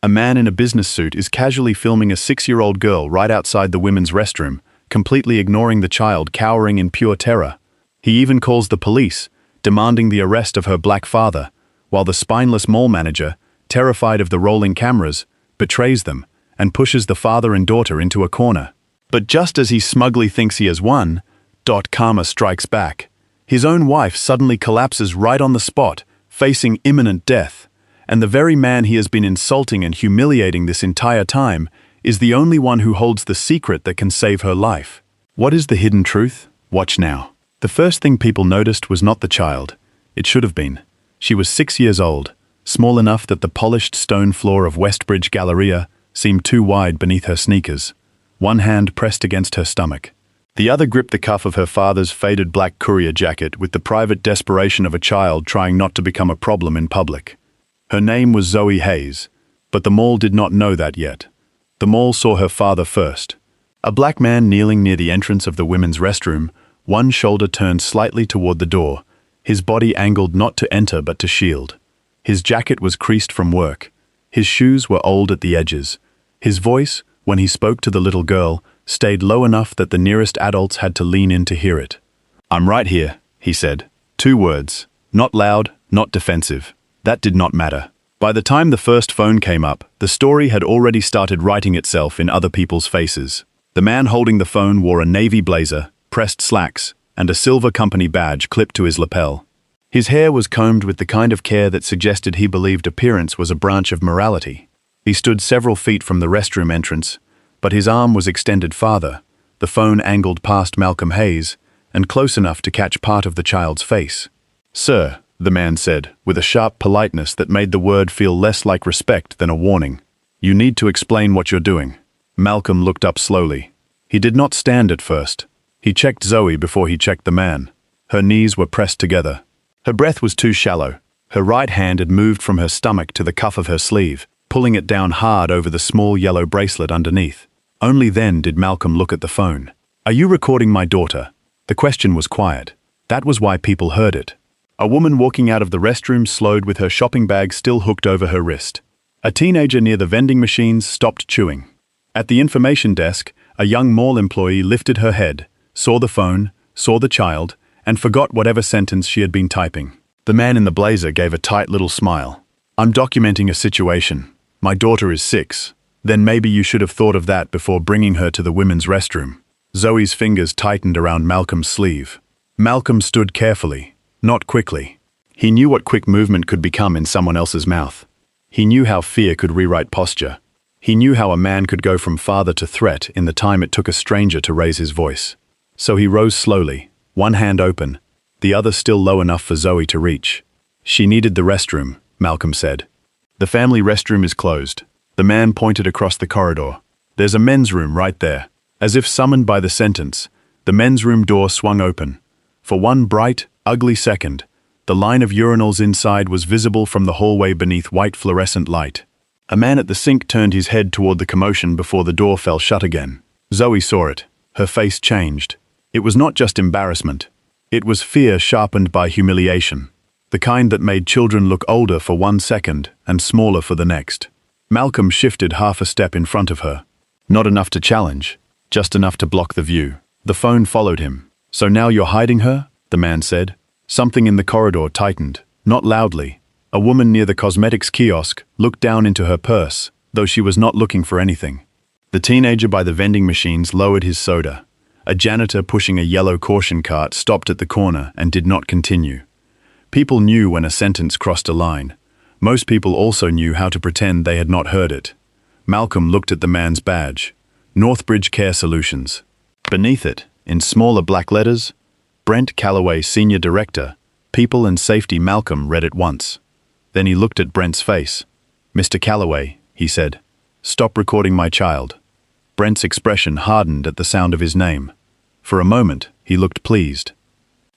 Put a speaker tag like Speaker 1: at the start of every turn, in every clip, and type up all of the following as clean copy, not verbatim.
Speaker 1: A man in a business suit is casually filming a 6-year-old girl right outside the women's restroom, completely ignoring the child cowering in pure terror. He even calls the police, demanding the arrest of her black father, while the spineless mall manager, terrified of the rolling cameras, betrays them and pushes the father and daughter into a corner. But just as he smugly thinks he has won, karma strikes back. His own wife suddenly collapses right on the spot, facing imminent death, and the very man he has been insulting and humiliating this entire time is the only one who holds the secret that can save her life. What is the hidden truth? Watch now. The first thing people noticed was not the child. It should have been. She was 6 years old, small enough that the polished stone floor of Westbridge Galleria seemed too wide beneath her sneakers. One hand pressed against her stomach. The other gripped the cuff of her father's faded black courier jacket with the private desperation of a child trying not to become a problem in public. Her name was Zoe Hayes, but the mall did not know that yet. The mall saw her father first. A black man kneeling near the entrance of the women's restroom, one shoulder turned slightly toward the door, his body angled not to enter but to shield. His jacket was creased from work. His shoes were old at the edges. His voice, when he spoke to the little girl, stayed low enough that the nearest adults had to lean in to hear it. "I'm right here," he said. 2 words. Not loud, not defensive. That did not matter. By the time the first phone came up, the story had already started writing itself in other people's faces. The man holding the phone wore a navy blazer, pressed slacks, and a silver company badge clipped to his lapel. His hair was combed with the kind of care that suggested he believed appearance was a branch of morality. He stood several feet from the restroom entrance, but his arm was extended farther, the phone angled past Malcolm Hayes, and close enough to catch part of the child's face. "Sir," the man said, with a sharp politeness that made the word feel less like respect than a warning. "You need to explain what you're doing." Malcolm looked up slowly. He did not stand at first. He checked Zoe before he checked the man. Her knees were pressed together. Her breath was too shallow. Her right hand had moved from her stomach to the cuff of her sleeve, pulling it down hard over the small yellow bracelet underneath. Only then did Malcolm look at the phone. "Are you recording my daughter?" The question was quiet. That was why people heard it. A woman walking out of the restroom slowed with her shopping bag still hooked over her wrist. A teenager near the vending machines stopped chewing. At the information desk, a young mall employee lifted her head, saw the phone, saw the child, and forgot whatever sentence she had been typing. The man in the blazer gave a tight little smile. "I'm documenting a situation. My daughter is 6. Then maybe you should have thought of that before bringing her to the women's restroom." Zoe's fingers tightened around Malcolm's sleeve. Malcolm stood carefully, not quickly. He knew what quick movement could become in someone else's mouth. He knew how fear could rewrite posture. He knew how a man could go from father to threat in the time it took a stranger to raise his voice. So he rose slowly, one hand open, the other still low enough for Zoe to reach. "She needed the restroom," Malcolm said. "The family restroom is closed." The man pointed across the corridor. "There's a men's room right there." As if summoned by the sentence, the men's room door swung open. For one bright, ugly second, the line of urinals inside was visible from the hallway beneath white fluorescent light. A man at the sink turned his head toward the commotion before the door fell shut again. Zoe saw it. Her face changed. It was not just embarrassment. It was fear sharpened by humiliation, the kind that made children look older for 1 second and smaller for the next. Malcolm shifted half a step in front of her. Not enough to challenge, just enough to block the view. The phone followed him. "So now you're hiding her?" the man said. Something in the corridor tightened, not loudly. A woman near the cosmetics kiosk looked down into her purse, though she was not looking for anything. The teenager by the vending machines lowered his soda. A janitor pushing a yellow caution cart stopped at the corner and did not continue. People knew when a sentence crossed a line. Most people also knew how to pretend they had not heard it. Malcolm looked at the man's badge. Northbridge Care Solutions. Beneath it, in smaller black letters, Brent Calloway, Senior Director, People and Safety. Malcolm read it once. Then he looked at Brent's face. "Mr. Calloway," he said, "stop recording my child." Brent's expression hardened at the sound of his name. For a moment, he looked pleased.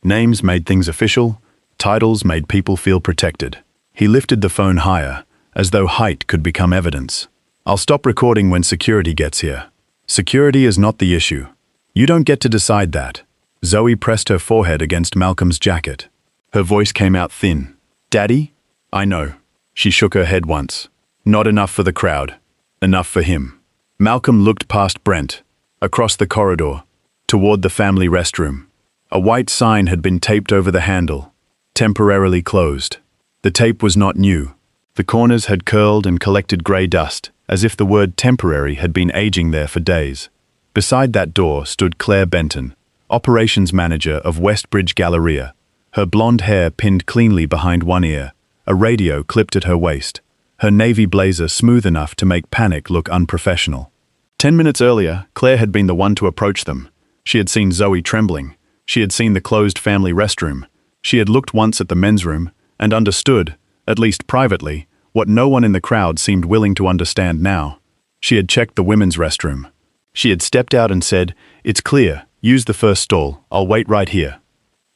Speaker 1: Names made things official, titles made people feel protected. He lifted the phone higher, as though height could become evidence. "I'll stop recording when security gets here." "Security is not the issue. You don't get to decide that." Zoe pressed her forehead against Malcolm's jacket. Her voice came out thin. "Daddy?" "I know." She shook her head once. Not enough for the crowd. Enough for him. Malcolm looked past Brent, across the corridor, toward the family restroom. A white sign had been taped over the handle, temporarily closed. The tape was not new. The corners had curled and collected grey dust, as if the word temporary had been aging there for days. Beside that door stood Claire Benton, operations manager of Westbridge Galleria, her blonde hair pinned cleanly behind one ear, a radio clipped at her waist, her navy blazer smooth enough to make panic look unprofessional. 10 minutes earlier, Claire had been the one to approach them. She had seen Zoe trembling. She had seen the closed family restroom. She had looked once at the men's room and understood, at least privately, what no one in the crowd seemed willing to understand now. She had checked the women's restroom. She had stepped out and said, "It's clear, use the first stall, I'll wait right here."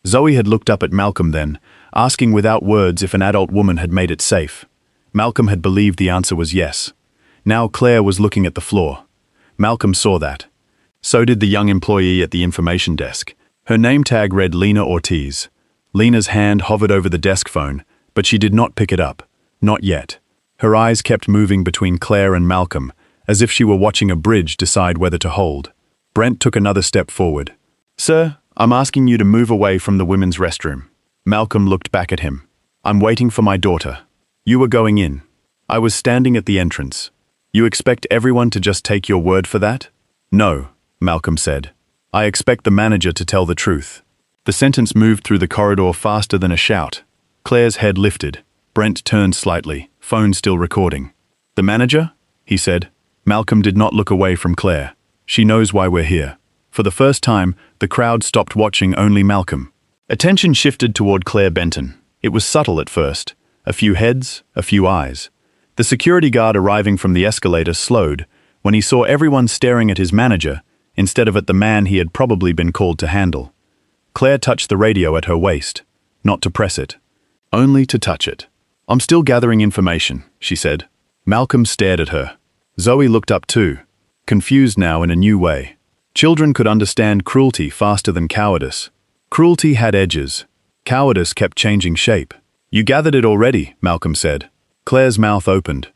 Speaker 1: Zoe had looked up at Malcolm then, asking without words if an adult woman had made it safe. Malcolm had believed the answer was yes. Now Claire was looking at the floor. Malcolm saw that. So did the young employee at the information desk. Her name tag read Lena Ortiz. Lena's hand hovered over the desk phone, but she did not pick it up. Not yet. Her eyes kept moving between Claire and Malcolm, as if she were watching a bridge decide whether to hold. Brent took another step forward. "Sir, I'm asking you to move away from the women's restroom." Malcolm looked back at him. "I'm waiting for my daughter. You were going in. I was standing at the entrance. You expect everyone to just take your word for that?" "No," Malcolm said. "I expect the manager to tell the truth." The sentence moved through the corridor faster than a shout. Claire's head lifted. Brent turned slightly, phone still recording. "The manager?" he said. Malcolm did not look away from Claire. "She knows why we're here." For the first time, the crowd stopped watching only Malcolm. Attention shifted toward Claire Benton. It was subtle at first. A few heads, a few eyes. The security guard arriving from the escalator slowed when he saw everyone staring at his manager instead of at the man he had probably been called to handle. Claire touched the radio at her waist, not to press it, only to touch it. "I'm still gathering information," she said. Malcolm stared at her. Zoe looked up too, confused now in a new way. Children could understand cruelty faster than cowardice. Cruelty had edges. Cowardice kept changing shape. "You gathered it already," Malcolm said. Claire's mouth opened.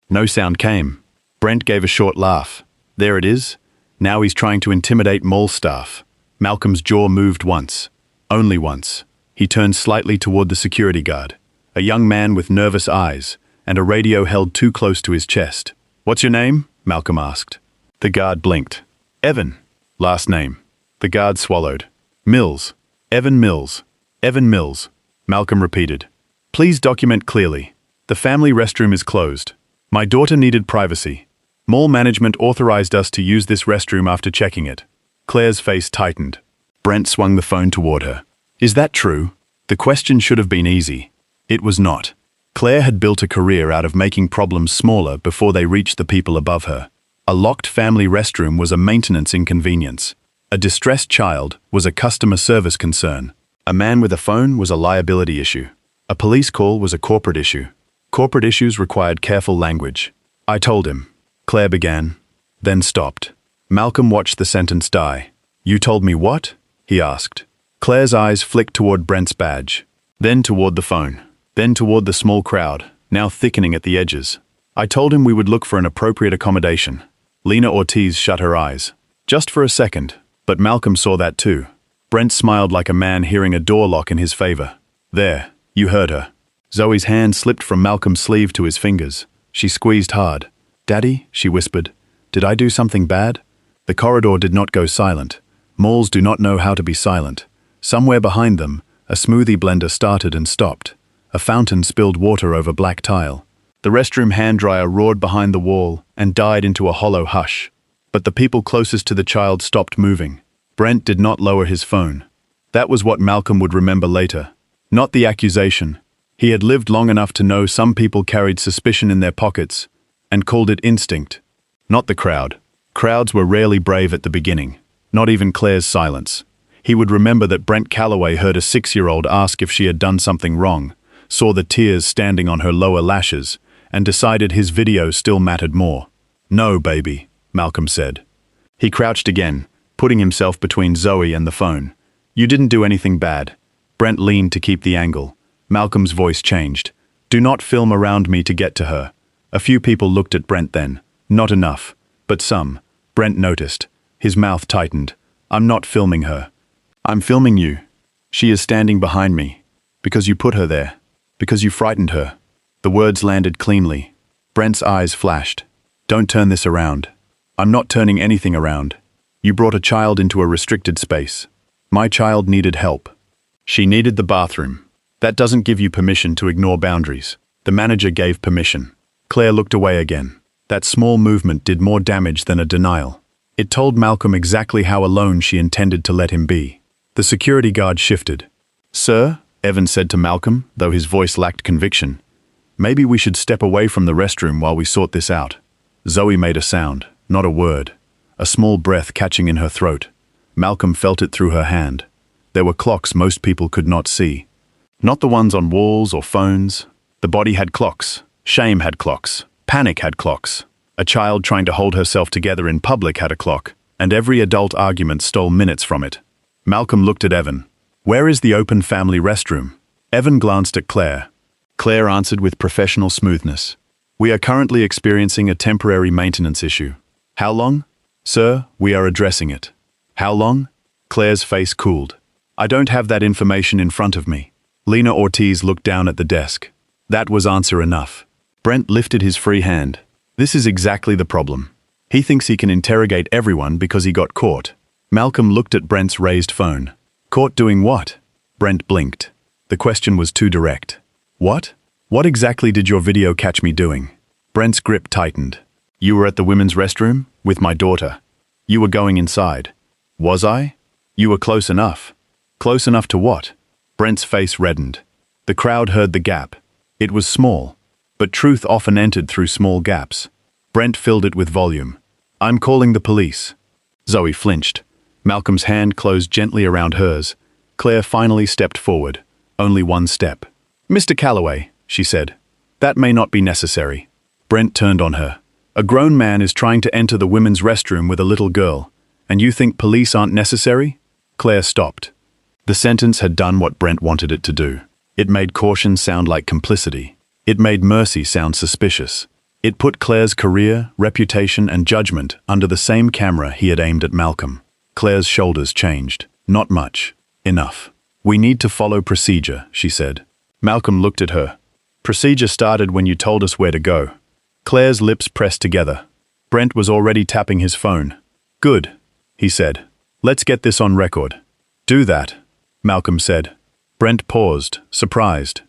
Speaker 1: No sound came. Brent gave a short laugh. "There it is. Now he's trying to intimidate mall staff." Malcolm's jaw moved once. Only once. He turned slightly toward the security guard, a young man with nervous eyes, and a radio held too close to his chest. "What's your name?" Malcolm asked. The guard blinked. "Evan." "Last name?" The guard swallowed. "Mills. Evan Mills." "Evan Mills," Malcolm repeated. "Please document clearly. The family restroom is closed. My daughter needed privacy. Mall management authorized us to use this restroom after checking it." Claire's face tightened. Brent swung the phone toward her. "Is that true?" The question should have been easy. It was not. Claire had built a career out of making problems smaller before they reached the people above her. A locked family restroom was a maintenance inconvenience. A distressed child was a customer service concern. A man with a phone was a liability issue. A police call was a corporate issue. Corporate issues required careful language. "I told him," Claire began, then stopped. Malcolm watched the sentence die. "You told me what?" he asked. Claire's eyes flicked toward Brent's badge, then toward the phone, then toward the small crowd, now thickening at the edges. "I told him we would look for an appropriate accommodation." Lena Ortiz shut her eyes. Just for a second, but Malcolm saw that too. Brent smiled like a man hearing a door lock in his favor. "There, you heard her." Zoe's hand slipped from Malcolm's sleeve to his fingers. She squeezed hard. "Daddy," she whispered, "did I do something bad?" The corridor did not go silent. Malls do not know how to be silent. Somewhere behind them, a smoothie blender started and stopped. A fountain spilled water over black tile. The restroom hand dryer roared behind the wall and died into a hollow hush. But the people closest to the child stopped moving. Brent did not lower his phone. That was what Malcolm would remember later. Not the accusation. He had lived long enough to know some people carried suspicion in their pockets and called it instinct. Not the crowd. Crowds were rarely brave at the beginning. Not even Claire's silence. He would remember that Brent Calloway heard a 6-year-old ask if she had done something wrong, saw the tears standing on her lower lashes, and decided his video still mattered more. "No, baby," Malcolm said. He crouched again, putting himself between Zoe and the phone. "You didn't do anything bad." Brent leaned to keep the angle. Malcolm's voice changed. "Do not film around me to get to her. A few people looked at Brent then. Not enough, but some. Brent noticed. His mouth tightened. I'm not filming her. I'm filming you. She is standing behind me. Because you put her there. Because you frightened her. The words landed cleanly. Brent's eyes flashed. Don't turn this around. I'm not turning anything around. You brought a child into a restricted space. My child needed help. She needed the bathroom. That doesn't give you permission to ignore boundaries. The manager gave permission. Claire looked away again. That small movement did more damage than a denial. It told Malcolm exactly how alone she intended to let him be. The security guard shifted. Sir, Evan said to Malcolm, though his voice lacked conviction, maybe we should step away from the restroom while we sort this out. Zoe made a sound, not a word. A small breath catching in her throat. Malcolm felt it through her hand. There were clocks most people could not see. Not the ones on walls or phones. The body had clocks. Shame had clocks. Panic had clocks. A child trying to hold herself together in public had a clock, and every adult argument stole minutes from it. Malcolm looked at Evan. Where is the open family restroom? Evan glanced at Claire. Claire answered with professional smoothness. We are currently experiencing a temporary maintenance issue. How long? Sir, we are addressing it. How long? Claire's face cooled. I don't have that information in front of me. Lena Ortiz looked down at the desk. That was answer enough. Brent lifted his free hand. This is exactly the problem. He thinks he can interrogate everyone because he got caught. Malcolm looked at Brent's raised phone. Caught doing what? Brent blinked. The question was too direct. What? What exactly did your video catch me doing? Brent's grip tightened. You were at the women's restroom? With my daughter. You were going inside. Was I? You were close enough. Close enough to what? Brent's face reddened. The crowd heard the gap. It was small, but truth often entered through small gaps. Brent filled it with volume. I'm calling the police. Zoe flinched. Malcolm's hand closed gently around hers. Claire finally stepped forward. Only one step. Mr. Calloway, she said. That may not be necessary. Brent turned on her. A grown man is trying to enter the women's restroom with a little girl, and you think police aren't necessary? Claire stopped. The sentence had done what Brent wanted it to do. It made caution sound like complicity. It made mercy sound suspicious. It put Claire's career, reputation, and judgment under the same camera he had aimed at Malcolm. Claire's shoulders changed. Not much. Enough. We need to follow procedure, she said. Malcolm looked at her. Procedure started when you told us where to go. Claire's lips pressed together. Brent was already tapping his phone. Good, he said. Let's get this on record. Do that, Malcolm said. Brent paused, surprised.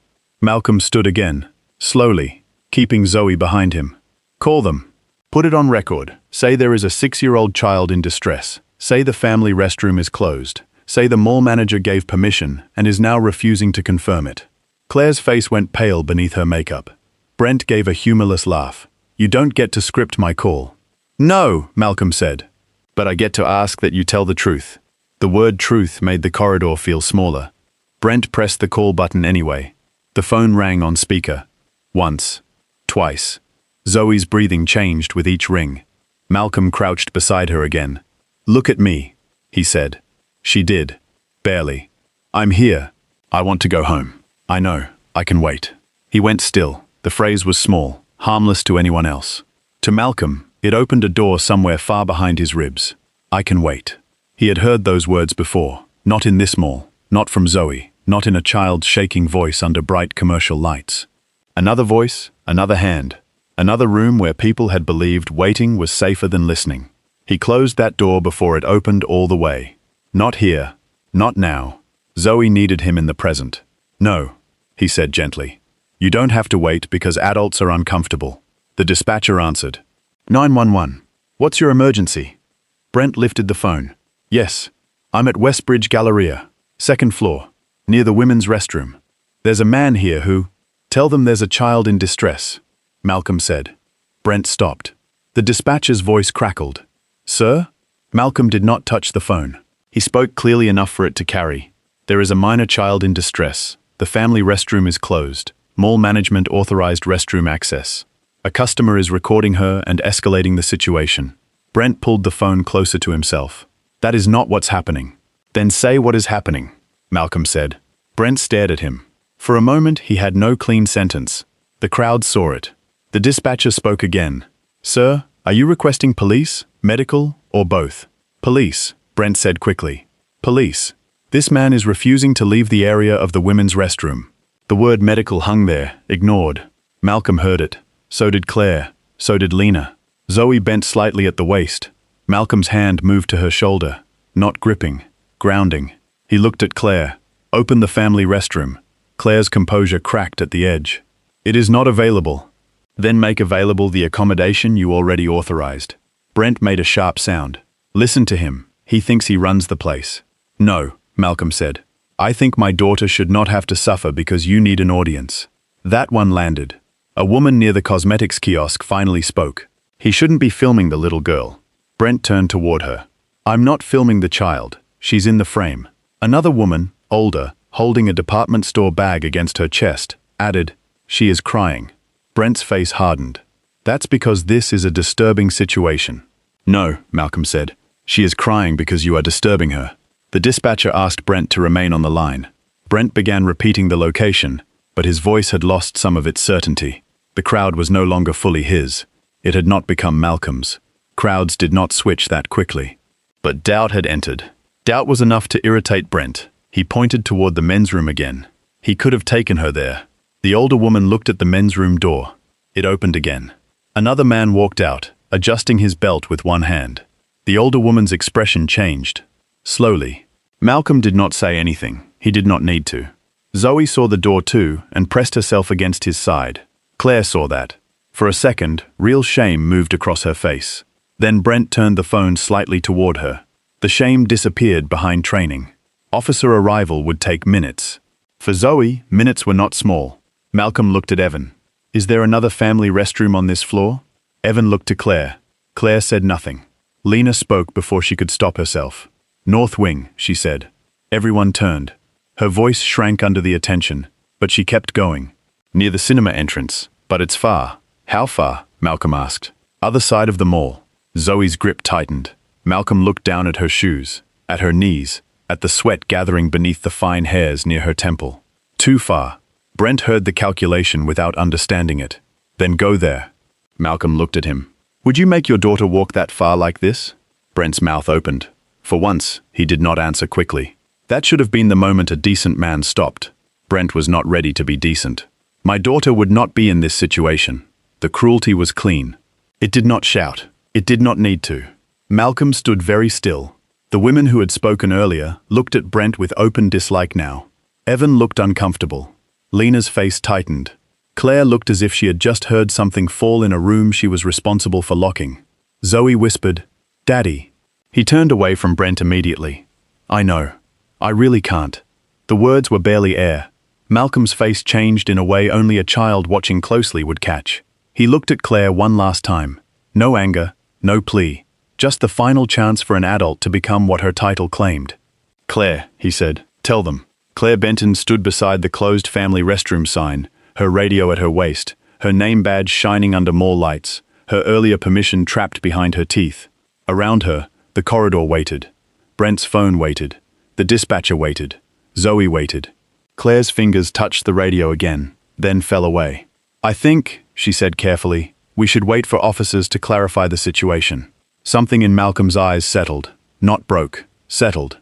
Speaker 1: Malcolm stood again, slowly, keeping Zoe behind him. Call them. Put it on record. Say there is a 6-year-old child in distress. Say the family restroom is closed. Say the mall manager gave permission and is now refusing to confirm it. Claire's face went pale beneath her makeup. Brent gave a humorless laugh. You don't get to script my call. No, Malcolm said. But I get to ask that you tell the truth. The word truth made the corridor feel smaller. Brent pressed the call button anyway. The phone rang on speaker. Once. Twice. Zoe's breathing changed with each ring. Malcolm crouched beside her again. Look at me, he said. She did. Barely. I'm here. I want to go home. I know. I can wait. He went still. The phrase was small, harmless to anyone else. To Malcolm, it opened a door somewhere far behind his ribs. I can wait. He had heard those words before. Not in this mall. Not from Zoe. Not in a child's shaking voice under bright commercial lights. Another voice, another hand. Another room where people had believed waiting was safer than listening. He closed that door before it opened all the way. Not here. Not now. Zoe needed him in the present. No, he said gently. You don't have to wait because adults are uncomfortable. The dispatcher answered. 911. What's your emergency? Brent lifted the phone. Yes. I'm at Westbridge Galleria, 2nd floor, near the women's restroom. There's a man here who... Tell them there's a child in distress, Malcolm said. Brent stopped. The dispatcher's voice crackled. Sir? Malcolm did not touch the phone. He spoke clearly enough for it to carry. There is a minor child in distress. The family restroom is closed. Mall management authorized restroom access. A customer is recording her and escalating the situation. Brent pulled the phone closer to himself. That is not what's happening. Then say what is happening, Malcolm said. Brent stared at him. For a moment, he had no clean sentence. The crowd saw it. The dispatcher spoke again. Sir, are you requesting police, medical, or both? Police, Brent said quickly. Police. This man is refusing to leave the area of the women's restroom. The word medical hung there, ignored. Malcolm heard it. So did Claire. So did Lena. Zoe bent slightly at the waist. Malcolm's hand moved to her shoulder. Not gripping. Grounding. He looked at Claire. Open the family restroom. Claire's composure cracked at the edge. It is not available. Then make available the accommodation you already authorized. Brent made a sharp sound. Listen to him. He thinks he runs the place. No, Malcolm said. I think my daughter should not have to suffer because you need an audience. That one landed. A woman near the cosmetics kiosk finally spoke. He shouldn't be filming the little girl. Brent turned toward her. I'm not filming the child. She's in the frame. Another woman, older, holding a department store bag against her chest, added, She is crying. Brent's face hardened. That's because this is a disturbing situation. No, Malcolm said. She is crying because you are disturbing her. The dispatcher asked Brent to remain on the line. Brent began repeating the location, but his voice had lost some of its certainty. The crowd was no longer fully his. It had not become Malcolm's. Crowds did not switch that quickly. But doubt had entered. Doubt was enough to irritate Brent. He pointed toward the men's room again. He could have taken her there. The older woman looked at the men's room door. It opened again. Another man walked out, adjusting his belt with one hand. The older woman's expression changed. Slowly. Malcolm did not say anything. He did not need to. Zoe saw the door too and pressed herself against his side. Claire saw that. For a second, real shame moved across her face. Then Brent turned the phone slightly toward her. The shame disappeared behind training. Officer arrival would take minutes. For Zoe, minutes were not small. Malcolm looked at Evan. Is there another family restroom on this floor? Evan looked to Claire. Claire said nothing. Lena spoke before she could stop herself. North wing, she said. Everyone turned. Her voice shrank under the attention, but she kept going. Near the cinema entrance, but it's far. How far? Malcolm asked. Other side of the mall. Zoe's grip tightened. Malcolm looked down at her shoes, at her knees, at the sweat gathering beneath the fine hairs near her temple. Too far. Brent heard the calculation without understanding it. Then go there. Malcolm looked at him. Would you make your daughter walk that far like this? Brent's mouth opened. For once, he did not answer quickly. That should have been the moment a decent man stopped. Brent was not ready to be decent. My daughter would not be in this situation. The cruelty was clean. It did not shout. It did not need to. Malcolm stood very still. The women who had spoken earlier looked at Brent with open dislike now. Evan looked uncomfortable. Lena's face tightened. Claire looked as if she had just heard something fall in a room she was responsible for locking. Zoe whispered, Daddy. He turned away from Brent immediately. I know. I really can't. The words were barely air. Malcolm's face changed in a way only a child watching closely would catch. He looked at Claire one last time. No anger, no plea. Just the final chance for an adult to become what her title claimed. Claire, he said, tell them. Claire Benton stood beside the closed family restroom sign, her radio at her waist, her name badge shining under mall lights, her earlier permission trapped behind her teeth. Around her, the corridor waited. Brent's phone waited. The dispatcher waited. Zoe waited. Claire's fingers touched the radio again, then fell away. I think, she said carefully, we should wait for officers to clarify the situation. Something in Malcolm's eyes settled. Not broke. Settled.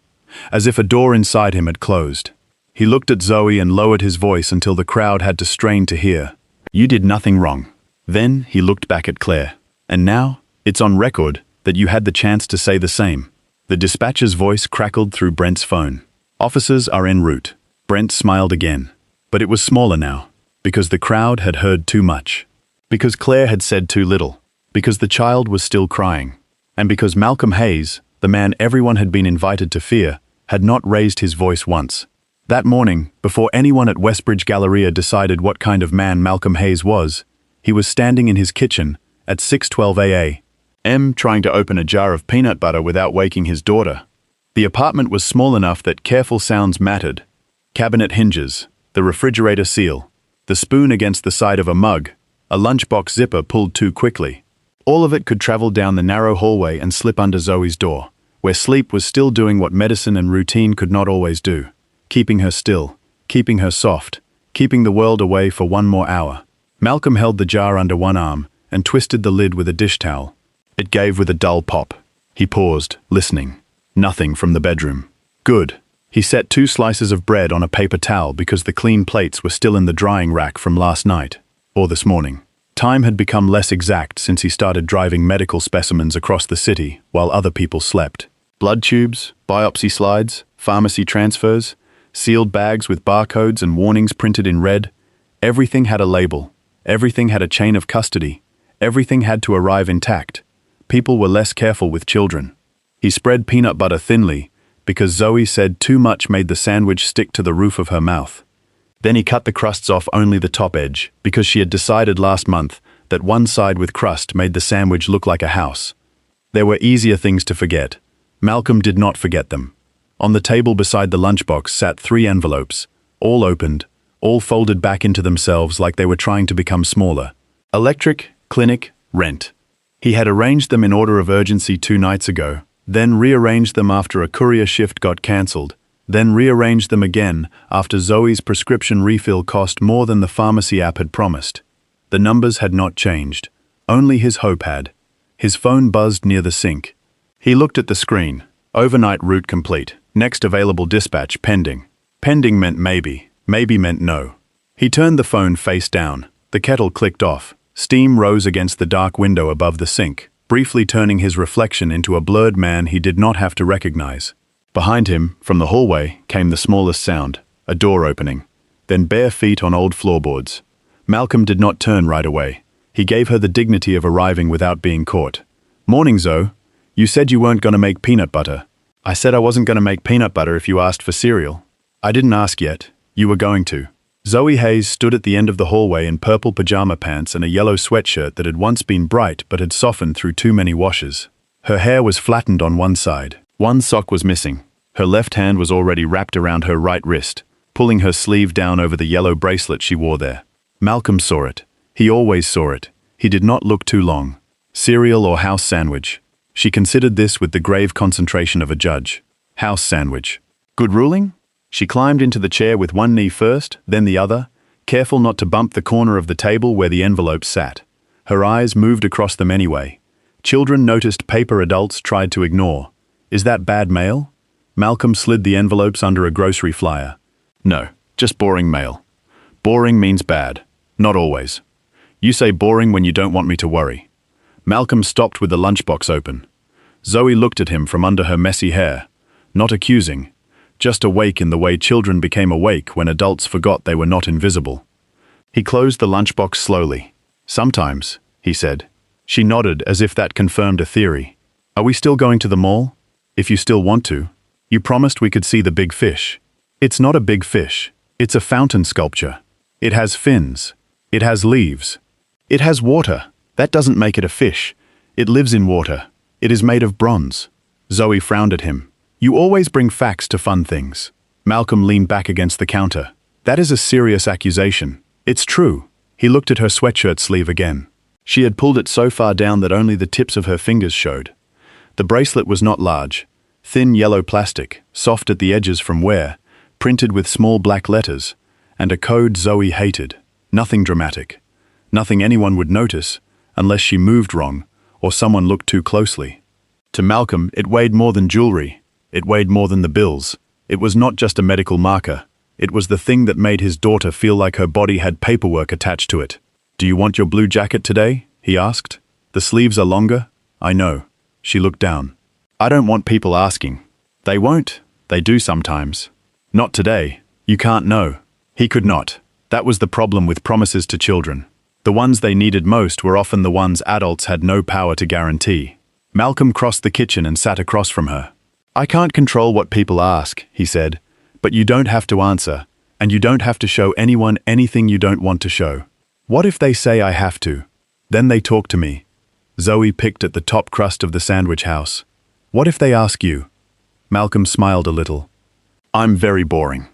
Speaker 1: As if a door inside him had closed. He looked at Zoe and lowered his voice until the crowd had to strain to hear. You did nothing wrong. Then he looked back at Claire. And now, it's on record that you had the chance to say the same. The dispatcher's voice crackled through Brent's phone. Officers are en route. Brent smiled again. But it was smaller now. Because the crowd had heard too much. Because Claire had said too little. Because the child was still crying. And because Malcolm Hayes, the man everyone had been invited to fear, had not raised his voice once. That morning, before anyone at Westbridge Galleria decided what kind of man Malcolm Hayes was, he was standing in his kitchen at 6:12 a.m. trying to open a jar of peanut butter without waking his daughter. The apartment was small enough that careful sounds mattered. Cabinet hinges, the refrigerator seal, the spoon against the side of a mug, a lunchbox zipper pulled too quickly. All of it could travel down the narrow hallway and slip under Zoe's door, where sleep was still doing what medicine and routine could not always do, keeping her still, keeping her soft, keeping the world away for one more hour. Malcolm held the jar under one arm and twisted the lid with a dish towel. It gave with a dull pop. He paused, listening. Nothing from the bedroom. Good. He set 2 slices of bread on a paper towel because the clean plates were still in the drying rack from last night, or this morning. Time had become less exact since he started driving medical specimens across the city while other people slept. Blood tubes, biopsy slides, pharmacy transfers, sealed bags with barcodes and warnings printed in red. Everything had a label. Everything had a chain of custody. Everything had to arrive intact. People were less careful with children. He spread peanut butter thinly because Zoe said too much made the sandwich stick to the roof of her mouth. Then he cut the crusts off only the top edge because she had decided last month that one side with crust made the sandwich look like a house. There were easier things to forget. Malcolm did not forget them. On the table beside the lunchbox sat 3 envelopes, all opened, all folded back into themselves like they were trying to become smaller. Electric, clinic, rent. He had arranged them in order of urgency 2 nights ago, then rearranged them after a courier shift got cancelled, then rearranged them again after Zoe's prescription refill cost more than the pharmacy app had promised. The numbers had not changed. Only his hope had. His phone buzzed near the sink. He looked at the screen. Overnight route complete. Next available dispatch pending. Pending meant maybe. Maybe meant no. He turned the phone face down. The kettle clicked off. Steam rose against the dark window above the sink, briefly turning his reflection into a blurred man he did not have to recognize. Behind him, from the hallway, came the smallest sound, a door opening, then bare feet on old floorboards. Malcolm did not turn right away. He gave her the dignity of arriving without being caught. "Morning, Zoe. You said you weren't going to make peanut butter." "I said I wasn't going to make peanut butter if you asked for cereal." "I didn't ask yet. You were going to." Zoe Hayes stood at the end of the hallway in purple pajama pants and a yellow sweatshirt that had once been bright but had softened through too many washes. Her hair was flattened on one side. One sock was missing. Her left hand was already wrapped around her right wrist, pulling her sleeve down over the yellow bracelet she wore there. Malcolm saw it. He always saw it. He did not look too long. Cereal or house sandwich? She considered this with the grave concentration of a judge. House sandwich. Good ruling? She climbed into the chair with one knee first, then the other, careful not to bump the corner of the table where the envelopes sat. Her eyes moved across them anyway. Children noticed paper adults tried to ignore. Is that bad mail? Malcolm slid the envelopes under a grocery flyer. No, just boring mail. Boring means bad. Not always. You say boring when you don't want me to worry. Malcolm stopped with the lunchbox open. Zoe looked at him from under her messy hair, not accusing, just awake in the way children became awake when adults forgot they were not invisible. He closed the lunchbox slowly. "Sometimes," he said. She nodded as if that confirmed a theory. "Are we still going to the mall? If you still want to. You promised we could see the big fish." "It's not a big fish. It's a fountain sculpture. It has fins. It has leaves. It has water. That doesn't make it a fish. It lives in water. It is made of bronze." Zoe frowned at him. "You always bring facts to fun things." Malcolm leaned back against the counter. "That is a serious accusation. It's true." He looked at her sweatshirt sleeve again. She had pulled it so far down that only the tips of her fingers showed. The bracelet was not large. Thin yellow plastic, soft at the edges from wear, printed with small black letters, and a code Zoe hated. Nothing dramatic. Nothing anyone would notice, unless she moved wrong, or someone looked too closely. To Malcolm, it weighed more than jewelry. It weighed more than the bills. It was not just a medical marker. It was the thing that made his daughter feel like her body had paperwork attached to it. "Do you want your blue jacket today?" he asked. "The sleeves are longer?" "I know." She looked down. "I don't want people asking." "They won't. They do sometimes." "Not today. You can't know." He could not. That was the problem with promises to children. The ones they needed most were often the ones adults had no power to guarantee. Malcolm crossed the kitchen and sat across from her. "I can't control what people ask," he said, "but you don't have to answer, and you don't have to show anyone anything you don't want to show." "What if they say I have to? Then they talk to me." Zoe picked at the top crust of the sandwich house. "What if they ask you?" Malcolm smiled a little. "I'm very boring."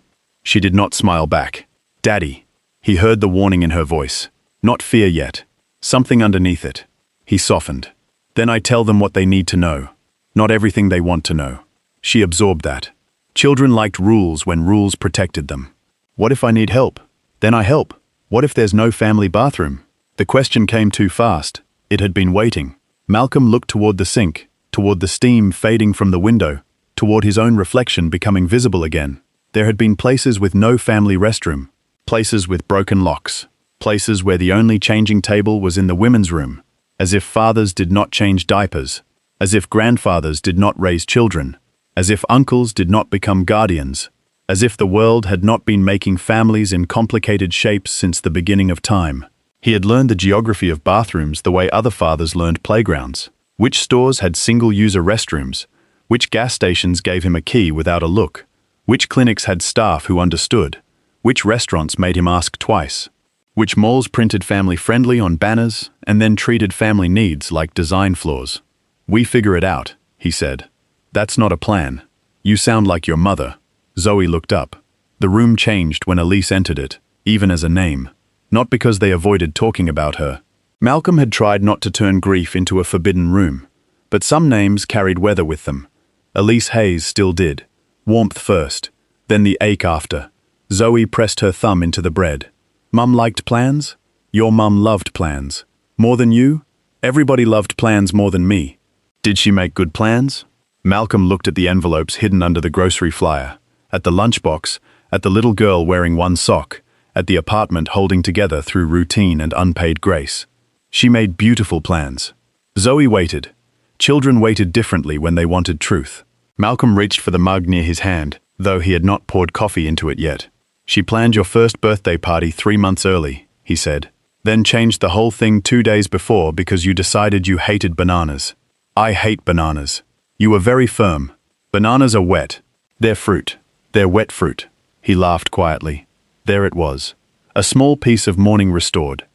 Speaker 1: She did not smile back. "Daddy." He heard the warning in her voice. Not fear yet. Something underneath it. He softened. "Then I tell them what they need to know. Not everything they want to know." She absorbed that. Children liked rules when rules protected them. "What if I need help?" "Then I help." What if there's no family bathroom? The question came too fast. It had been waiting. Malcolm looked toward the sink, toward the steam fading from the window, toward his own reflection becoming visible again. There had been places with no family restroom, places with broken locks, places where the only changing table was in the women's room, as if fathers did not change diapers, as if grandfathers did not raise children, as if uncles did not become guardians, as if the world had not been making families in complicated shapes since the beginning of time. He had learned the geography of bathrooms the way other fathers learned playgrounds. Which stores had single-user restrooms? Which gas stations gave him a key without a look? Which clinics had staff who understood? Which restaurants made him ask twice? Which malls printed family-friendly on banners and then treated family needs like design flaws? "We figure it out," he said. "That's not a plan. You sound like your mother." Zoe looked up. The room changed when Elise entered it, even as a name. Not because they avoided talking about her. Malcolm had tried not to turn grief into a forbidden room, but some names carried weather with them. Elise Hayes still did. Warmth first, then the ache after. Zoe pressed her thumb into the bread. "Mum liked plans? Your mum loved plans. More than you? Everybody loved plans more than me. Did she make good plans?" Malcolm looked at the envelopes hidden under the grocery flyer, at the lunchbox, at the little girl wearing one sock, at the apartment holding together through routine and unpaid grace. She made beautiful plans. Zoe waited. Children waited differently when they wanted truth. Malcolm reached for the mug near his hand, though he had not poured coffee into it yet. "She planned your first birthday party 3 months early," he said. "Then changed the whole thing 2 days before because you decided you hated bananas. I hate bananas. You were very firm. Bananas are wet. They're fruit. They're wet fruit." He laughed quietly. There it was. A small piece of morning restored.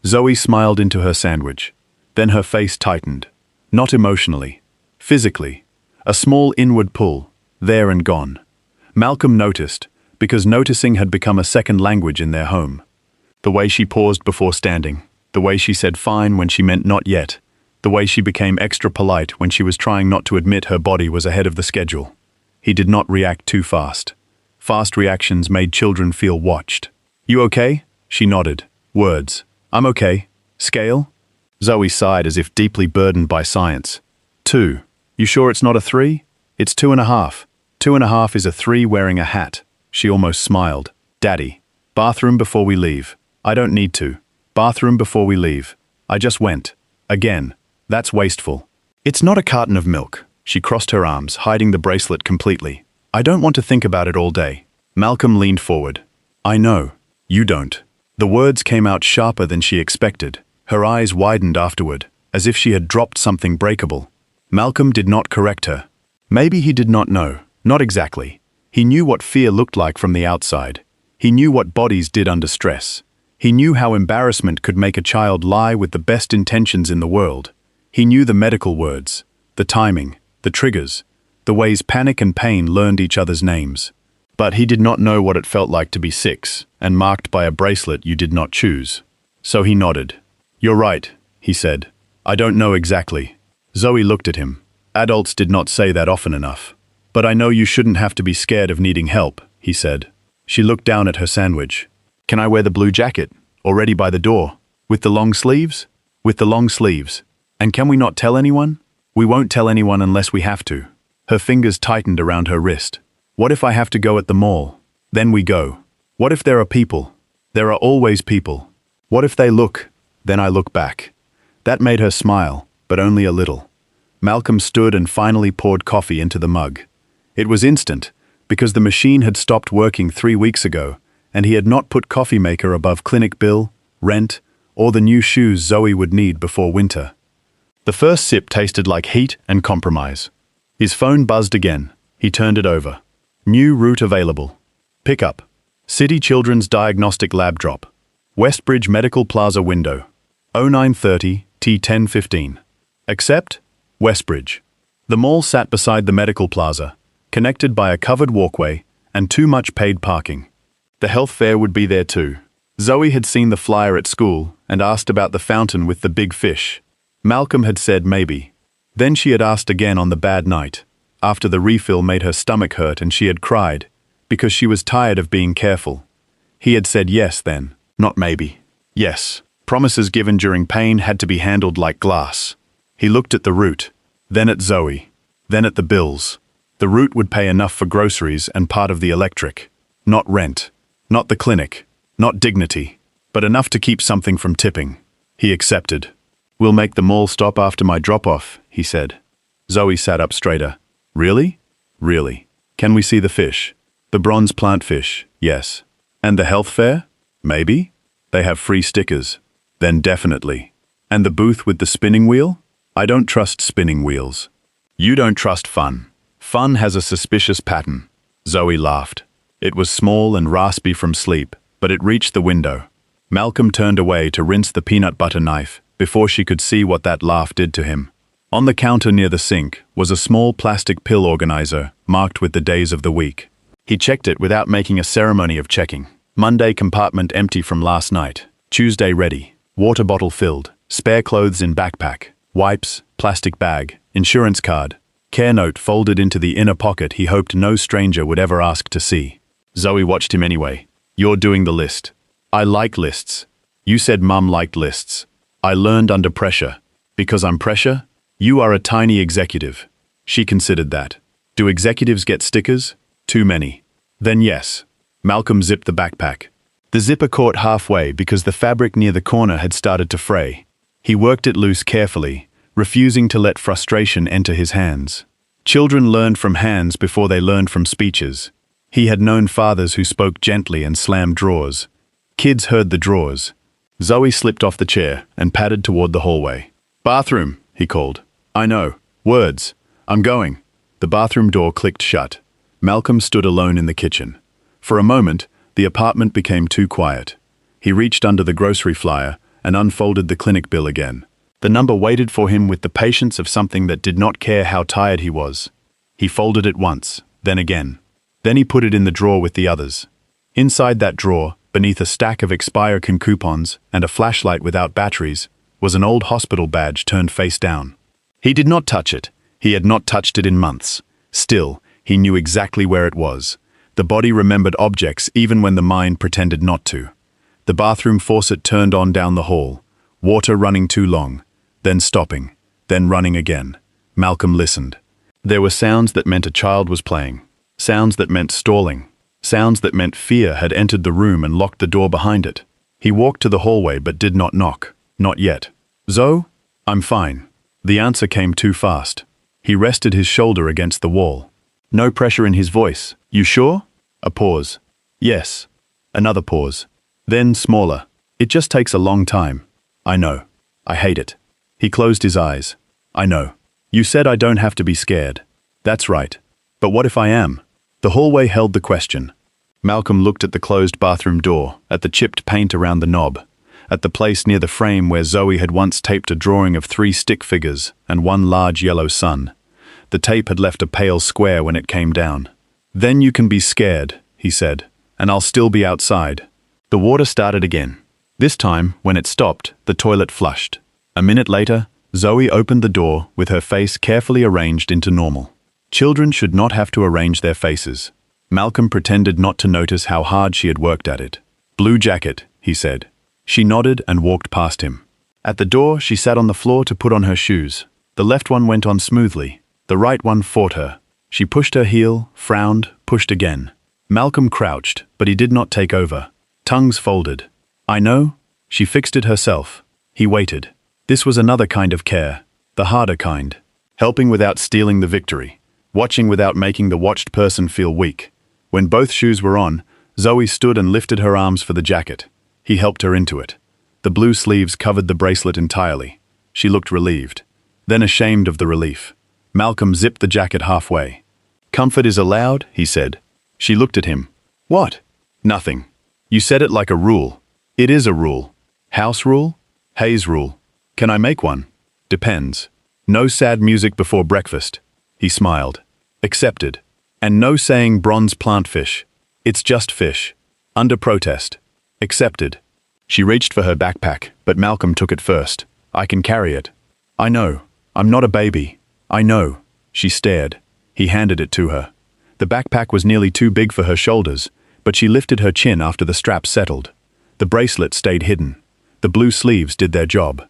Speaker 1: Zoe smiled into her sandwich. Then her face tightened. Not emotionally. Physically. A small inward pull. There and gone. Malcolm noticed, because noticing had become a second language in their home. The way she paused before standing. The way she said fine when she meant not yet. The way she became extra polite when she was trying not to admit her body was ahead of the schedule. He did not react too fast. Fast reactions made children feel watched. "You okay?" She nodded. Words. "I'm okay." Scale? Zoe sighed as if deeply burdened by science. 2. You sure it's not a 3? It's 2.5. 2.5 is a 3 wearing a hat. She almost smiled. "Daddy. Bathroom before we leave. I don't need to. Bathroom before we leave. I just went. Again. That's wasteful." "It's not a carton of milk." She crossed her arms, hiding the bracelet completely. "I don't want to think about it all day." Malcolm leaned forward. "I know. You don't." The words came out sharper than she expected. Her eyes widened afterward, as if she had dropped something breakable. Malcolm did not correct her. Maybe he did not know. Not exactly. He knew what fear looked like from the outside. He knew what bodies did under stress. He knew how embarrassment could make a child lie with the best intentions in the world. He knew the medical words, the timing, the triggers, the ways panic and pain learned each other's names. But he did not know what it felt like to be 6 and marked by a bracelet you did not choose. So he nodded. "You're right," he said. "I don't know exactly." Zoe looked at him. Adults did not say that often enough. "But I know you shouldn't have to be scared of needing help," he said. She looked down at her sandwich. "Can I wear the blue jacket? Already by the door? With the long sleeves?" "With the long sleeves. And can we not tell anyone?" "We won't tell anyone unless we have to." Her fingers tightened around her wrist. "What if I have to go at the mall? Then we go. What if there are people? There are always people. What if they look? Then I look back." That made her smile, but only a little. Malcolm stood and finally poured coffee into the mug. It was instant, because the machine had stopped working 3 weeks ago, and he had not put coffee maker above clinic bill, rent, or the new shoes Zoe would need before winter. The first sip tasted like heat and compromise. His phone buzzed again. He turned it over. New route available. Pickup. City Children's Diagnostic Lab drop. Westbridge Medical Plaza window. 0930 T1015. Accept? Westbridge. The mall sat beside the medical plaza, connected by a covered walkway and too much paid parking. The health fair would be there too. Zoe had seen the flyer at school and asked about the fountain with the big fish. Malcolm had said maybe. Then she had asked again on the bad night, after the refill made her stomach hurt and she had cried, because she was tired of being careful. He had said yes then, not maybe. Yes. Promises given during pain had to be handled like glass. He looked at the root, then at Zoe, then at the bills. The root would pay enough for groceries and part of the electric. Not rent, not the clinic, not dignity, but enough to keep something from tipping. He accepted. We'll make the mall stop after my drop-off, he said. Zoe sat up straighter. Really? Really. Can we see the fish? The bronze plant fish, yes. And the health fair? Maybe. They have free stickers. Then definitely. And the booth with the spinning wheel? I don't trust spinning wheels. You don't trust fun. Fun has a suspicious pattern. Zoe laughed. It was small and raspy from sleep, but it reached the window. Malcolm turned away to rinse the peanut butter knife before she could see what that laugh did to him. On the counter near the sink was a small plastic pill organizer marked with the days of the week. He checked it without making a ceremony of checking. Monday compartment empty from last night. Tuesday ready. Water bottle filled. Spare clothes in backpack. Wipes, plastic bag, insurance card. Care note folded into the inner pocket he hoped no stranger would ever ask to see. Zoe watched him anyway. You're doing the list. I like lists. You said Mum liked lists. I learned under pressure. Because I'm pressure? You are a tiny executive. She considered that. Do executives get stickers? Too many. Then yes. Malcolm zipped the backpack. The zipper caught halfway because the fabric near the corner had started to fray. He worked it loose carefully, refusing to let frustration enter his hands. Children learned from hands before they learned from speeches. He had known fathers who spoke gently and slammed drawers. Kids heard the drawers. Zoe slipped off the chair and padded toward the hallway. Bathroom, he called. I know. Words. I'm going. The bathroom door clicked shut. Malcolm stood alone in the kitchen. For a moment, the apartment became too quiet. He reached under the grocery flyer and unfolded the clinic bill again. The number waited for him with the patience of something that did not care how tired he was. He folded it once, then again. Then he put it in the drawer with the others. Inside that drawer, beneath a stack of expire-con coupons and a flashlight without batteries, was an old hospital badge turned face down. He did not touch it. He had not touched it in months. Still, he knew exactly where it was. The body remembered objects even when the mind pretended not to. The bathroom faucet turned on down the hall, water running too long, then stopping, then running again. Malcolm listened. There were sounds that meant a child was playing, sounds that meant stalling, sounds that meant fear had entered the room and locked the door behind it. He walked to the hallway but did not knock, not yet. Zoe? I'm fine. The answer came too fast. He rested his shoulder against the wall. No pressure in his voice. You sure? A pause. Yes. Another pause. Then smaller. It just takes a long time. I know. I hate it. He closed his eyes. I know. You said I don't have to be scared. That's right. But what if I am? The hallway held the question. Malcolm looked at the closed bathroom door, at the chipped paint around the knob, at the place near the frame where Zoe had once taped a drawing of 3 stick figures and 1 large yellow sun. The tape had left a pale square when it came down. Then you can be scared, he said, and I'll still be outside. The water started again. This time, when it stopped, the toilet flushed. A minute later, Zoe opened the door with her face carefully arranged into normal. Children should not have to arrange their faces. Malcolm pretended not to notice how hard she had worked at it. Blue jacket, he said. She nodded and walked past him. At the door, she sat on the floor to put on her shoes. The left one went on smoothly. The right one fought her. She pushed her heel, frowned, pushed again. Malcolm crouched, but he did not take over. Tongues folded. I know. She fixed it herself. He waited. This was another kind of care, the harder kind. Helping without stealing the victory. Watching without making the watched person feel weak. When both shoes were on, Zoe stood and lifted her arms for the jacket. He helped her into it. The blue sleeves covered the bracelet entirely. She looked relieved. Then ashamed of the relief. Malcolm zipped the jacket halfway. Comfort is allowed, he said. She looked at him. What? Nothing. You said it like a rule. It is a rule. House rule? Hayes rule. Can I make one? Depends. No sad music before breakfast. He smiled. Accepted. And no saying bronze plant fish. It's just fish. Under protest. Accepted. She reached for her backpack, but Malcolm took it first. I can carry it. I know. I'm not a baby. I know. She stared. He handed it to her. The backpack was nearly too big for her shoulders, but she lifted her chin after the strap settled. The bracelet stayed hidden. The blue sleeves did their job.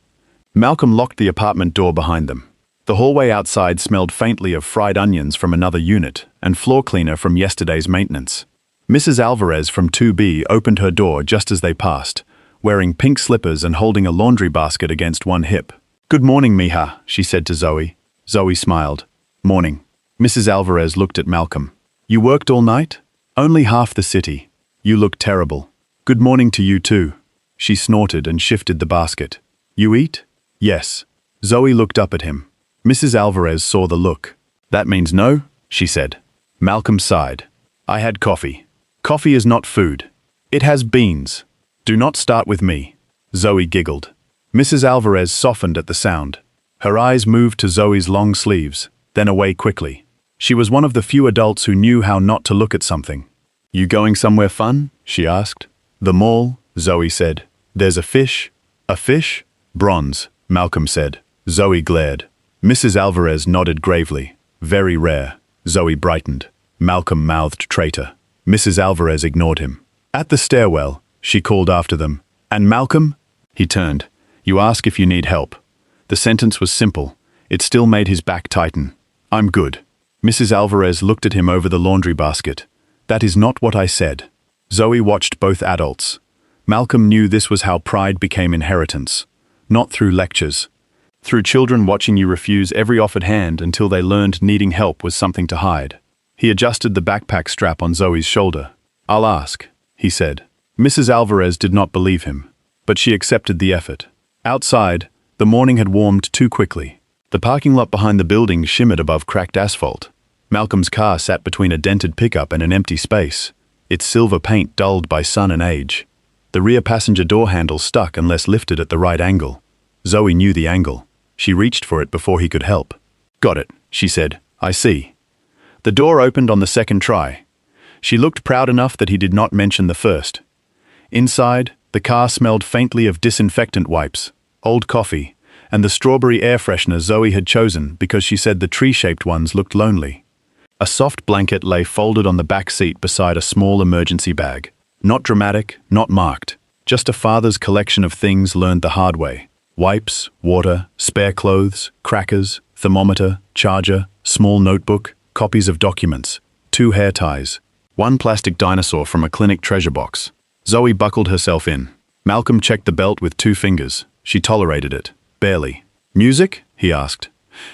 Speaker 1: Malcolm locked the apartment door behind them. The hallway outside smelled faintly of fried onions from another unit and floor cleaner from yesterday's maintenance. Mrs. Alvarez from 2B opened her door just as they passed, wearing pink slippers and holding a laundry basket against one hip. "Good morning, mija," she said to Zoe. Zoe smiled. "Morning." Mrs. Alvarez looked at Malcolm. "You worked all night?" "Only half the city. You look terrible." "Good morning to you too." She snorted and shifted the basket. "You eat?" "Yes." Zoe looked up at him. Mrs. Alvarez saw the look. "That means no," she said. Malcolm sighed. "I had coffee." "Coffee is not food. It has beans. Do not start with me." Zoe giggled. Mrs. Alvarez softened at the sound. Her eyes moved to Zoe's long sleeves, then away quickly. She was one of the few adults who knew how not to look at something. "You going somewhere fun?" she asked. "The mall," Zoe said. "There's a fish." "A fish?" "Bronze," Malcolm said. Zoe glared. Mrs. Alvarez nodded gravely. "Very rare." Zoe brightened. Malcolm mouthed traitor. Mrs. Alvarez ignored him. At the stairwell, she called after them. "And Malcolm?" He turned. "You ask if you need help." The sentence was simple. It still made his back tighten. "I'm good." Mrs. Alvarez looked at him over the laundry basket. "That is not what I said." Zoe watched both adults. Malcolm knew this was how pride became inheritance. Not through lectures. Through children watching you refuse every offered hand until they learned needing help was something to hide. He adjusted the backpack strap on Zoe's shoulder. "I'll ask," he said. Mrs. Alvarez did not believe him, but she accepted the effort. Outside, the morning had warmed too quickly. The parking lot behind the building shimmered above cracked asphalt. Malcolm's car sat between a dented pickup and an empty space, its silver paint dulled by sun and age. The rear passenger door handle stuck unless lifted at the right angle. Zoe knew the angle. She reached for it before he could help. "Got it," she said. "I see." The door opened on the second try. She looked proud enough that he did not mention the first. Inside, the car smelled faintly of disinfectant wipes, old coffee, and the strawberry air freshener Zoe had chosen because she said the tree-shaped ones looked lonely. A soft blanket lay folded on the back seat beside a small emergency bag. Not dramatic, not marked, just a father's collection of things learned the hard way. Wipes, water, spare clothes, crackers, thermometer, charger, small notebook, copies of documents, 2 hair ties, 1 plastic dinosaur from a clinic treasure box. Zoe buckled herself in. Malcolm checked the belt with 2 fingers. She tolerated it. Barely. "Music?" he asked.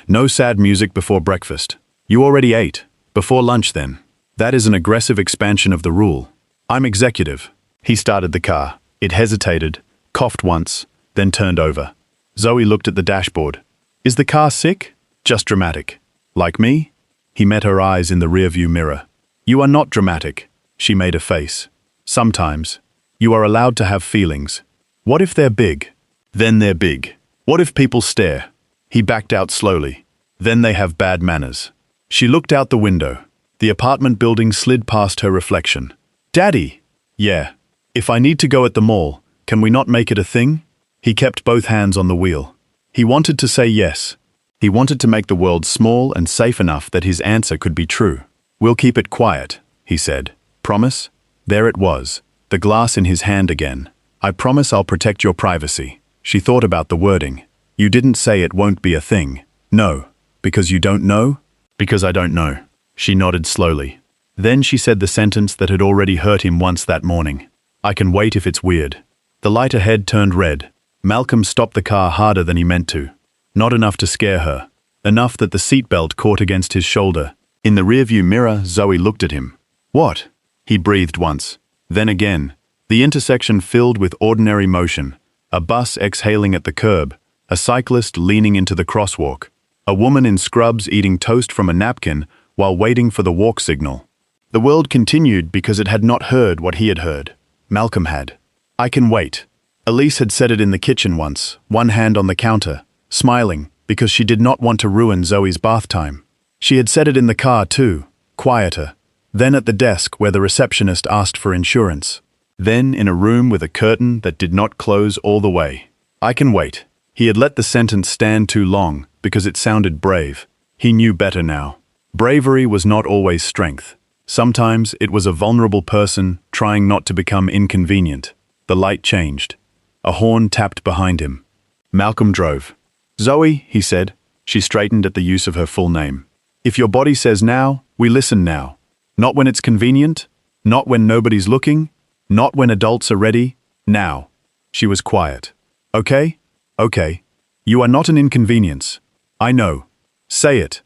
Speaker 1: "No sad music before breakfast. You already ate. Before lunch then." That is an aggressive expansion of the rule. "I'm executive." He started the car. It hesitated, coughed once, then turned over. Zoe looked at the dashboard. "Is the car sick?" "Just dramatic." "Like me?" He met her eyes in the rearview mirror. "You are not dramatic." She made a face. "Sometimes. You are allowed to have feelings. What if they're big?" "Then they're big. What if people stare?" He backed out slowly. "Then they have bad manners." She looked out the window. The apartment building slid past her reflection. "Daddy!" "Yeah. If I need to go at the mall, can we not make it a thing?" He kept both hands on the wheel. He wanted to say yes. He wanted to make the world small and safe enough that his answer could be true. "We'll keep it quiet," he said. "Promise?" There it was, the glass in his hand again. "I promise I'll protect your privacy." She thought about the wording. "You didn't say it won't be a thing." "No. Because you don't know?" "Because I don't know." She nodded slowly. Then she said the sentence that had already hurt him once that morning. "I can wait if it's weird." The light ahead turned red. Malcolm stopped the car harder than he meant to. Not enough to scare her. Enough that the seatbelt caught against his shoulder. In the rearview mirror, Zoe looked at him. "What?" He breathed once. Then again. The intersection filled with ordinary motion. A bus exhaling at the curb. A cyclist leaning into the crosswalk. A woman in scrubs eating toast from a napkin while waiting for the walk signal. The world continued because it had not heard what he had heard. Malcolm had. "I can wait." Elise had said it in the kitchen once, one hand on the counter, smiling, because she did not want to ruin Zoe's bath time. She had said it in the car too, quieter. Then at the desk where the receptionist asked for insurance. Then in a room with a curtain that did not close all the way. "I can wait." He had let the sentence stand too long because it sounded brave. He knew better now. Bravery was not always strength. Sometimes it was a vulnerable person trying not to become inconvenient. The light changed. A horn tapped behind him. Malcolm drove. "Zoe," he said. She straightened at the use of her full name. "If your body says now, we listen now. Not when it's convenient, not when nobody's looking, not when adults are ready, now." She was quiet. "Okay? Okay. You are not an inconvenience. I know. Say it."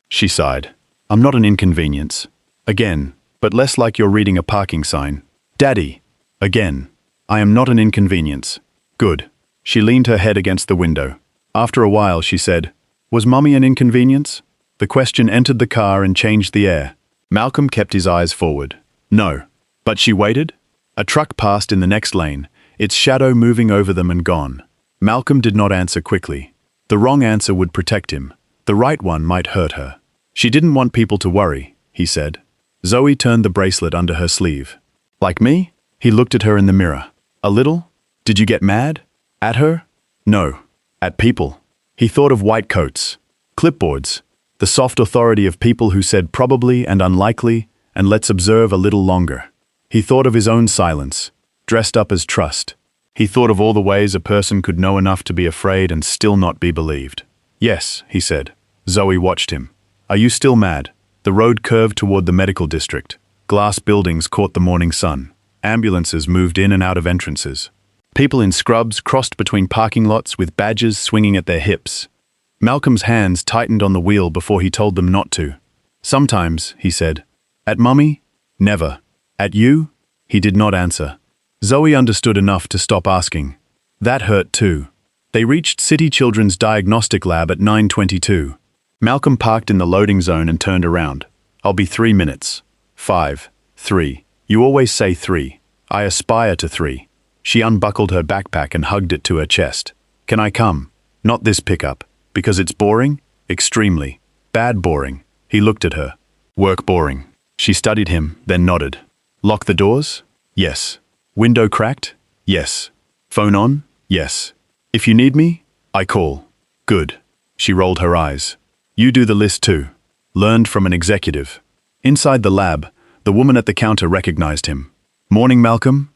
Speaker 1: She sighed. "I'm not an inconvenience. Again, but less like you're reading a parking sign. Daddy." Again. "I am not an inconvenience." "Good." She leaned her head against the window. After a while, she said, "Was Mummy an inconvenience?" The question entered the car and changed the air. Malcolm kept his eyes forward. "No." But she waited. A truck passed in the next lane, its shadow moving over them and gone. Malcolm did not answer quickly. The wrong answer would protect him. The right one might hurt her. She didn't want people to worry, he said. Zoe turned the bracelet under her sleeve. "Like me?" He looked at her in the mirror. "A little? Did you get mad? At her?" "No. At people." He thought of white coats, clipboards, the soft authority of people who said probably and unlikely, and let's observe a little longer. He thought of his own silence, dressed up as trust. He thought of all the ways a person could know enough to be afraid and still not be believed. "Yes," he said. Zoe watched him. "Are you still mad?" The road curved toward the medical district. Glass buildings caught the morning sun. Ambulances moved in and out of entrances. People in scrubs crossed between parking lots with badges swinging at their hips. Malcolm's hands tightened on the wheel before he told them not to. "Sometimes," he said. "At Mummy? Never. At you?" He did not answer. Zoe understood enough to stop asking. That hurt too. They reached City Children's Diagnostic Lab at 9:22. Malcolm parked in the loading zone and turned around. "I'll be 3 minutes. 5. 3. You always say 3. I aspire to 3. She unbuckled her backpack and hugged it to her chest. "Can I come? Not this pickup. Because it's boring? Extremely. Bad boring." He looked at her. "Work boring." She studied him, then nodded. "Lock the doors?" "Yes." "Window cracked?" "Yes." "Phone on?" "Yes." "If you need me, I call." "Good." She rolled her eyes. "You do the list too." Learned from an executive. Inside the lab, the woman at the counter recognized him. "Morning, Malcolm."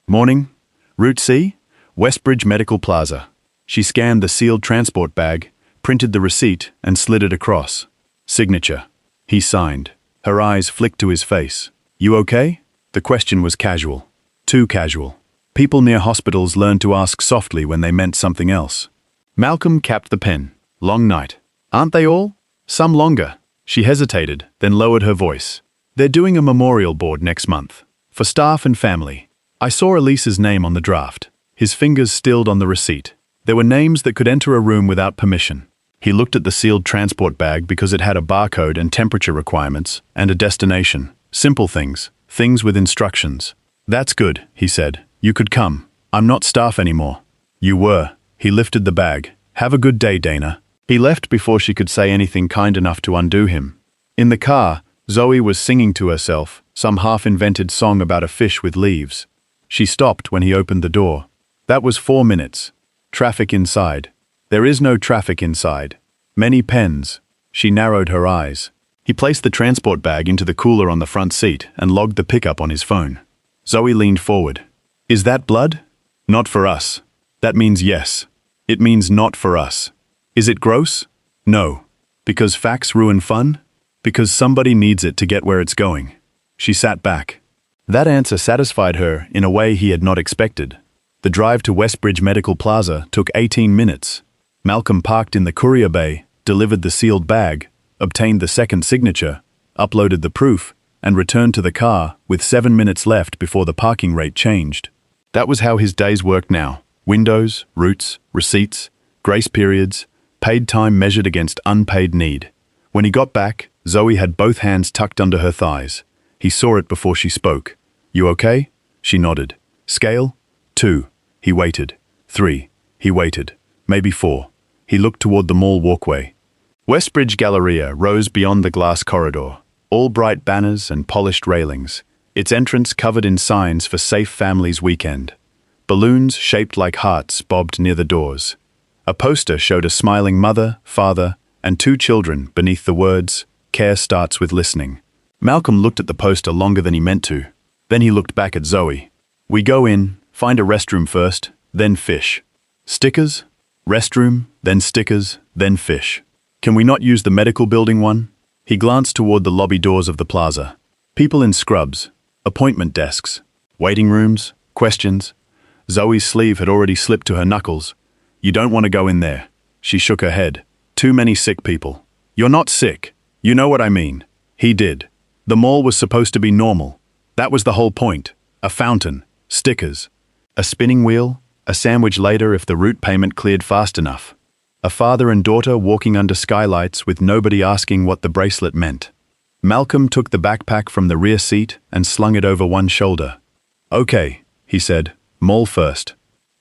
Speaker 1: "Morning. Route C? Westbridge Medical Plaza." She scanned the sealed transport bag, printed the receipt, and slid it across. Signature. He signed. Her eyes flicked to his face. "You okay?" The question was casual. Too casual. People near hospitals learned to ask softly when they meant something else. Malcolm capped the pen. "Long night." "Aren't they all?" "Some longer." She hesitated, then lowered her voice. "They're doing a memorial board next month. For staff and family. I saw Elise's name on the draft." His fingers stilled on the receipt. There were names that could enter a room without permission. He looked at the sealed transport bag because it had a barcode and temperature requirements, and a destination. Simple things. Things with instructions. "That's good," he said. "You could come. I'm not staff anymore." "You were." He lifted the bag. "Have a good day, Dana." He left before she could say anything kind enough to undo him. In the car, Zoe was singing to herself, some half-invented song about a fish with leaves. She stopped when he opened the door. That was 4 minutes. Traffic inside. There is no traffic inside. Many pens. She narrowed her eyes. He placed the transport bag into the cooler on the front seat and logged the pickup on his phone. Zoe leaned forward. "Is that blood?" "Not for us." "That means yes." "It means not for us." "Is it gross?" "No." "Because facts ruin fun?" "Because somebody needs it to get where it's going." She sat back. That answer satisfied her in a way he had not expected. The drive to Westbridge Medical Plaza took 18 minutes. Malcolm parked in the courier bay, delivered the sealed bag, obtained the second signature, uploaded the proof, and returned to the car with 7 minutes left before the parking rate changed. That was how his days worked now. Windows, routes, receipts, grace periods, paid time measured against unpaid need. When he got back, Zoe had both hands tucked under her thighs. He saw it before she spoke. "You okay?" She nodded. "Scale?" 2. He waited. 3. He waited. Maybe 4. He looked toward the mall walkway. Westbridge Galleria rose beyond the glass corridor, all bright banners and polished railings, its entrance covered in signs for Safe Families Weekend. Balloons shaped like hearts bobbed near the doors. A poster showed a smiling mother, father, and 2 children beneath the words, "Care starts with listening." Malcolm looked at the poster longer than he meant to. Then he looked back at Zoe. "We go in, Find a restroom first, then fish. Stickers? Restroom, then stickers, then fish. Can we not use the medical building one? He glanced toward the lobby doors of the plaza. People in scrubs, appointment desks, waiting rooms, questions. Zoe's sleeve had already slipped to her knuckles. You don't want to go in there. She shook her head. Too many sick people. You're not sick. You know what I mean. He did. The mall was supposed to be normal. That was the whole point. A fountain, stickers, a spinning wheel, a sandwich later if the route payment cleared fast enough. A father and daughter walking under skylights with nobody asking what the bracelet meant. Malcolm took the backpack from the rear seat and slung it over one shoulder. Okay, he said, mall first.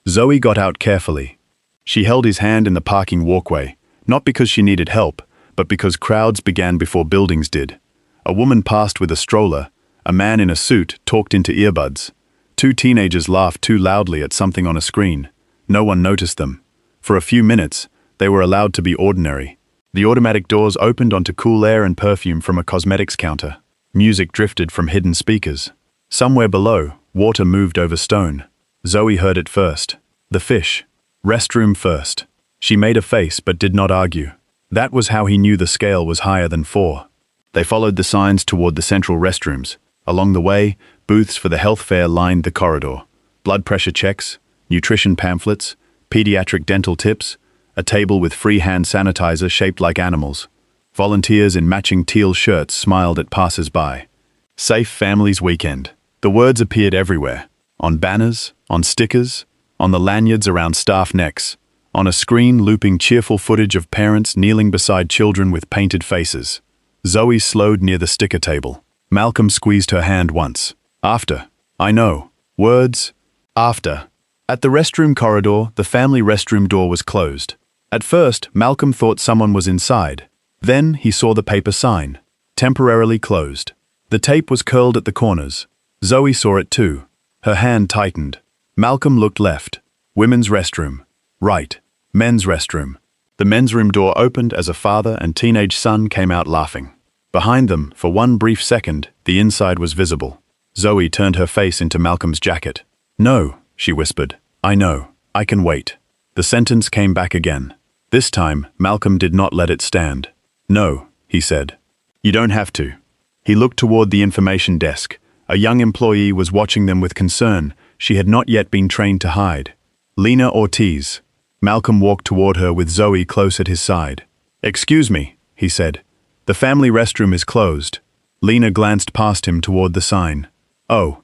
Speaker 1: Zoe got out carefully. She held his hand in the parking walkway, not because she needed help, but because crowds began before buildings did. A woman passed with a stroller. A man in a suit talked into earbuds. Two teenagers laughed too loudly at something on a screen. No one noticed them. For a few minutes, they were allowed to be ordinary. The automatic doors opened onto cool air and perfume from a cosmetics counter. Music drifted from hidden speakers. Somewhere below, water moved over stone. Zoe heard it first. The fish. Restroom first. She made a face but did not argue. That was how he knew the scale was higher than 4. They followed the signs toward the central restrooms. Along the way, booths for the health fair lined the corridor. Blood pressure checks, nutrition pamphlets, pediatric dental tips, a table with free hand sanitizer shaped like animals. Volunteers in matching teal shirts smiled at passers-by. Safe Families Weekend. The words appeared everywhere. On banners, on stickers, on the lanyards around staff necks, on a screen looping cheerful footage of parents kneeling beside children with painted faces. Zoe slowed near the sticker table. Malcolm squeezed her hand once. After. I know. Words. After. At the restroom corridor, the family restroom door was closed. At first, Malcolm thought someone was inside. Then he saw the paper sign. Temporarily closed. The tape was curled at the corners. Zoe saw it too. Her hand tightened. Malcolm looked left. Women's restroom. Right. Men's restroom. The men's room door opened as a father and teenage son came out laughing. Behind them, for one brief second, the inside was visible. Zoe turned her face into Malcolm's jacket. No, she whispered. I know. I can wait. The sentence came back again. This time, Malcolm did not let it stand. No, he said. You don't have to. He looked toward the information desk. A young employee was watching them with concern she had not yet been trained to hide. Lena Ortiz. Malcolm walked toward her with Zoe close at his side. Excuse me, he said. The family restroom is closed. Lena glanced past him toward the sign. Oh,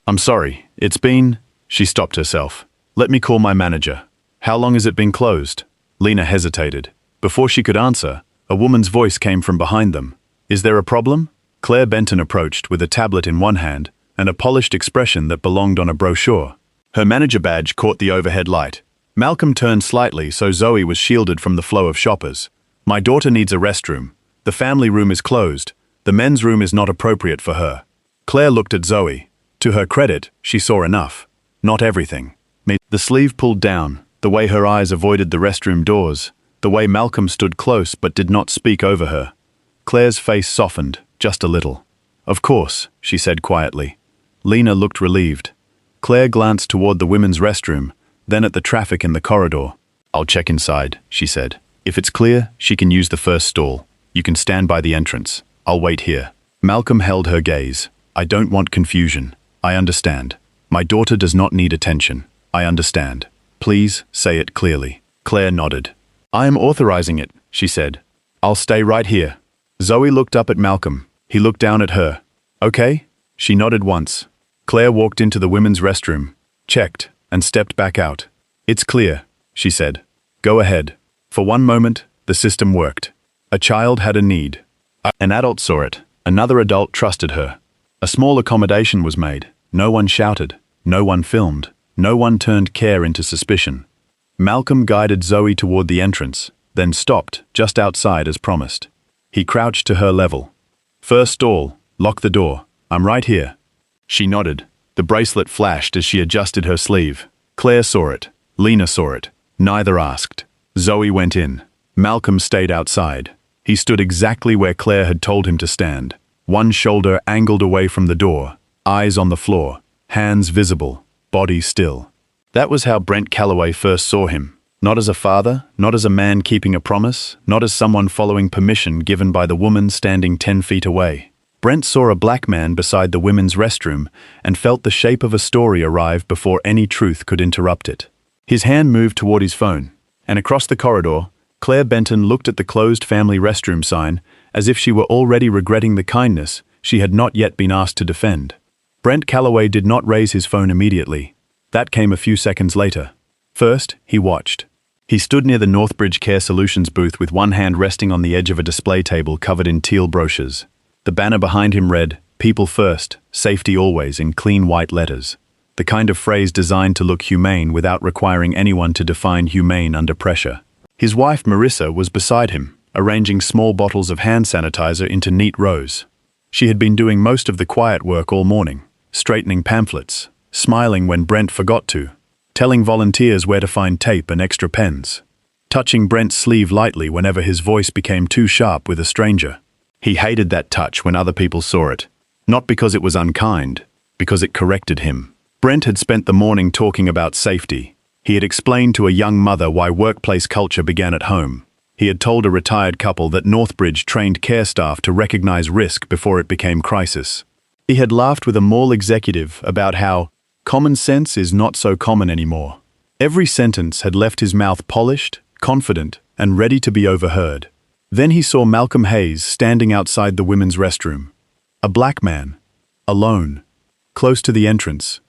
Speaker 1: I'm sorry. It's been... She stopped herself. Let me call my manager. How long has it been closed? Lena hesitated. Before she could answer, a woman's voice came from behind them. Is there a problem? Claire Benton approached with a tablet in one hand and a polished expression that belonged on a brochure. Her manager badge caught the overhead light. Malcolm turned slightly so Zoe was shielded from the flow of shoppers. My daughter needs a restroom. The family room is closed. The men's room is not appropriate for her. Claire looked at Zoe. To her credit, she saw enough. Not everything. The sleeve pulled down, the way her eyes avoided the restroom doors, the way Malcolm stood close but did not speak over her. Claire's face softened, just a little. Of course, she said quietly. Lena looked relieved. Claire glanced toward the women's restroom, then at the traffic in the corridor. I'll check inside, she said. If it's clear, she can use the first stall. You can stand by the entrance. I'll wait here. Malcolm held her gaze. I don't want confusion. I understand. My daughter does not need attention. I understand. Please say it clearly. Claire nodded. I am authorizing it, she said. I'll stay right here. Zoe looked up at Malcolm. He looked down at her. Okay? She nodded once. Claire walked into the women's restroom, checked, and stepped back out. It's clear, she said. Go ahead. For one moment, the system worked. A child had a need. An adult saw it. Another adult trusted her. A small accommodation was made. No one shouted. No one filmed. No one turned care into suspicion. Malcolm guided Zoe toward the entrance, then stopped just outside as promised. He crouched to her level. First stall, lock the door. I'm right here. She nodded. The bracelet flashed as she adjusted her sleeve. Claire saw it. Lena saw it. Neither asked. Zoe went in. Malcolm stayed outside. He stood exactly where Claire had told him to stand. One shoulder angled away from the door, eyes on the floor, hands visible. body still. That was how Brent Calloway first saw him. Not as a father, not as a man keeping a promise, not as someone following permission given by the woman standing 10 feet away. Brent saw a black man beside the women's restroom and felt the shape of a story arrive before any truth could interrupt it. His hand moved toward his phone, and across the corridor, Claire Benton looked at the closed family restroom sign as if she were already regretting the kindness she had not yet been asked to defend. Brent Calloway did not raise his phone immediately. That came a few seconds later. First, he watched. He stood near the Northbridge Care Solutions booth with one hand resting on the edge of a display table covered in teal brochures. The banner behind him read, "People first, safety always," in clean white letters. The kind of phrase designed to look humane without requiring anyone to define humane under pressure. His wife, Marissa, was beside him, arranging small bottles of hand sanitizer into neat rows. She had been doing most of the quiet work all morning, straightening pamphlets, smiling when Brent forgot to, telling volunteers where to find tape and extra pens, touching Brent's sleeve lightly whenever his voice became too sharp with a stranger. He hated that touch when other people saw it, not because it was unkind, because it corrected him. Brent had spent the morning talking about safety. He had explained to a young mother why workplace culture began at home. He had told a retired couple that Northbridge trained care staff to recognize risk before it became crisis. He had laughed with a mall executive about how common sense is not so common anymore. Every sentence had left his mouth polished, confident, and ready to be overheard. Then he saw Malcolm Hayes standing outside the women's restroom. A black man, alone, close to the entrance.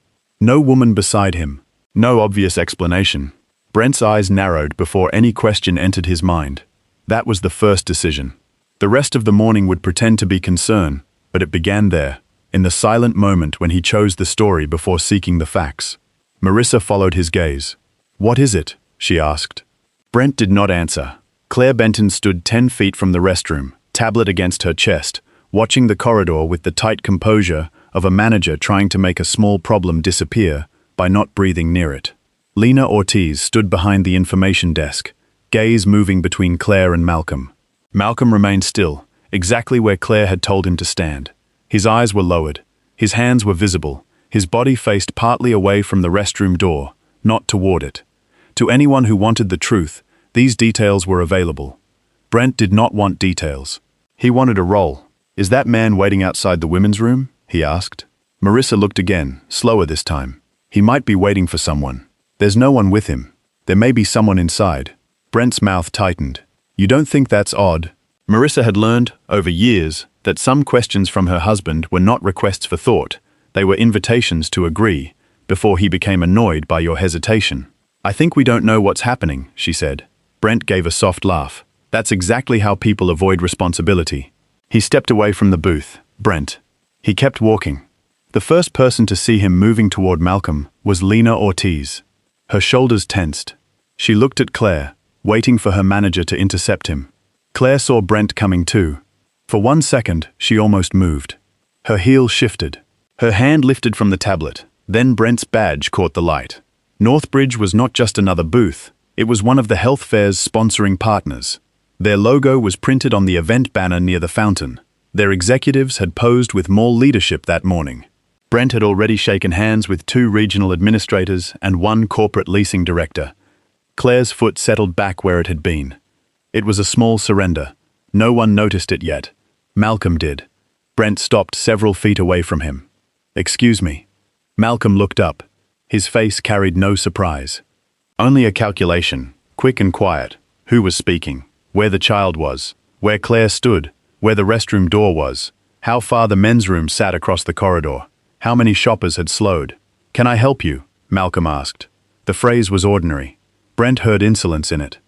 Speaker 1: No woman beside him. No obvious explanation. Brent's eyes narrowed before any question entered his mind. That was the first decision. The rest of the morning would pretend to be concern, but it began there, in the silent moment when he chose the story before seeking the facts. Marissa followed his gaze. "What is it?" she asked. Brent did not answer. Claire Benton stood 10 feet from the restroom, tablet against her chest, watching the corridor with the tight composure of a manager trying to make a small problem disappear by not breathing near it. Lena Ortiz stood behind the information desk, gaze moving between Claire and Malcolm. Malcolm remained still, exactly where Claire had told him to stand. His eyes were lowered, his hands were visible, his body faced partly away from the restroom door, not toward it. To anyone who wanted the truth, these details were available. Brent did not want details. He wanted a role. "Is that man waiting outside the women's room?" he asked. Marissa looked again, slower this time. "He might be waiting for someone. There's no one with him. There may be someone inside." Brent's mouth tightened. "You don't think that's odd?" Marissa had learned, over years, that some questions from her husband were not requests for thought. They were invitations to agree, before he became annoyed by your hesitation. "I think we don't know what's happening," she said. Brent gave a soft laugh. "That's exactly how people avoid responsibility." He stepped away from the booth. Brent. He kept walking. The first person to see him moving toward Malcolm was Lena Ortiz. Her shoulders tensed. She looked at Claire, waiting for her manager to intercept him. Claire saw Brent coming too. For 1 second, she almost moved. Her heel shifted. Her hand lifted from the tablet. Then Brent's badge caught the light. Northbridge was not just another booth. It was one of the health fair's sponsoring partners. Their logo was printed on the event banner near the fountain. Their executives had posed with mall leadership that morning. Brent had already shaken hands with 2 regional administrators and 1 corporate leasing director. Claire's foot settled back where it had been. It was a small surrender. No one noticed it yet. Malcolm did. Brent stopped several feet away from him. "Excuse me." Malcolm looked up. His face carried no surprise. Only a calculation, quick and quiet. Who was speaking? Where the child was? Where Claire stood? Where the restroom door was? How far the men's room sat across the corridor? How many shoppers had slowed? "Can I help you?" Malcolm asked. The phrase was ordinary. Brent heard insolence in it.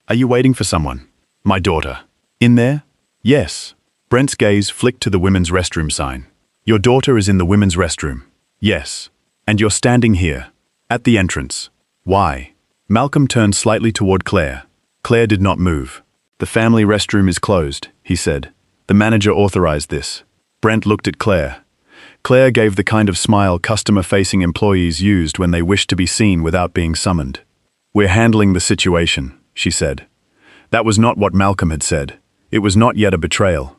Speaker 1: "Are you waiting for someone?" "My daughter." "In there?" "Yes." Brent's gaze flicked to the women's restroom sign. "Your daughter is in the women's restroom." "Yes." "And you're standing here, at the entrance. Why?" Malcolm turned slightly toward Claire. Claire did not move. "The family restroom is closed," he said. "The manager authorized this." Brent looked at Claire. Claire gave the kind of smile customer-facing employees used when they wished to be seen without being summoned. "We're handling the situation," she said. That was not what Malcolm had said. It was not yet a betrayal.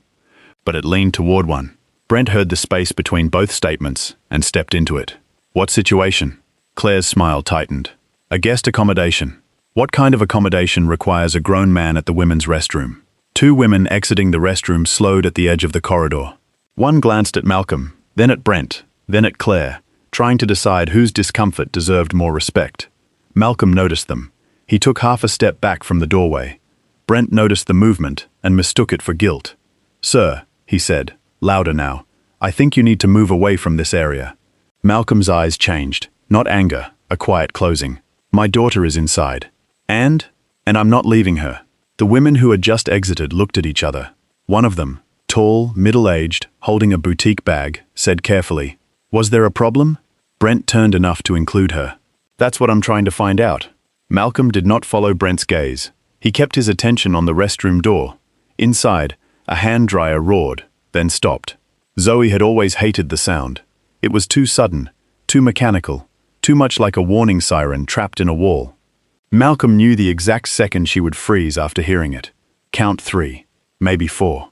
Speaker 1: But it leaned toward one. Brent heard the space between both statements and stepped into it. "What situation?" Claire's smile tightened. A guest accommodation. What kind of accommodation requires a grown man at the women's restroom? Two women exiting the restroom slowed at the edge of the corridor. One glanced at Malcolm, then at Brent, then at Claire, trying to decide whose discomfort deserved more respect. Malcolm noticed them. He took half a step back from the doorway. Brent noticed the movement and mistook it for guilt. "Sir," he said, louder now, "I think you need to move away from this area." Malcolm's eyes changed, not anger, a quiet closing. "My daughter is inside. And I'm not leaving her." The women who had just exited looked at each other. One of them, tall, middle-aged, holding a boutique bag, said carefully, "Was there a problem?" Brent turned enough to include her. "That's what I'm trying to find out." Malcolm did not follow Brent's gaze. He kept his attention on the restroom door. Inside, a hand dryer roared, then stopped. Zoe had always hated the sound. It was too sudden, too mechanical, too much like a warning siren trapped in a wall. Malcolm knew the exact second she would freeze after hearing it. Count 3, maybe 4.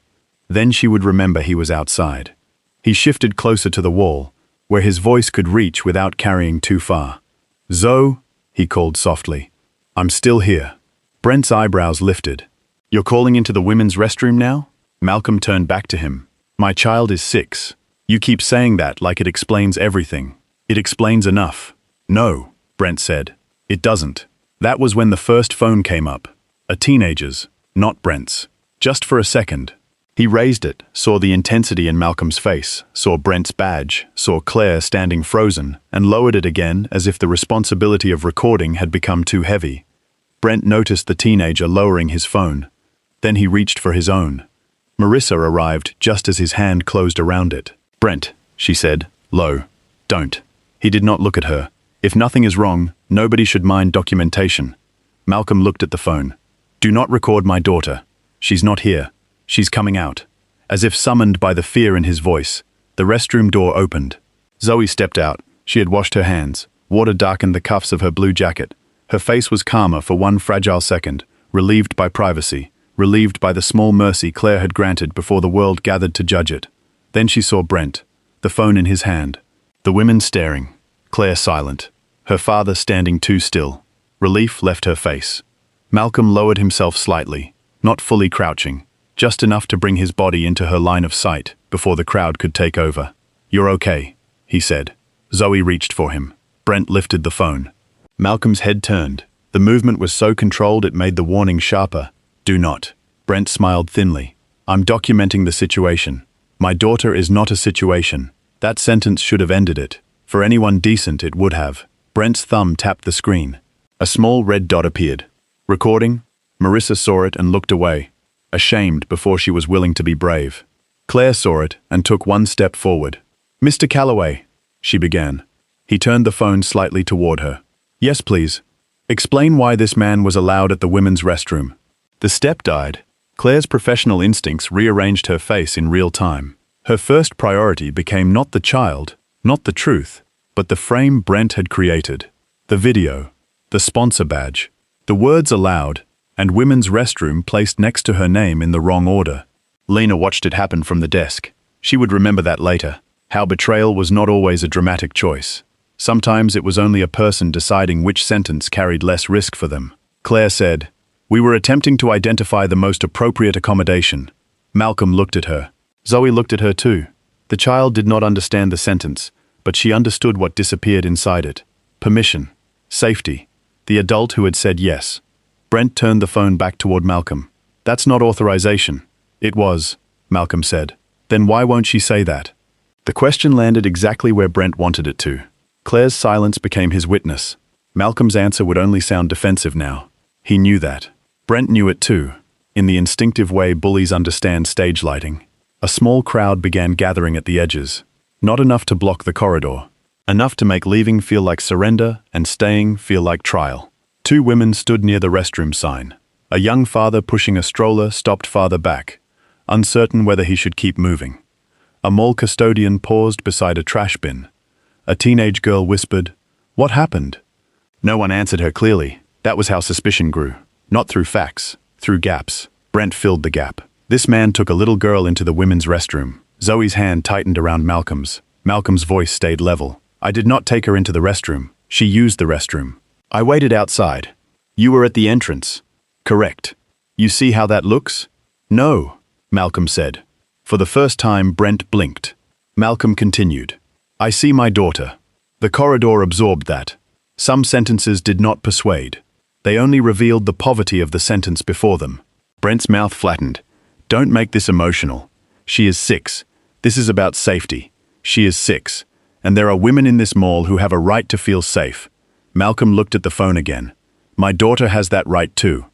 Speaker 1: Then she would remember he was outside. He shifted closer to the wall, where his voice could reach without carrying too far. "Zoe," he called softly, "I'm still here." Brent's eyebrows lifted. "You're calling into the women's restroom now?" Malcolm turned back to him. "My child is 6. You keep saying that like it explains everything. It explains enough." "No," Brent said. "It doesn't." That was when the first phone came up. A teenager's, not Brent's. Just for a second. He raised it, saw the intensity in Malcolm's face, saw Brent's badge, saw Claire standing frozen, and lowered it again as if the responsibility of recording had become too heavy. Brent noticed the teenager lowering his phone. Then he reached for his own. Marissa arrived just as his hand closed around it. "Brent," she said, low, "don't." He did not look at her. If nothing is wrong, nobody should mind documentation. Malcolm looked at the phone. "Do not record my daughter. She's not here. She's coming out." As if summoned by the fear in his voice, the restroom door opened. Zoe stepped out. She had washed her hands. Water darkened the cuffs of her blue jacket. Her face was calmer for one fragile second, relieved by privacy, relieved by the small mercy Claire had granted before the world gathered to judge it. Then she saw Brent, the phone in his hand. The women staring. Claire silent. Her father standing too still. Relief left her face. Malcolm lowered himself slightly, not fully crouching, just enough to bring his body into her line of sight before the crowd could take over. "You're okay," he said. Zoe reached for him. Brent lifted the phone. Malcolm's head turned. The movement was so controlled it made the warning sharper. "Do not." Brent smiled thinly. "I'm documenting the situation. My daughter is not a situation." That sentence should have ended it. For anyone decent, it would have. Brent's thumb tapped the screen. A small red dot appeared. "Recording?" Marissa saw it and looked away, ashamed before she was willing to be brave. Claire saw it and took one step forward. "Mr. Calloway," she began. He turned the phone slightly toward her. "Yes, please. Explain why this man was allowed at the women's restroom." The step died. Claire's professional instincts rearranged her face in real time. Her first priority became not the child, not the truth, but the frame Brent had created. The video, the sponsor badge, the words aloud, and women's restroom placed next to her name in the wrong order. Lena watched it happen from the desk. She would remember that later. How betrayal was not always a dramatic choice. Sometimes it was only a person deciding which sentence carried less risk for them. Claire said, "We were attempting to identify the most appropriate accommodation." Malcolm looked at her. Zoe looked at her too. The child did not understand the sentence, but she understood what disappeared inside it. Permission. Safety. The adult who had said yes. Brent turned the phone back toward Malcolm. "That's not authorization." "It was," Malcolm said. "Then why won't she say that?" The question landed exactly where Brent wanted it to. Claire's silence became his witness. Malcolm's answer would only sound defensive now. He knew that. Brent knew it too, in the instinctive way bullies understand stage lighting. A small crowd began gathering at the edges. Not enough to block the corridor. Enough to make leaving feel like surrender and staying feel like trial. Two women stood near the restroom sign. A young father pushing a stroller stopped farther back, uncertain whether he should keep moving. A mall custodian paused beside a trash bin. A teenage girl whispered, "What happened?" No one answered her clearly. That was how suspicion grew. Not through facts, through gaps. Brent filled the gap. This man took a little girl into the women's restroom. Zoe's hand tightened around Malcolm's. Malcolm's voice stayed level. "I did not take her into the restroom. She used the restroom. I waited outside. You were at the entrance. Correct. You see how that looks? No, Malcolm said. For the first time, Brent blinked. Malcolm continued. I see my daughter. The corridor absorbed that. Some sentences did not persuade. They only revealed the poverty of the sentence before them. Brent's mouth flattened. Don't make this emotional. She is 6. This is about safety. She is 6. And there are women in this mall who have a right to feel safe. Malcolm looked at the phone again. My daughter has that right too.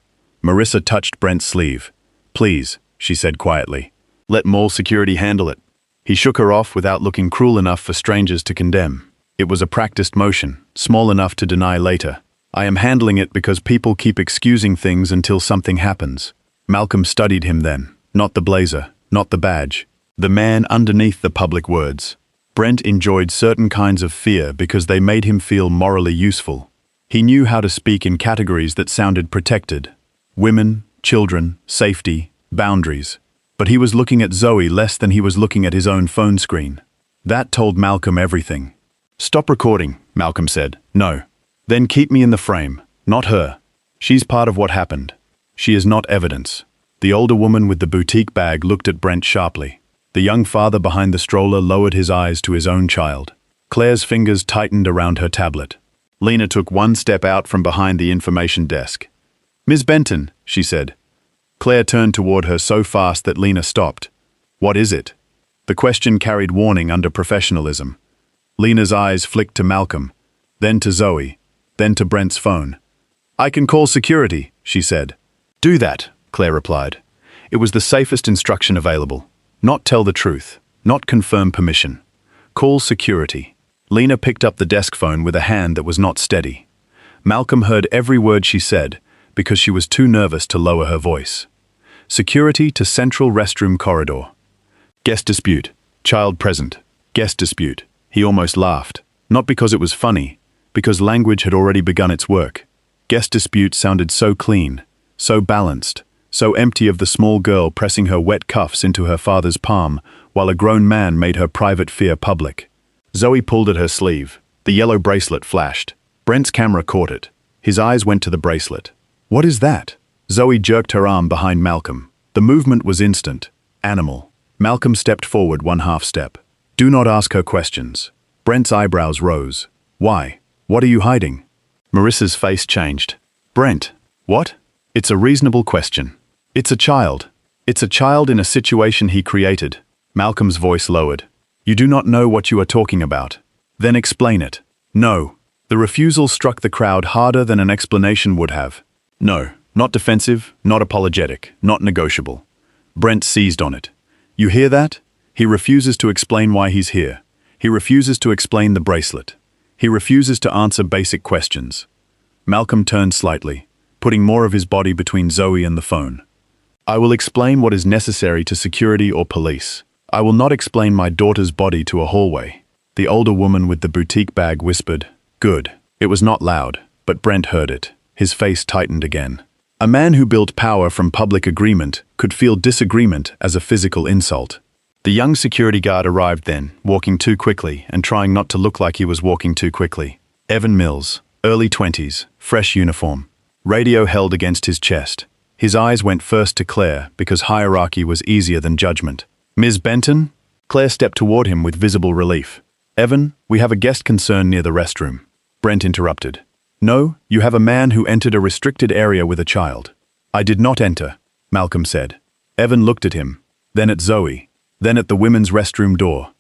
Speaker 1: Marissa touched Brent's sleeve. Please, she said quietly. Let mall security handle it. He shook her off without looking cruel enough for strangers to condemn. It was a practiced motion, small enough to deny later. I am handling it because people keep excusing things until something happens. Malcolm studied him then. Not the blazer, not the badge. The man underneath the public words. Brent enjoyed certain kinds of fear because they made him feel morally useful. He knew how to speak in categories that sounded protected. Women, children, safety, boundaries. But he was looking at Zoe less than he was looking at his own phone screen. That told Malcolm everything. Stop recording, Malcolm said. No. Then keep me in the frame, not her. She's part of what happened. She is not evidence. The older woman with the boutique bag looked at Brent sharply. The young father behind the stroller lowered his eyes to his own child. Claire's fingers tightened around her tablet. Lena took one step out from behind the information desk. Ms. Benton, she said. Claire turned toward her so fast that Lena stopped. What is it? The question carried warning under professionalism. Lena's eyes flicked to Malcolm, then to Zoe, then to Brent's phone. I can call security, she said. Do that, Claire replied. It was the safest instruction available. Not tell the truth, not confirm permission. Call security. Lena picked up the desk phone with a hand that was not steady. Malcolm heard every word she said because she was too nervous to lower her voice. Security to central restroom corridor. Guest dispute. Child present. Guest dispute. He almost laughed. Not because it was funny, because language had already begun its work. Guest dispute sounded so clean, so balanced, so empty of the small girl pressing her wet cuffs into her father's palm while a grown man made her private fear public. Zoe pulled at her sleeve. The yellow bracelet flashed. Brent's camera caught it. His eyes went to the bracelet. What is that? Zoe jerked her arm behind Malcolm. The movement was instant. Animal. Malcolm stepped forward 1/2 step. Do not ask her questions. Brent's eyebrows rose. Why? What are you hiding? Marissa's face changed. Brent. What? It's a reasonable question. It's a child. It's a child in a situation he created. Malcolm's voice lowered. You do not know what you are talking about. Then explain it. No. The refusal struck the crowd harder than an explanation would have. No. Not defensive, not apologetic, not negotiable. Brent seized on it. You hear that? He refuses to explain why he's here. He refuses to explain the bracelet. He refuses to answer basic questions. Malcolm turned slightly, putting more of his body between Zoe and the phone. I will explain what is necessary to security or police. I will not explain my daughter's body to a hallway. The older woman with the boutique bag whispered, Good. It was not loud, but Brent heard it. His face tightened again. A man who built power from public agreement could feel disagreement as a physical insult. The young security guard arrived then, walking too quickly and trying not to look like he was walking too quickly. Evan Mills, early 20s, fresh uniform. Radio held against his chest. His eyes went first to Claire because hierarchy was easier than judgment. Ms. Benton? Claire stepped toward him with visible relief. Evan, we have a guest concern near the restroom. Brent interrupted. No, you have a man who entered a restricted area with a child. I did not enter, Malcolm said. Evan looked at him, then at Zoe, then at the women's restroom door,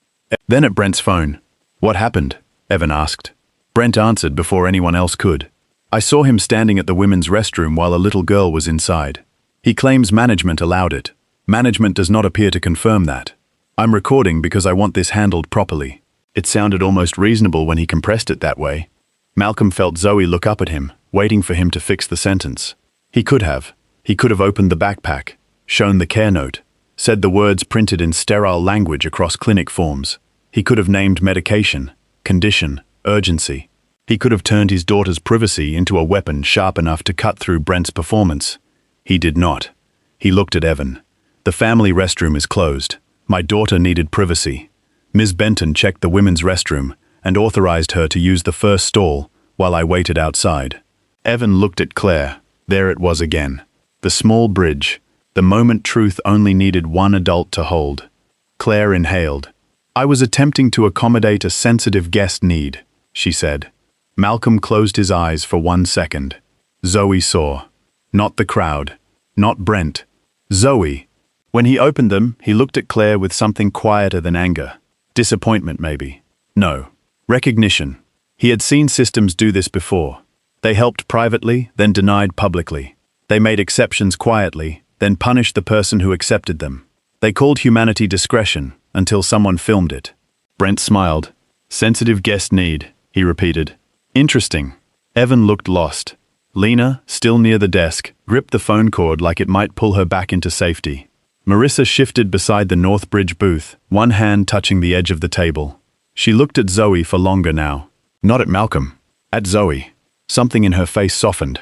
Speaker 1: then at Brent's phone. What happened? Evan asked. Brent answered before anyone else could. I saw him standing at the women's restroom while a little girl was inside. He claims management allowed it. Management does not appear to confirm that. I'm recording because I want this handled properly. It sounded almost reasonable when he compressed it that way. Malcolm felt Zoe look up at him, waiting for him to fix the sentence. He could have. He could have opened the backpack, shown the care note, said the words printed in sterile language across clinic forms. He could have named medication, condition, urgency. He could have turned his daughter's privacy into a weapon sharp enough to cut through Brent's performance. He did not. He looked at Evan. The family restroom is closed. My daughter needed privacy. Ms. Benton checked the women's restroom and authorized her to use the first stall while I waited outside. Evan looked at Claire. There it was again. The small bridge. The moment truth only needed one adult to hold. Claire inhaled. I was attempting to accommodate a sensitive guest need, she said. Malcolm closed his eyes for 1 second. Zoe saw. Not the crowd. Not Brent. Zoe. When he opened them, he looked at Claire with something quieter than anger. Disappointment, maybe. No. Recognition. He had seen systems do this before. They helped privately, then denied publicly. They made exceptions quietly, then punished the person who accepted them. They called humanity discretion, until someone filmed it. Brent smiled. Sensitive guest need, he repeated. Interesting. Evan looked lost. Lena, still near the desk, gripped the phone cord like it might pull her back into safety. Marissa shifted beside the Northbridge booth, one hand touching the edge of the table. She looked at Zoe for longer now. Not at Malcolm. At Zoe. Something in her face softened.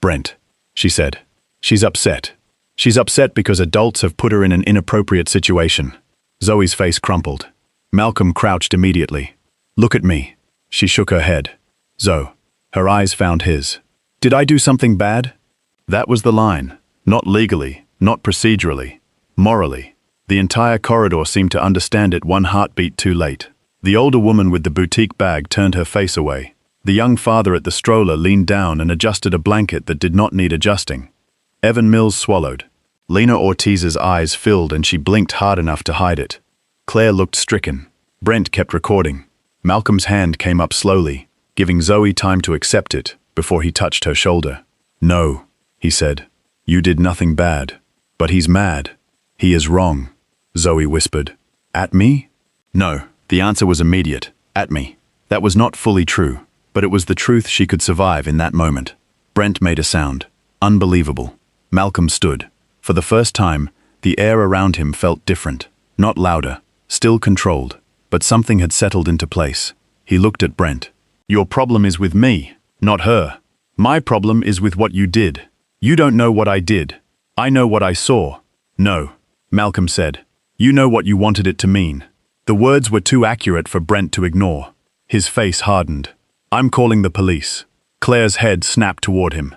Speaker 1: Brent, she said. She's upset. She's upset because adults have put her in an inappropriate situation. Zoe's face crumpled. Malcolm crouched immediately. Look at me. She shook her head. Zoe. Her eyes found his. Did I do something bad? That was the line. Not legally, not procedurally. Morally. The entire corridor seemed to understand it 1 heartbeat too late. The older woman with the boutique bag turned her face away. The young father at the stroller leaned down and adjusted a blanket that did not need adjusting. Evan Mills swallowed. Lena Ortiz's eyes filled and she blinked hard enough to hide it. Claire looked stricken. Brent kept recording. Malcolm's hand came up slowly, giving Zoe time to accept it before he touched her shoulder. No, he said. You did nothing bad. But he's mad. He is wrong, Zoe whispered. At me? No, the answer was immediate. At me. That was not fully true, but it was the truth she could survive in that moment. Brent made a sound. Unbelievable. Malcolm stood. For the first time, the air around him felt different. Not louder, still controlled, but something had settled into place. He looked at Brent. Your problem is with me, not her. My problem is with what you did. You don't know what I did. I know what I saw. No, Malcolm said. You know what you wanted it to mean. The words were too accurate for Brent to ignore. His face hardened. I'm calling the police. Claire's head snapped toward him.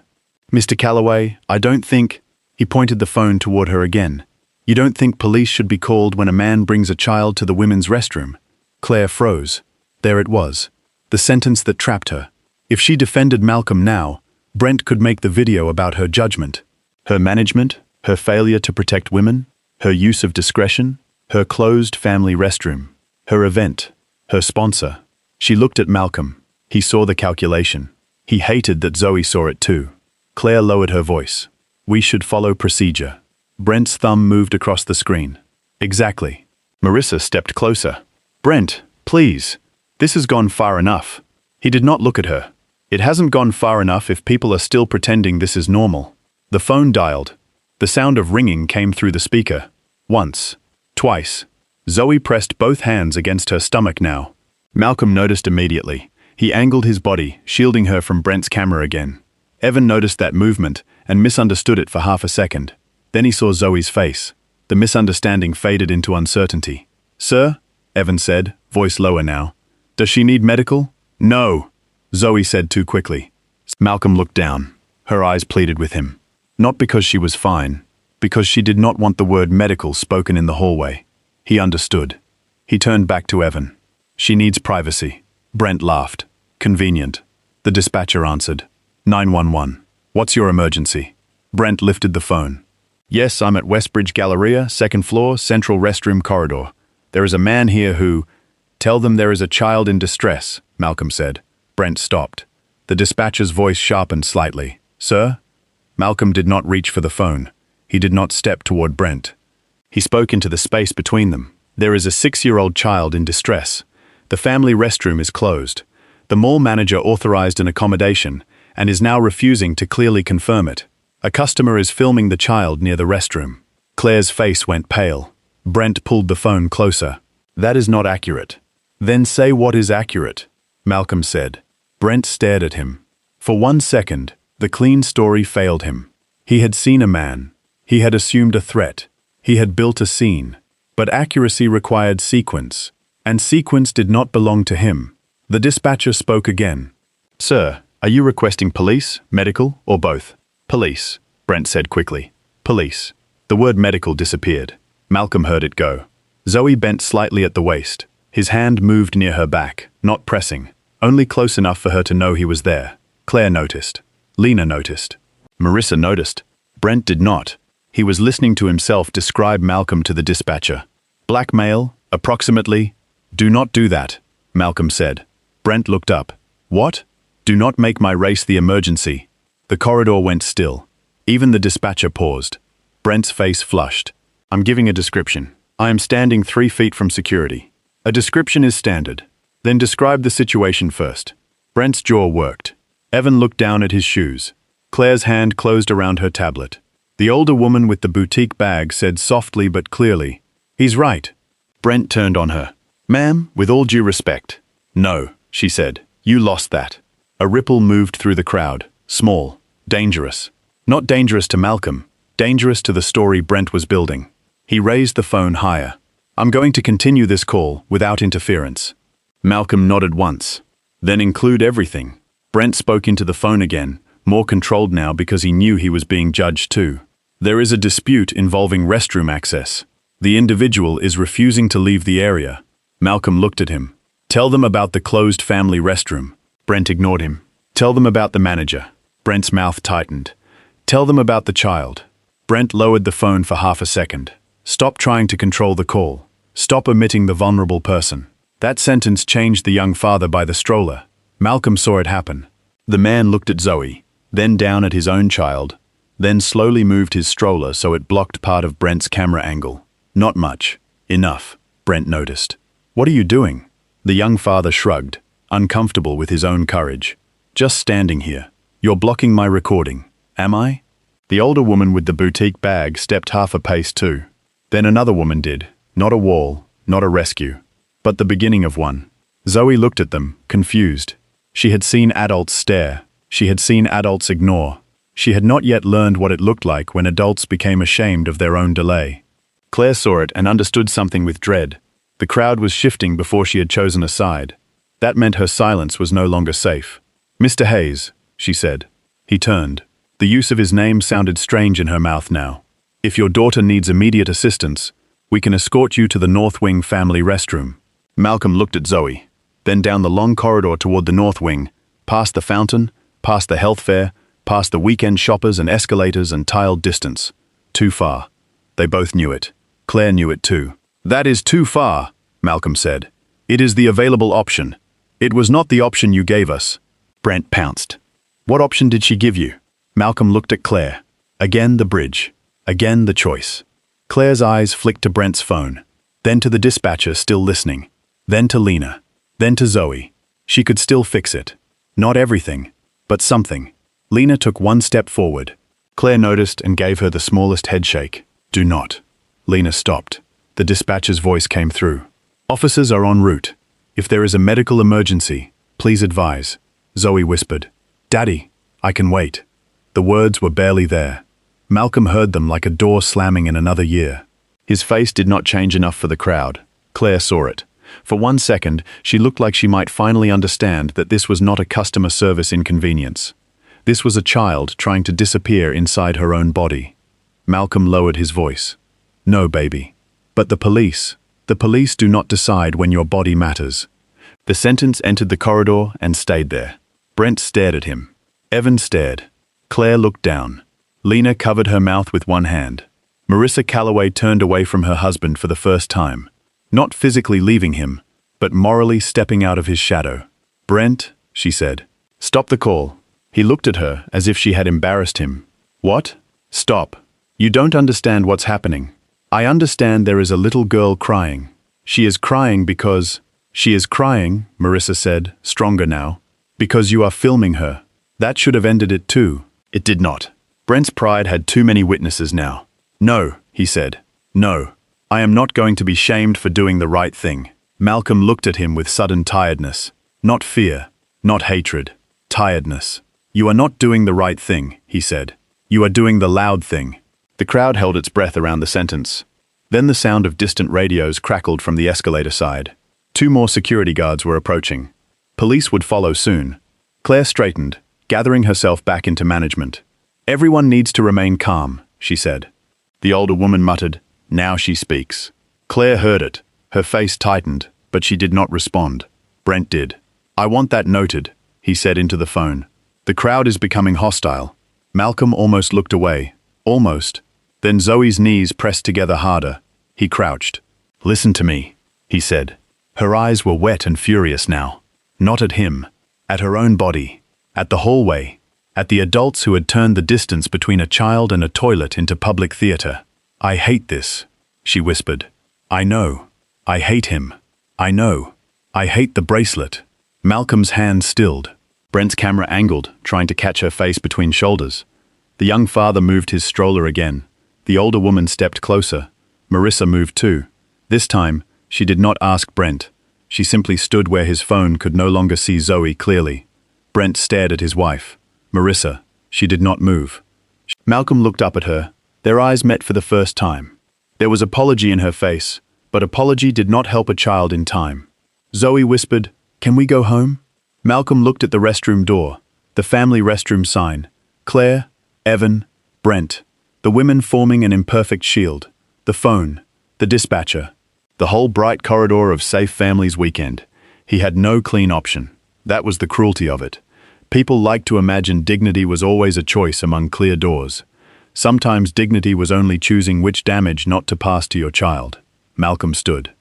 Speaker 1: Mr. Calloway, I don't think... He pointed the phone toward her again. You don't think police should be called when a man brings a child to the women's restroom? Claire froze. There it was. The sentence that trapped her. If she defended Malcolm now, Brent could make the video about her judgment. Her management, her failure to protect women, her use of discretion, her closed family restroom, her event, her sponsor. She looked at Malcolm. He saw the calculation. He hated that Zoe saw it too. Claire lowered her voice. We should follow procedure. Brent's thumb moved across the screen. Exactly. Marissa stepped closer. Brent, please. This has gone far enough. He did not look at her. It hasn't gone far enough if people are still pretending this is normal. The phone dialed. The sound of ringing came through the speaker. Once. Twice. Zoe pressed both hands against her stomach now. Malcolm noticed immediately. He angled his body, shielding her from Brent's camera again. Evan noticed that movement and misunderstood it for half a second. Then he saw Zoe's face. The misunderstanding faded into uncertainty. Sir? Evan said, voice lower now. Does she need medical? No, Zoe said too quickly. Malcolm looked down. Her eyes pleaded with him. Not because she was fine, because she did not want the word medical spoken in the hallway. He understood. He turned back to Evan. She needs privacy. Brent laughed. Convenient. The dispatcher answered. 911. What's your emergency? Brent lifted the phone. Yes, I'm at Westbridge Galleria, 2nd floor, central restroom corridor. There is a man here who... Tell them there is a child in distress, Malcolm said. Brent stopped. The dispatcher's voice sharpened slightly. Sir? Malcolm did not reach for the phone. He did not step toward Brent. He spoke into the space between them. There is a 6-year-old child in distress. The family restroom is closed. The mall manager authorized an accommodation and is now refusing to clearly confirm it. A customer is filming the child near the restroom. Claire's face went pale. Brent pulled the phone closer. That is not accurate. Then say what is accurate, Malcolm said. Brent stared at him. For 1 second, the clean story failed him. He had seen a man. He had assumed a threat. He had built a scene. But accuracy required sequence, and sequence did not belong to him. The dispatcher spoke again. Sir, are you requesting police, medical, or both? Police, Brent said quickly. Police. The word medical disappeared. Malcolm heard it go. Zoe bent slightly at the waist. His hand moved near her back, not pressing, only close enough for her to know he was there. Claire noticed. Lena noticed. Marissa noticed. Brent did not. He was listening to himself describe Malcolm to the dispatcher. Blackmail, approximately. Do not do that, Malcolm said. Brent looked up. What? Do not make my race the emergency. The corridor went still. Even the dispatcher paused. Brent's face flushed. I'm giving a description. I am standing 3 feet from security. A description is standard. Then describe the situation first. Brent's jaw worked. Evan looked down at his shoes. Claire's hand closed around her tablet. The older woman with the boutique bag said softly but clearly, "He's right." Brent turned on her. "Ma'am, with all due respect." "No," she said. "You lost that." A ripple moved through the crowd. Small. Dangerous. Not dangerous to Malcolm. Dangerous to the story Brent was building. He raised the phone higher. "I'm going to continue this call without interference." Malcolm nodded once. "Then include everything." Brent spoke into the phone again, more controlled now because he knew he was being judged too. "There is a dispute involving restroom access. The individual is refusing to leave the area." Malcolm looked at him. "Tell them about the closed family restroom." Brent ignored him. "Tell them about the manager." Brent's mouth tightened. "Tell them about the child." Brent lowered the phone for half a second. "Stop trying to control the call. Stop omitting the vulnerable person." That sentence changed the young father by the stroller. Malcolm saw it happen. The man looked at Zoe, then down at his own child, then slowly moved his stroller so it blocked part of Brent's camera angle. Not much. Enough, Brent noticed. "What are you doing?" The young father shrugged, uncomfortable with his own courage. "Just standing here. You're blocking my recording. Am I?" The older woman with the boutique bag stepped half a pace too. Then another woman did. Not a wall, not a rescue, but the beginning of one. Zoe looked at them, confused. She had seen adults stare. She had seen adults ignore. She had not yet learned what it looked like when adults became ashamed of their own delay. Claire saw it and understood something with dread. The crowd was shifting before she had chosen a side. That meant her silence was no longer safe. "Mr. Hayes," she said. He turned. The use of his name sounded strange in her mouth now. "If your daughter needs immediate assistance, we can escort you to the North Wing family restroom." Malcolm looked at Zoe, then down the long corridor toward the North Wing, past the fountain, past the health fair, past the weekend shoppers and escalators and tiled distance. Too far. They both knew it. Claire knew it too. "That is too far," Malcolm said. "It is the available option. It was not the option you gave us." Brent pounced. "What option did she give you?" Malcolm looked at Claire. Again the bridge. Again the choice. Claire's eyes flicked to Brent's phone, then to the dispatcher still listening, then to Lena, then to Zoe. She could still fix it. Not everything, but something. Lena took one step forward. Claire noticed and gave her the smallest headshake. "Do not." Lena stopped. The dispatcher's voice came through. "Officers are en route. If there is a medical emergency, please advise." Zoe whispered. "Daddy, I can wait." The words were barely there. Malcolm heard them like a door slamming in another year. His face did not change enough for the crowd. Claire saw it. For one second, she looked like she might finally understand that this was not a customer service inconvenience. This was a child trying to disappear inside her own body. Malcolm lowered his voice. "No, baby. But the police do not decide when your body matters." The sentence entered the corridor and stayed there. Brent stared at him. Evan stared. Claire looked down. Lena covered her mouth with one hand. Marissa Calloway turned away from her husband for the first time. Not physically leaving him, but morally stepping out of his shadow. "Brent," she said. "Stop the call." He looked at her as if she had embarrassed him. "What?" "Stop. You don't understand what's happening. I understand there is a little girl crying. She is crying because—" "She is crying," Marissa said, stronger now, "because you are filming her. That should have ended it too." It did not. Brent's pride had too many witnesses now. "No," he said. "No. I am not going to be shamed for doing the right thing." Malcolm looked at him with sudden tiredness. Not fear, not hatred. Tiredness. "You are not doing the right thing," he said. "You are doing the loud thing." The crowd held its breath around the sentence. Then the sound of distant radios crackled from the escalator side. 2 more security guards were approaching. Police would follow soon. Claire straightened, gathering herself back into management. "Everyone needs to remain calm," she said. The older woman muttered, "Now she speaks." Claire heard it. Her face tightened, but she did not respond. Brent did. "I want that noted," he said into the phone. "The crowd is becoming hostile." Malcolm almost looked away. Almost. Then Zoe's knees pressed together harder. He crouched. "Listen to me," he said. Her eyes were wet and furious now. Not at him. At her own body. At the hallway. At the adults who had turned the distance between a child and a toilet into public theater. "I hate this," she whispered. "I know. I hate him. I know. I hate the bracelet." Malcolm's hand stilled. Brent's camera angled, trying to catch her face between shoulders. The young father moved his stroller again. The older woman stepped closer. Marissa moved too. This time, she did not ask Brent. She simply stood where his phone could no longer see Zoe clearly. Brent stared at his wife. Marissa. She did not move. Malcolm looked up at her. Their eyes met for the first time. There was apology in her face, but apology did not help a child in time. Zoe whispered, "Can we go home?" Malcolm looked at the restroom door, the family restroom sign. Claire, Evan, Brent, the women forming an imperfect shield, the phone, the dispatcher, the whole bright corridor of safe families weekend. He had no clean option. That was the cruelty of it. People liked to imagine dignity was always a choice among clear doors. Sometimes dignity was only choosing which damage not to pass to your child. Malcolm stood.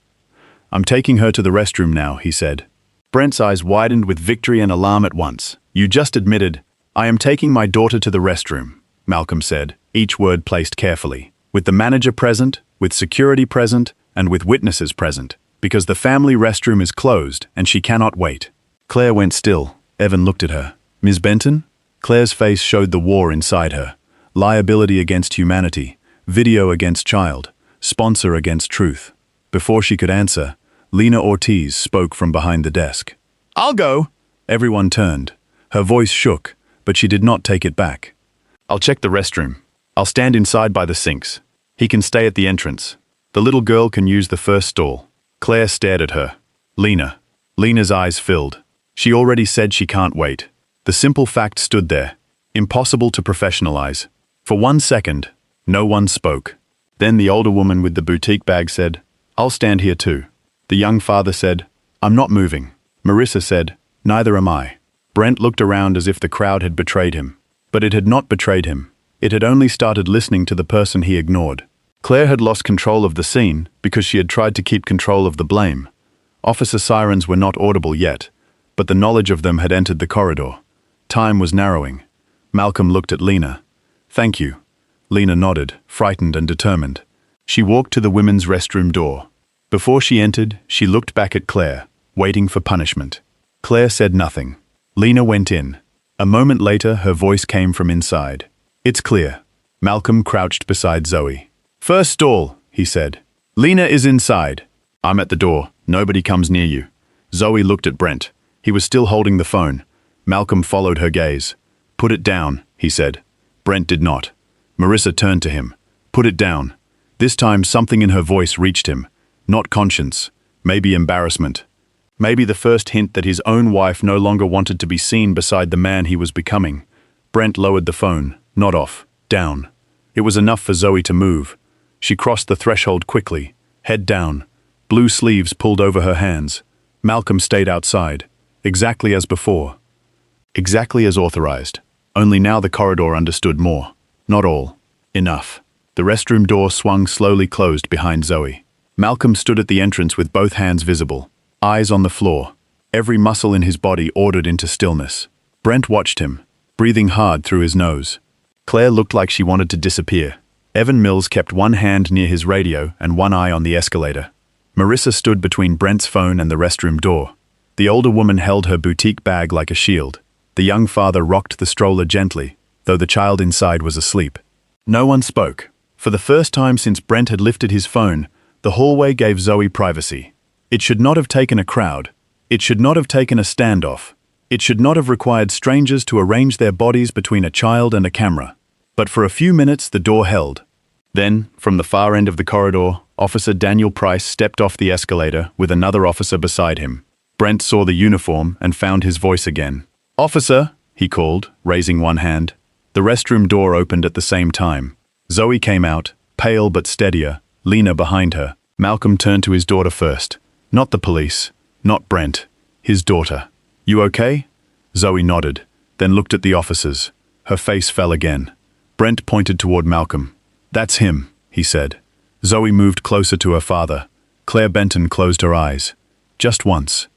Speaker 1: "I'm taking her to the restroom now," he said. Brent's eyes widened with victory and alarm at once. "You just admitted." "I am taking my daughter to the restroom," Malcolm said, each word placed carefully. "With the manager present, with security present, and with witnesses present, because the family restroom is closed and she cannot wait." Claire went still. Evan looked at her. "Ms. Benton?" Claire's face showed the war inside her. Liability against humanity, video against child, sponsor against truth. Before she could answer, Lena Ortiz spoke from behind the desk. "I'll go." Everyone turned. Her voice shook, but she did not take it back. "I'll check the restroom. I'll stand inside by the sinks. He can stay at the entrance. The little girl can use the first stall." Claire stared at her. "Lena." Lena's eyes filled. She already said she can't wait. The simple fact stood there. Impossible to professionalize. For 1 second, no one spoke. Then the older woman with the boutique bag said, "I'll stand here too." The young father said, "I'm not moving." Marissa said, "Neither am I." Brent looked around as if the crowd had betrayed him. But it had not betrayed him. It had only started listening to the person he ignored. Claire had lost control of the scene because she had tried to keep control of the blame. Officer sirens were not audible yet, but the knowledge of them had entered the corridor. Time was narrowing. Malcolm looked at Lena. "Thank you." Lena nodded, frightened and determined. She walked to the women's restroom door. Before she entered, she looked back at Claire, waiting for punishment. Claire said nothing. Lena went in. A moment later, her voice came from inside. "It's clear." Malcolm crouched beside Zoe. "First stall," he said. "Lena is inside. I'm at the door. Nobody comes near you." Zoe looked at Brent. He was still holding the phone. Malcolm followed her gaze. "Put it down," he said. Brent did not. Marissa turned to him. "Put it down." This time something in her voice reached him. Not conscience. Maybe embarrassment. Maybe the first hint that his own wife no longer wanted to be seen beside the man he was becoming. Brent lowered the phone. Not off. Down. It was enough for Zoe to move. She crossed the threshold quickly. Head down. Blue sleeves pulled over her hands. Malcolm stayed outside. Exactly as before. Exactly as authorized. Only now the corridor understood more. Not all. Enough. The restroom door swung slowly closed behind Zoe. Malcolm stood at the entrance with both hands visible. Eyes on the floor. Every muscle in his body ordered into stillness. Brent watched him, breathing hard through his nose. Claire looked like she wanted to disappear. Evan Mills kept one hand near his radio and one eye on the escalator. Marissa stood between Brent's phone and the restroom door. The older woman held her boutique bag like a shield. The young father rocked the stroller gently, though the child inside was asleep. No one spoke. For the first time since Brent had lifted his phone, the hallway gave Zoe privacy. It should not have taken a crowd. It should not have taken a standoff. It should not have required strangers to arrange their bodies between a child and a camera. But for a few minutes the door held. Then, from the far end of the corridor, Officer Daniel Price stepped off the escalator with another officer beside him. Brent saw the uniform and found his voice again. "Officer," he called, raising one hand. The restroom door opened at the same time. Zoe came out, pale but steadier, Lena behind her. Malcolm turned to his daughter first. Not the police, not Brent, his daughter. "You okay?" Zoe nodded, then looked at the officers. Her face fell again. Brent pointed toward Malcolm. "That's him," he said. Zoe moved closer to her father. Claire Benton closed her eyes. Just once.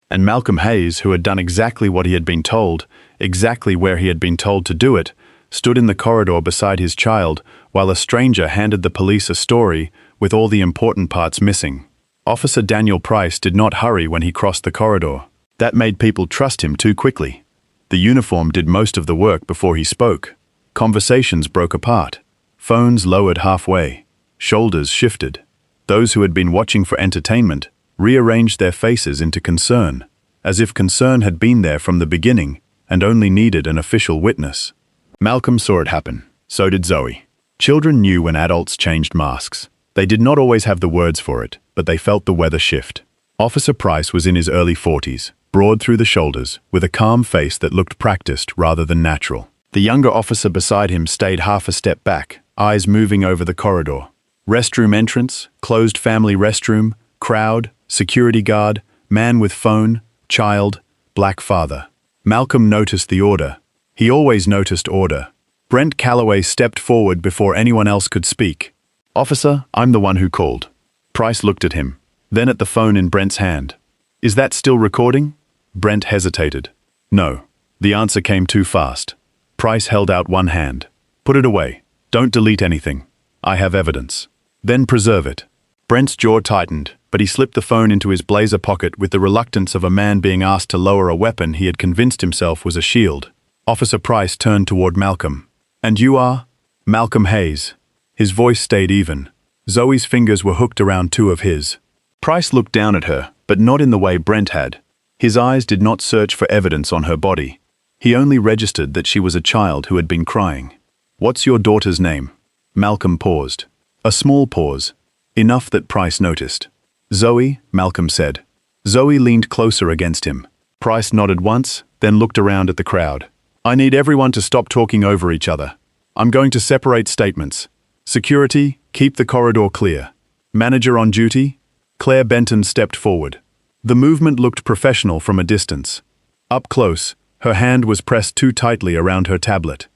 Speaker 1: And Malcolm Hayes, who had done exactly what he had been told, exactly where he had been told to do it, stood in the corridor beside his child while a stranger handed the police a story with all the important parts missing. Officer Daniel Price did not hurry when he crossed the corridor. That made people trust him too quickly. The uniform did most of the work before he spoke. Conversations broke apart. Phones lowered halfway. Shoulders shifted. Those who had been watching for entertainment rearranged their faces into concern, as if concern had been there from the beginning and only needed an official witness. Malcolm saw it happen. So did Zoe. Children knew when adults changed masks. They did not always have the words for it, but they felt the weather shift. Officer Price was in his early 40s, broad through the shoulders, with a calm face that looked practiced rather than natural. The younger officer beside him stayed half a step back, eyes moving over the corridor. Restroom entrance, closed family restroom, crowd, security guard, man with phone, child, black father. Malcolm noticed the order. He always noticed order. Brent Calloway stepped forward before anyone else could speak. "Officer, I'm the one who called." Price looked at him, then at the phone in Brent's hand. "Is that still recording?" Brent hesitated. "No." The answer came too fast. Price held out one hand. "Put it away. Don't delete anything. I have evidence. Then preserve it." Brent's jaw tightened, but he slipped the phone into his blazer pocket with the reluctance of a man being asked to lower a weapon he had convinced himself was a shield. Officer Price turned toward Malcolm. "And you are?" "Malcolm Hayes." His voice stayed even. Zoe's fingers were hooked around two of his. Price looked down at her, but not in the way Brent had. His eyes did not search for evidence on her body. He only registered that she was a child who had been crying. "What's your daughter's name?" Malcolm paused. A small pause, enough that Price noticed. "Zoe," Malcolm said. Zoe leaned closer against him. Price nodded once, then looked around at the crowd. "I need everyone to stop talking over each other. I'm going to separate statements. Security, keep the corridor clear. Manager on duty." Claire Benton stepped forward. The movement looked professional from a distance. Up close, her hand was pressed too tightly around her tablet.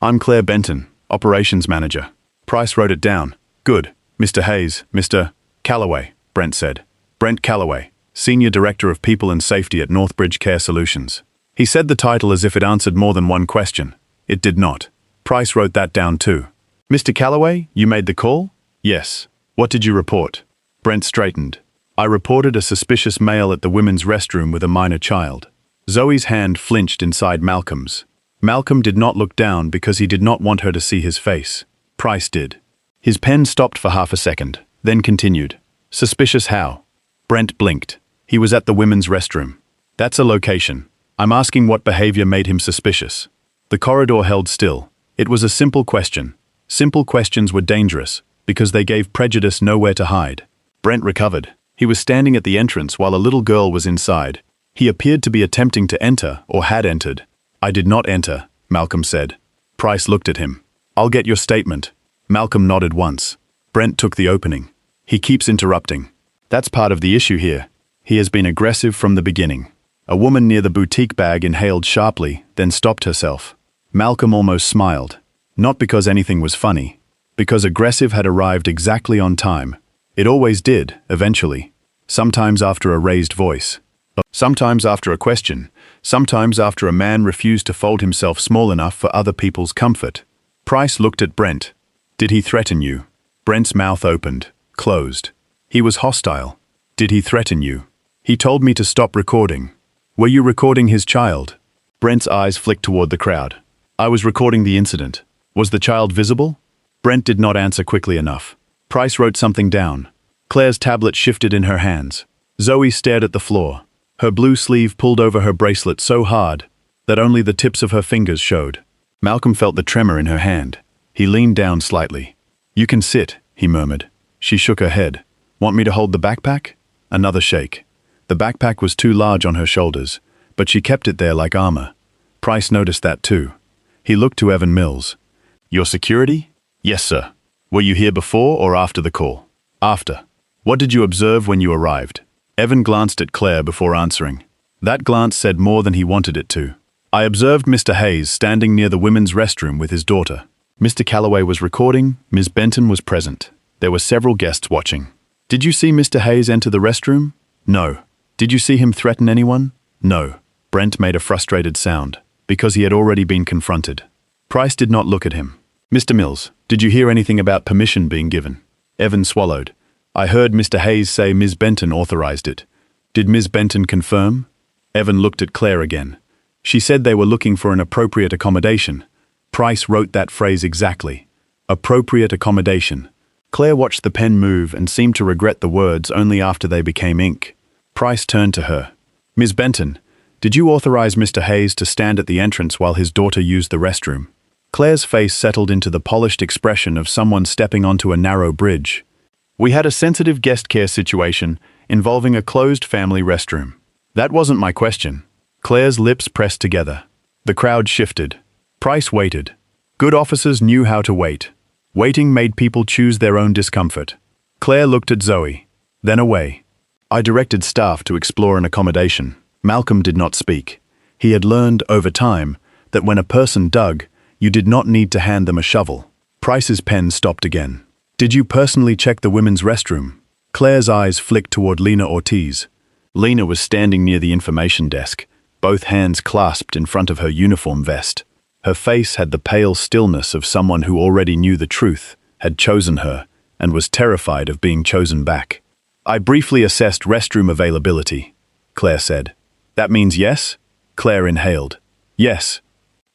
Speaker 1: "I'm Claire Benton, operations manager." Price wrote it down. "Good. Mr. Hayes, Mr. Calloway," Brent said. "Brent Calloway, Senior Director of People and Safety at Northbridge Care Solutions." He said the title as if it answered more than one question. It did not. Price wrote that down too. "Mr. Calloway, you made the call?" "Yes." "What did you report?" Brent straightened. "I reported a suspicious male at the women's restroom with a minor child." Zoe's hand flinched inside Malcolm's. Malcolm did not look down because he did not want her to see his face. Price did. His pen stopped for half a second, then continued. "Suspicious how?" Brent blinked. "He was at the women's restroom." "That's a location. I'm asking what behavior made him suspicious." The corridor held still. It was a simple question. Simple questions were dangerous, because they gave prejudice nowhere to hide. Brent recovered. He was standing at the entrance while a little girl was inside. He appeared to be attempting to enter, or had entered. "I did not enter," Malcolm said. Price looked at him. "I'll get your statement." Malcolm nodded once. Brent took the opening. "He keeps interrupting. That's part of the issue here. He has been aggressive from the beginning." A woman near the boutique bag inhaled sharply, then stopped herself. Malcolm almost smiled. Not because anything was funny. Because aggressive had arrived exactly on time. It always did, eventually. Sometimes after a raised voice. Sometimes after a question. Sometimes after a man refused to fold himself small enough for other people's comfort. Price looked at Brent. "Did he threaten you?" Brent's mouth opened, closed. He was hostile. "Did he threaten you?" "He told me to stop recording." "Were you recording his child?" Brent's eyes flicked toward the crowd. "I was recording the incident." "Was the child visible?" Brent did not answer quickly enough. Price wrote something down. Claire's tablet shifted in her hands. Zoe stared at the floor. Her blue sleeve pulled over her bracelet so hard that only the tips of her fingers showed. Malcolm felt the tremor in her hand. He leaned down slightly. "You can sit," he murmured. She shook her head. "Want me to hold the backpack?" Another shake. The backpack was too large on her shoulders, but she kept it there like armor. Price noticed that too. He looked to Evan Mills. Your security? Yes, sir. Were you here before or after the call? After. What did you observe when you arrived? Evan glanced at Claire before answering. That glance said more than he wanted it to. I observed Mr. Hayes standing near the women's restroom with his daughter. Mr. Calloway was recording, Ms. Benton was present. There were several guests watching. Did you see Mr. Hayes enter the restroom? No. Did you see him threaten anyone? No. Brent made a frustrated sound, because he had already been confronted. Price did not look at him. Mr. Mills, did you hear anything about permission being given? Evan swallowed. I heard Mr. Hayes say Ms. Benton authorized it. Did Ms. Benton confirm? Evan looked at Claire again. She said they were looking for an appropriate accommodation. Price wrote that phrase exactly. Appropriate accommodation. Claire watched the pen move and seemed to regret the words only after they became ink. Price turned to her. Ms. Benton, did you authorize Mr. Hayes to stand at the entrance while his daughter used the restroom? Claire's face settled into the polished expression of someone stepping onto a narrow bridge. We had a sensitive guest care situation involving a closed family restroom. That wasn't my question. Claire's lips pressed together. The crowd shifted. Price waited. Good officers knew how to wait. Waiting made people choose their own discomfort. Claire looked at Zoe, then away. I directed staff to explore an accommodation. Malcolm did not speak. He had learned, over time, that when a person dug, you did not need to hand them a shovel. Price's pen stopped again. Did you personally check the women's restroom? Claire's eyes flicked toward Lena Ortiz. Lena was standing near the information desk, both hands clasped in front of her uniform vest. Her face had the pale stillness of someone who already knew the truth, had chosen her, and was terrified of being chosen back. I briefly assessed restroom availability, Claire said. That means yes? Claire inhaled. Yes.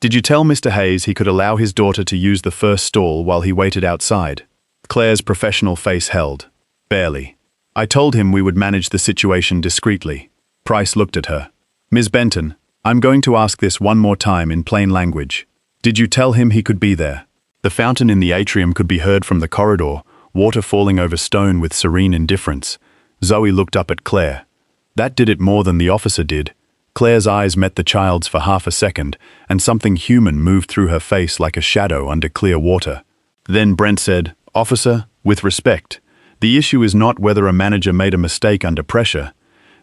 Speaker 1: Did you tell Mr. Hayes he could allow his daughter to use the first stall while he waited outside? Claire's professional face held. Barely. I told him we would manage the situation discreetly. Price looked at her. Ms. Benton, I'm going to ask this one more time in plain language. Did you tell him he could be there? The fountain in the atrium could be heard from the corridor, water falling over stone with serene indifference. Zoe looked up at Claire. That did it more than the officer did. Claire's eyes met the child's for half a second, and something human moved through her face like a shadow under clear water. Then Brent said, Officer, with respect, the issue is not whether a manager made a mistake under pressure.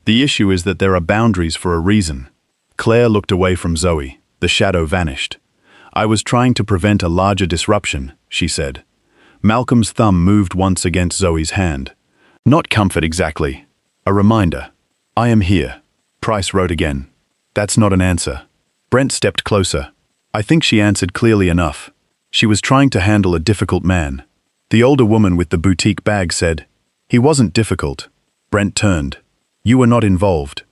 Speaker 1: The issue is that there are boundaries for a reason. Claire looked away from Zoe. The shadow vanished. I was trying to prevent a larger disruption, she said. Malcolm's thumb moved once against Zoe's hand. Not comfort exactly. A reminder. I am here. Price wrote again. That's not an answer. Brent stepped closer. I think she answered clearly enough. She was trying to handle a difficult man. The older woman with the boutique bag said, He wasn't difficult. Brent turned. You were not involved.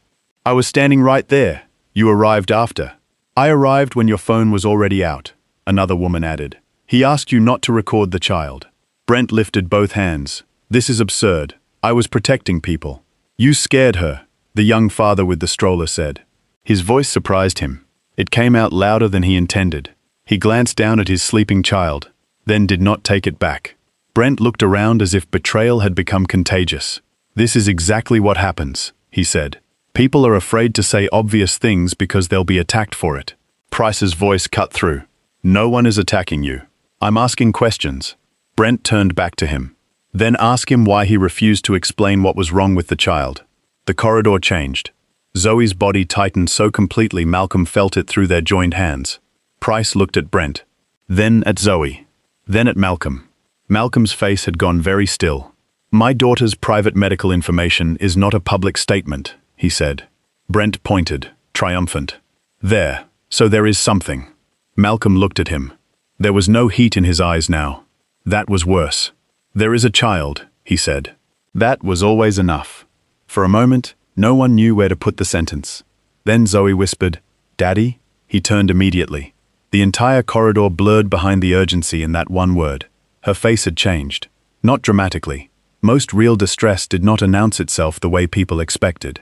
Speaker 1: I was standing right there. You arrived after. I arrived when your phone was already out, another woman added. He asked you not to record the child. Brent lifted both hands. This is absurd. I was protecting people. You scared her, the young father with the stroller said. His voice surprised him. It came out louder than he intended. He glanced down at his sleeping child, then did not take it back. Brent looked around as if betrayal had become contagious. This is exactly what happens, he said. People are afraid to say obvious things because they'll be attacked for it. Price's voice cut through. No one is attacking you. I'm asking questions. Brent turned back to him. Then ask him why he refused to explain what was wrong with the child. The corridor changed. Zoe's body tightened so completely Malcolm felt it through their joined hands. Price looked at Brent. Then at Zoe. Then at Malcolm. Malcolm's face had gone very still. My daughter's private medical information is not a public statement, he said. Brent pointed, triumphant. There, so there is something. Malcolm looked at him. There was no heat in his eyes now. That was worse. There is a child, he said. That was always enough. For a moment, no one knew where to put the sentence. Then Zoe whispered, Daddy? He turned immediately. The entire corridor blurred behind the urgency in that one word. Her face had changed. Not dramatically. Most real distress did not announce itself the way people expected.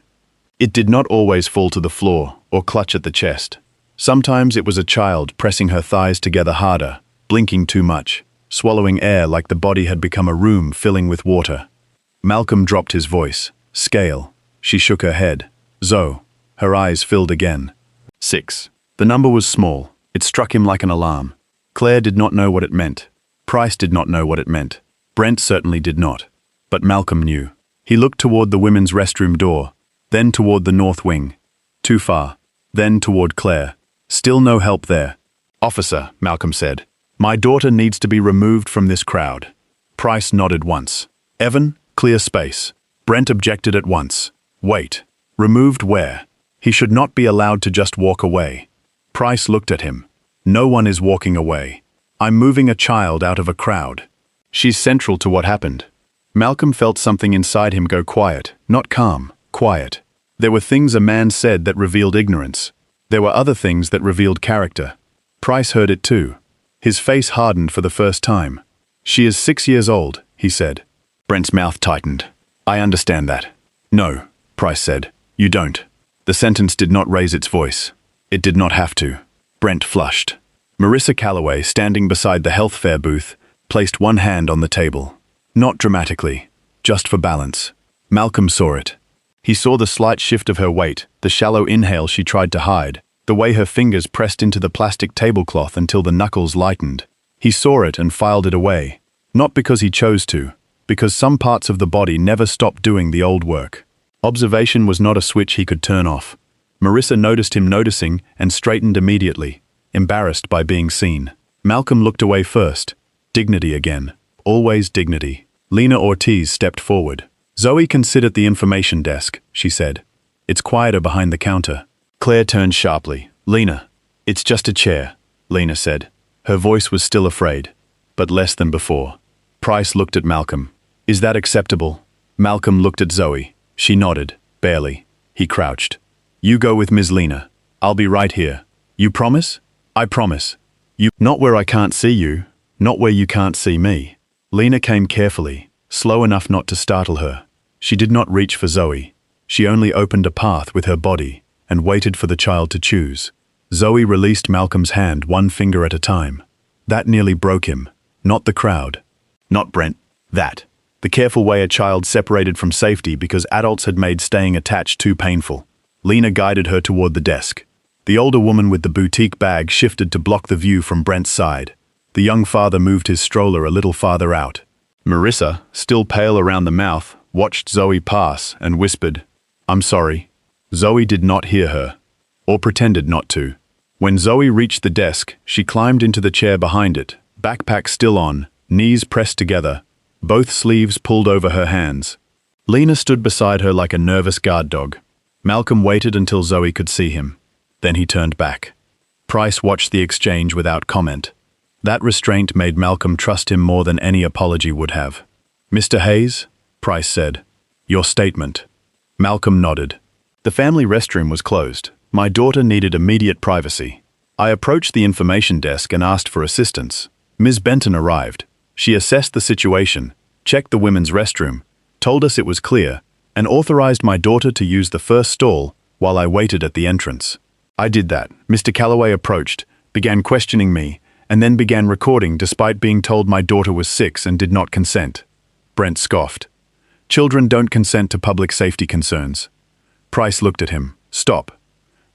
Speaker 1: It did not always fall to the floor or clutch at the chest. Sometimes it was a child pressing her thighs together harder, blinking too much, swallowing air like the body had become a room filling with water. Malcolm dropped his voice. Scale. She shook her head. Zoe. Her eyes filled again. 6. The number was small. It struck him like an alarm. Claire did not know what it meant. Price did not know what it meant. Brent certainly did not. But Malcolm knew. He looked toward the women's restroom door, then toward the north wing. Too far. Then toward Claire. Still no help there. "Officer," Malcolm said, "my daughter needs to be removed from this crowd." Price nodded once. "Evan, clear space." Brent objected at once. "Wait. Removed where? He should not be allowed to just walk away." Price looked at him. "No one is walking away. I'm moving a child out of a crowd. She's central to what happened." Malcolm felt something inside him go quiet, not calm, quiet. There were things a man said that revealed ignorance. There were other things that revealed character. Price heard it too. His face hardened for the first time. "She is 6 years old," he said. Brent's mouth tightened. "I understand that." "No," Price said. "You don't." The sentence did not raise its voice. It did not have to. Brent flushed. Marissa Calloway, standing beside the health fair booth, placed one hand on the table. Not dramatically, just for balance. Malcolm saw it. He saw the slight shift of her weight, the shallow inhale she tried to hide, the way her fingers pressed into the plastic tablecloth until the knuckles lightened. He saw it and filed it away. Not because he chose to, because some parts of the body never stopped doing the old work. Observation was not a switch he could turn off. Marissa noticed him noticing and straightened immediately, embarrassed by being seen. Malcolm looked away first. Dignity again. Always dignity. Lena Ortiz stepped forward. "Zoe can sit at the information desk," she said. "It's quieter behind the counter." Claire turned sharply. "Lena, it's just a chair," Lena said. Her voice was still afraid, but less than before. Price looked at Malcolm. "Is that acceptable?" Malcolm looked at Zoe. She nodded, barely. He crouched. "You go with Ms. Lena. I'll be right here. You promise?" "I promise." "You, not where I can't see you, not where you can't see me." Lena came carefully, slow enough not to startle her. She did not reach for Zoe. She only opened a path with her body and waited for the child to choose. Zoe released Malcolm's hand one finger at a time. That nearly broke him. Not the crowd. Not Brent. That. The careful way a child separated from safety because adults had made staying attached too painful. Lena guided her toward the desk. The older woman with the boutique bag shifted to block the view from Brent's side. The young father moved his stroller a little farther out. Marissa, still pale around the mouth, watched Zoe pass and whispered, "I'm sorry." Zoe did not hear her, or pretended not to. When Zoe reached the desk, she climbed into the chair behind it, backpack still on, knees pressed together, both sleeves pulled over her hands. Lena stood beside her like a nervous guard dog. Malcolm waited until Zoe could see him. Then he turned back. Price watched the exchange without comment. That restraint made Malcolm trust him more than any apology would have. "Mr. Hayes," Price said, "your statement." Malcolm nodded. "The family restroom was closed. My daughter needed immediate privacy. I approached the information desk and asked for assistance. Ms. Benton arrived. She assessed the situation, checked the women's restroom, told us it was clear, and authorized my daughter to use the first stall while I waited at the entrance. I did that." Mr. Calloway approached, began questioning me, and then began recording despite being told my daughter was 6 and did not consent. Brent scoffed. "Children don't consent to public safety concerns." Price looked at him. "Stop."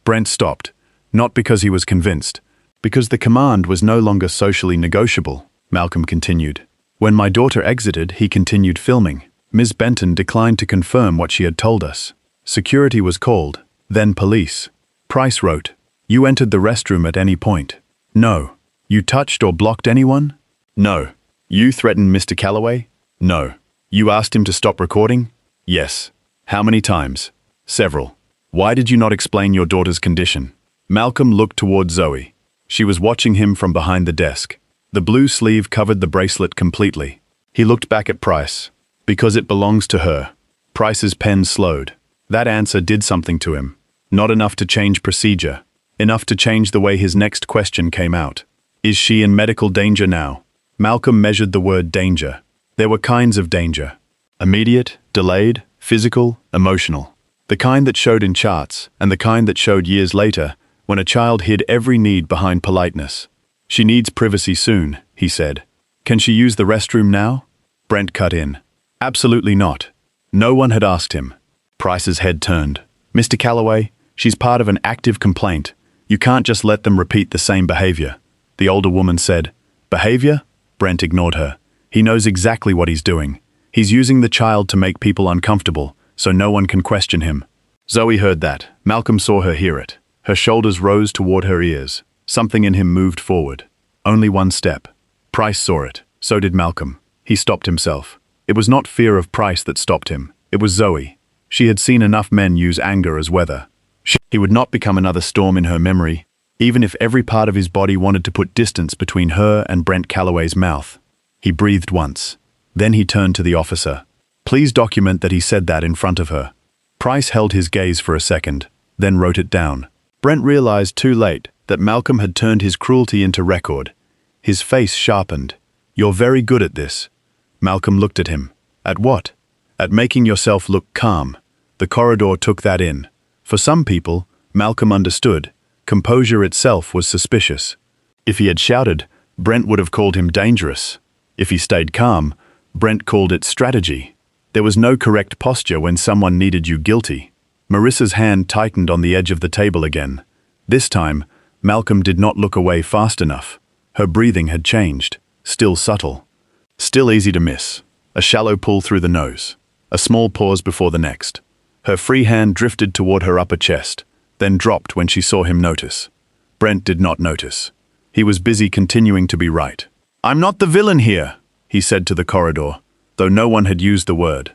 Speaker 1: Brent stopped, not because he was convinced, because the command was no longer socially negotiable. Malcolm continued. "When my daughter exited, he continued filming. Ms. Benton declined to confirm what she had told us. Security was called, then police. Price wrote, 'You entered the restroom at any point?' No. You touched or blocked anyone? No. You threatened Mr. Calloway? No. You asked him to stop recording? Yes. How many times? Several. Why did you not explain your daughter's condition?" Malcolm looked toward Zoe. She was watching him from behind the desk. The blue sleeve covered the bracelet completely. He looked back at Price. "Because it belongs to her." Price's pen slowed. That answer did something to him. Not enough to change procedure. Enough to change the way his next question came out. "Is she in medical danger now?" Malcolm measured the word danger. There were kinds of danger. Immediate, delayed, physical, emotional. The kind that showed in charts, and the kind that showed years later, when a child hid every need behind politeness. "She needs privacy soon," he said. "Can she use the restroom now?" Brent cut in. "Absolutely not." No one had asked him. Price's head turned. "Mr. Calloway, she's part of an active complaint. You can't just let them repeat the same behavior. The older woman said. Behavior? Brent ignored her. He knows exactly what he's doing. He's using the child to make people uncomfortable, so no one can question him. Zoe heard that. Malcolm saw her hear it. Her shoulders rose toward her ears. Something in him moved forward. Only one step. Price saw it. So did Malcolm. He stopped himself. It was not fear of Price that stopped him. It was Zoe. She had seen enough men use anger as weather. He would not become another storm in her memory, even if every part of his body wanted to put distance between her and Brent Calloway's mouth. He breathed once. Then he turned to the officer. Please document that he said that in front of her. Price held his gaze for a second, then wrote it down. Brent realized too late that Malcolm had turned his cruelty into record. His face sharpened. You're very good at this. Malcolm looked at him. At what? At making yourself look calm. The corridor took that in. For some people, Malcolm understood. Composure itself was suspicious. If he had shouted, Brent would have called him dangerous. If he stayed calm, Brent called it strategy. There was no correct posture when someone needed you guilty. Marissa's hand tightened on the edge of the table again. This time, Malcolm did not look away fast enough. Her breathing had changed, still subtle. Still easy to miss. A shallow pull through the nose. A small pause before the next. Her free hand drifted toward her upper chest, then dropped when she saw him notice. Brent did not notice. He was busy continuing to be right. I'm not the villain here, he said to the corridor, though no one had used the word.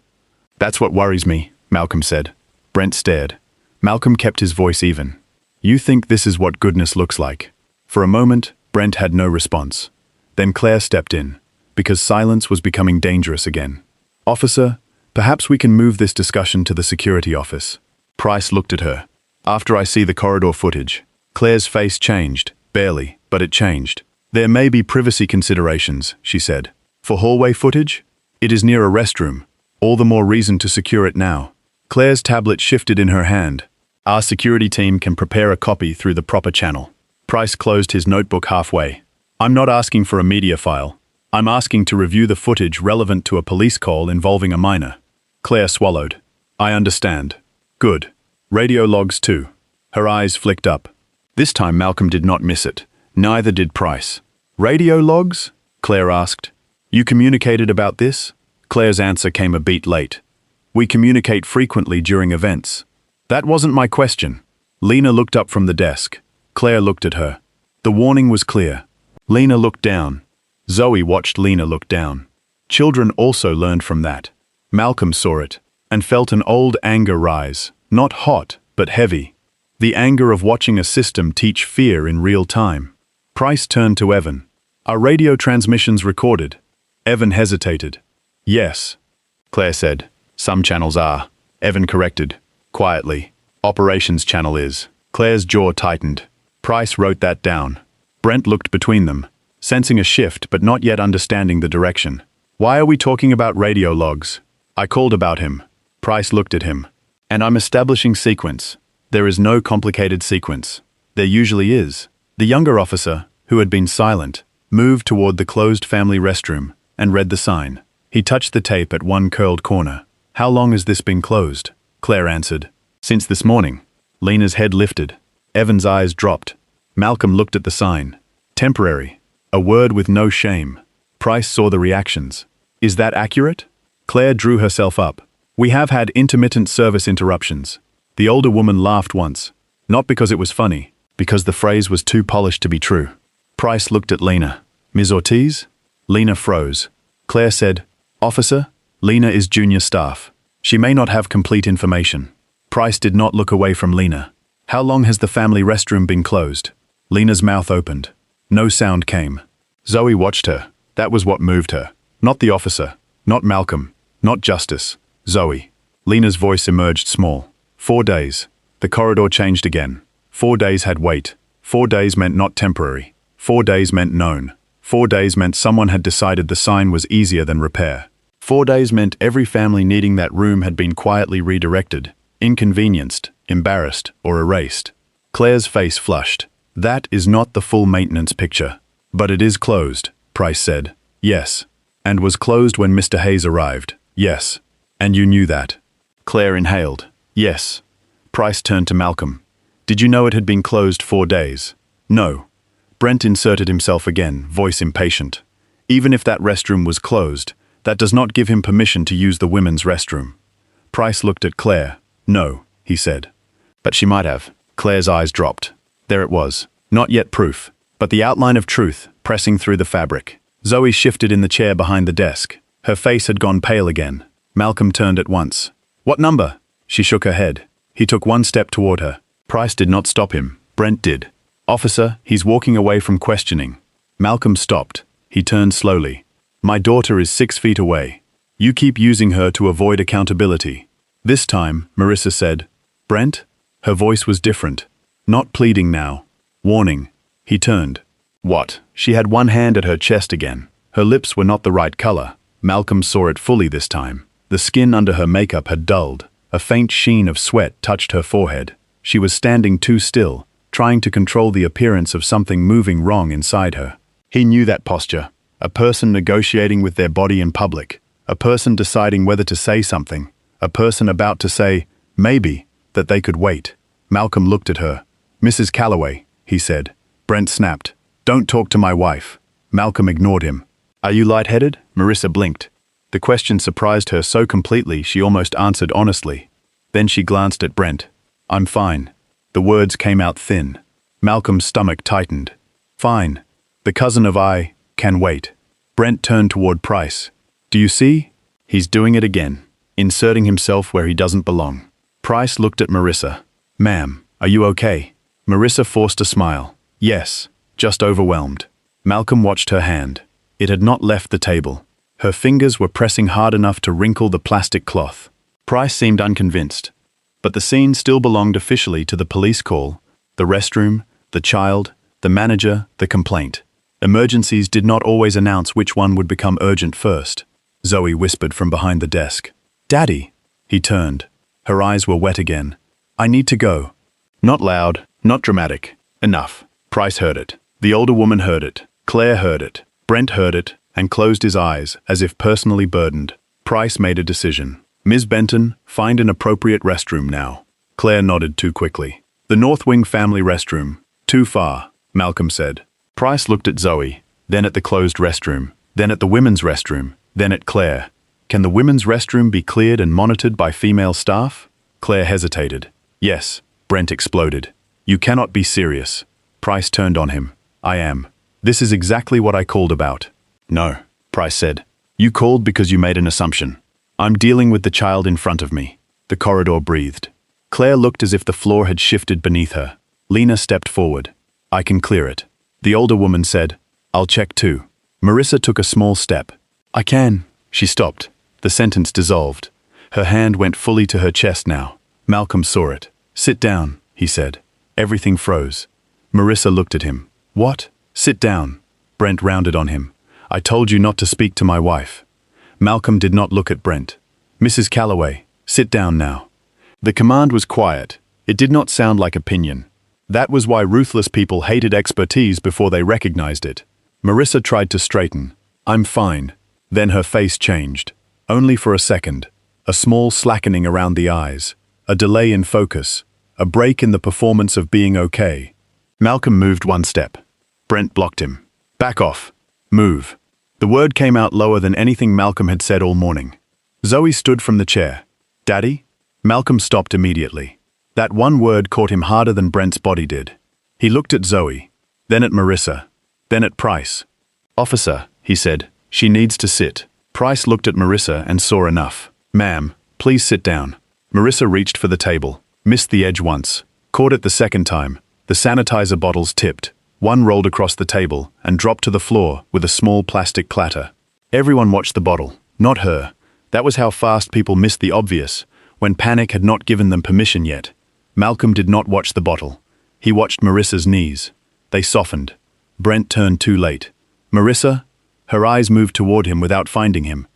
Speaker 1: That's what worries me, Malcolm said. Brent stared. Malcolm kept his voice even. You think this is what goodness looks like? For a moment, Brent had no response. Then Claire stepped in, because silence was becoming dangerous again. Officer, perhaps we can move this discussion to the security office. Price looked at her. After I see the corridor footage. Claire's face changed, barely, but it changed. There may be privacy considerations, she said. For hallway footage? It is near a restroom. All the more reason to secure it now. Claire's tablet shifted in her hand. Our security team can prepare a copy through the proper channel. Price closed his notebook halfway. I'm not asking for a media file. I'm asking to review the footage relevant to a police call involving a minor. Claire swallowed. I understand. Good. Radio logs too. Her eyes flicked up. This time Malcolm did not miss it. Neither did Price. Radio logs? Claire asked. You communicated about this? Claire's answer came a beat late. We communicate frequently during events. That wasn't my question. Lena looked up from the desk. Claire looked at her. The warning was clear. Lena looked down. Zoe watched Lena look down. Children also learned from that. Malcolm saw it, and felt an old anger rise, not hot, but heavy. The anger of watching a system teach fear in real time. Price turned to Evan. Are radio transmissions recorded? Evan hesitated. Yes. Claire said. Some channels are. Evan corrected. Quietly. Operations channel is. Claire's jaw tightened. Price wrote that down. Brent looked between them, sensing a shift but not yet understanding the direction. Why are we talking about radio logs? I called about him. Price looked at him. And I'm establishing sequence. There is no complicated sequence. There usually is. The younger officer, who had been silent, moved toward the closed family restroom and read the sign. He touched the tape at one curled corner. How long has this been closed? Claire answered. Since this morning. Lena's head lifted. Evan's eyes dropped. Malcolm looked at the sign. Temporary. A word with no shame. Price saw the reactions. Is that accurate? Claire drew herself up. We have had intermittent service interruptions. The older woman laughed once. Not because it was funny, because the phrase was too polished to be true. Price looked at Lena. Ms. Ortiz? Lena froze. Claire said, Officer, Lena is junior staff. She may not have complete information. Price did not look away from Lena. How long has the family restroom been closed? Lena's mouth opened. No sound came. Zoe watched her. That was what moved her. Not the officer. Not Malcolm. Not Justice. Zoe. Lena's voice emerged small. 4 days. The corridor changed again. 4 days had weight. 4 days meant not temporary. 4 days meant known. 4 days meant someone had decided the sign was easier than repair. 4 days meant every family needing that room had been quietly redirected, inconvenienced, embarrassed, or erased. Claire's face flushed. That is not the full maintenance picture. But it is closed, Price said. Yes. And was closed when Mr. Hayes arrived. Yes. And you knew that. Claire inhaled. Yes. Price turned to Malcolm. Did you know it had been closed 4 days? No. Brent inserted himself again, voice impatient. Even if that restroom was closed, that does not give him permission to use the women's restroom. Price looked at Claire. No, he said. But she might have. Claire's eyes dropped. There it was. Not yet proof, but the outline of truth pressing through the fabric. Zoe shifted in the chair behind the desk. Her face had gone pale again. Malcolm turned at once. What number? She shook her head. He took one step toward her. Price did not stop him. Brent did. Officer, he's walking away from questioning. Malcolm stopped. He turned slowly. My daughter is 6 feet away. You keep using her to avoid accountability. This time, Marissa said. Brent? Her voice was different. Not pleading now. Warning. He turned. What? She had one hand at her chest again. Her lips were not the right color. Malcolm saw it fully this time. The skin under her makeup had dulled. A faint sheen of sweat touched her forehead. She was standing too still, trying to control the appearance of something moving wrong inside her. He knew that posture. A person negotiating with their body in public. A person deciding whether to say something. A person about to say, maybe, that they could wait. Malcolm looked at her. Mrs. Calloway, he said. Brent snapped. Don't talk to my wife. Malcolm ignored him. Are you lightheaded? Marissa blinked. The question surprised her so completely she almost answered honestly. Then she glanced at Brent. I'm fine. The words came out thin. Malcolm's stomach tightened. Fine. The cousin of I can wait. Brent turned toward Price. Do you see? He's doing it again, inserting himself where he doesn't belong. Price looked at Marissa. Ma'am, are you okay? Marissa forced a smile. Yes, just overwhelmed. Malcolm watched her hand. It had not left the table. Her fingers were pressing hard enough to wrinkle the plastic cloth. Price seemed unconvinced. But the scene still belonged officially to the police call, the restroom, the child, the manager, the complaint. Emergencies did not always announce which one would become urgent first. Zoe whispered from behind the desk. Daddy! He turned. Her eyes were wet again. I need to go. Not loud, not dramatic. Enough. Price heard it. The older woman heard it. Claire heard it. Brent heard it and closed his eyes as if personally burdened. Price made a decision. Ms. Benton, find an appropriate restroom now. Claire nodded too quickly. The North Wing family restroom. Too far, Malcolm said. Price looked at Zoe, then at the closed restroom, then at the women's restroom, then at Claire. Can the women's restroom be cleared and monitored by female staff? Claire hesitated. Yes, Brent exploded. You cannot be serious. Price turned on him. I am. This is exactly what I called about. No, Price said. You called because you made an assumption. I'm dealing with the child in front of me. The corridor breathed. Claire looked as if the floor had shifted beneath her. Lena stepped forward. I can clear it. The older woman said, I'll check too. Marissa took a small step. I can. She stopped. The sentence dissolved. Her hand went fully to her chest now. Malcolm saw it. Sit down, he said. Everything froze. Marissa looked at him. What? Sit down. Brent rounded on him. I told you not to speak to my wife. Malcolm did not look at Brent. Mrs. Calloway, sit down now. The command was quiet. It did not sound like opinion. That was why ruthless people hated expertise before they recognized it. Marissa tried to straighten. I'm fine. Then her face changed. Only for a second. A small slackening around the eyes. A delay in focus. A break in the performance of being okay. Malcolm moved one step. Brent blocked him. Back off. Move. The word came out lower than anything Malcolm had said all morning. Zoe stood from the chair. Daddy? Malcolm stopped immediately. That one word caught him harder than Brent's body did. He looked at Zoe, then at Marissa, then at Price. Officer, he said, she needs to sit. Price looked at Marissa and saw enough. Ma'am, please sit down. Marissa reached for the table, missed the edge once, caught it the second time. The sanitizer bottles tipped. One rolled across the table and dropped to the floor with a small plastic clatter. Everyone watched the bottle, not her. That was how fast people missed the obvious, when panic had not given them permission yet. Malcolm did not watch the bottle. He watched Marissa's knees. They softened. Brent turned too late. Marissa? Her eyes moved toward him without finding him.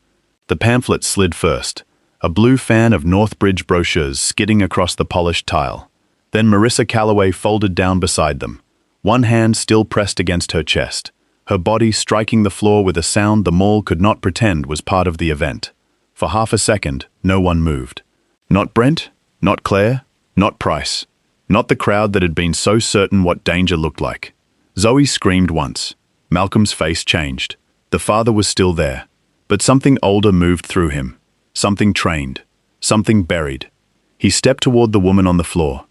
Speaker 1: The pamphlet slid first, a blue fan of Northbridge brochures skidding across the polished tile. Then Marissa Calloway folded down beside them, one hand still pressed against her chest, her body striking the floor with a sound the mall could not pretend was part of the event. For half a second, no one moved. Not Brent, not Claire, not Price. Not the crowd that had been so certain what danger looked like. Zoe screamed once. Malcolm's face changed. The father was still there, but something older moved through him. Something trained. Something buried. He stepped toward the woman on the floor.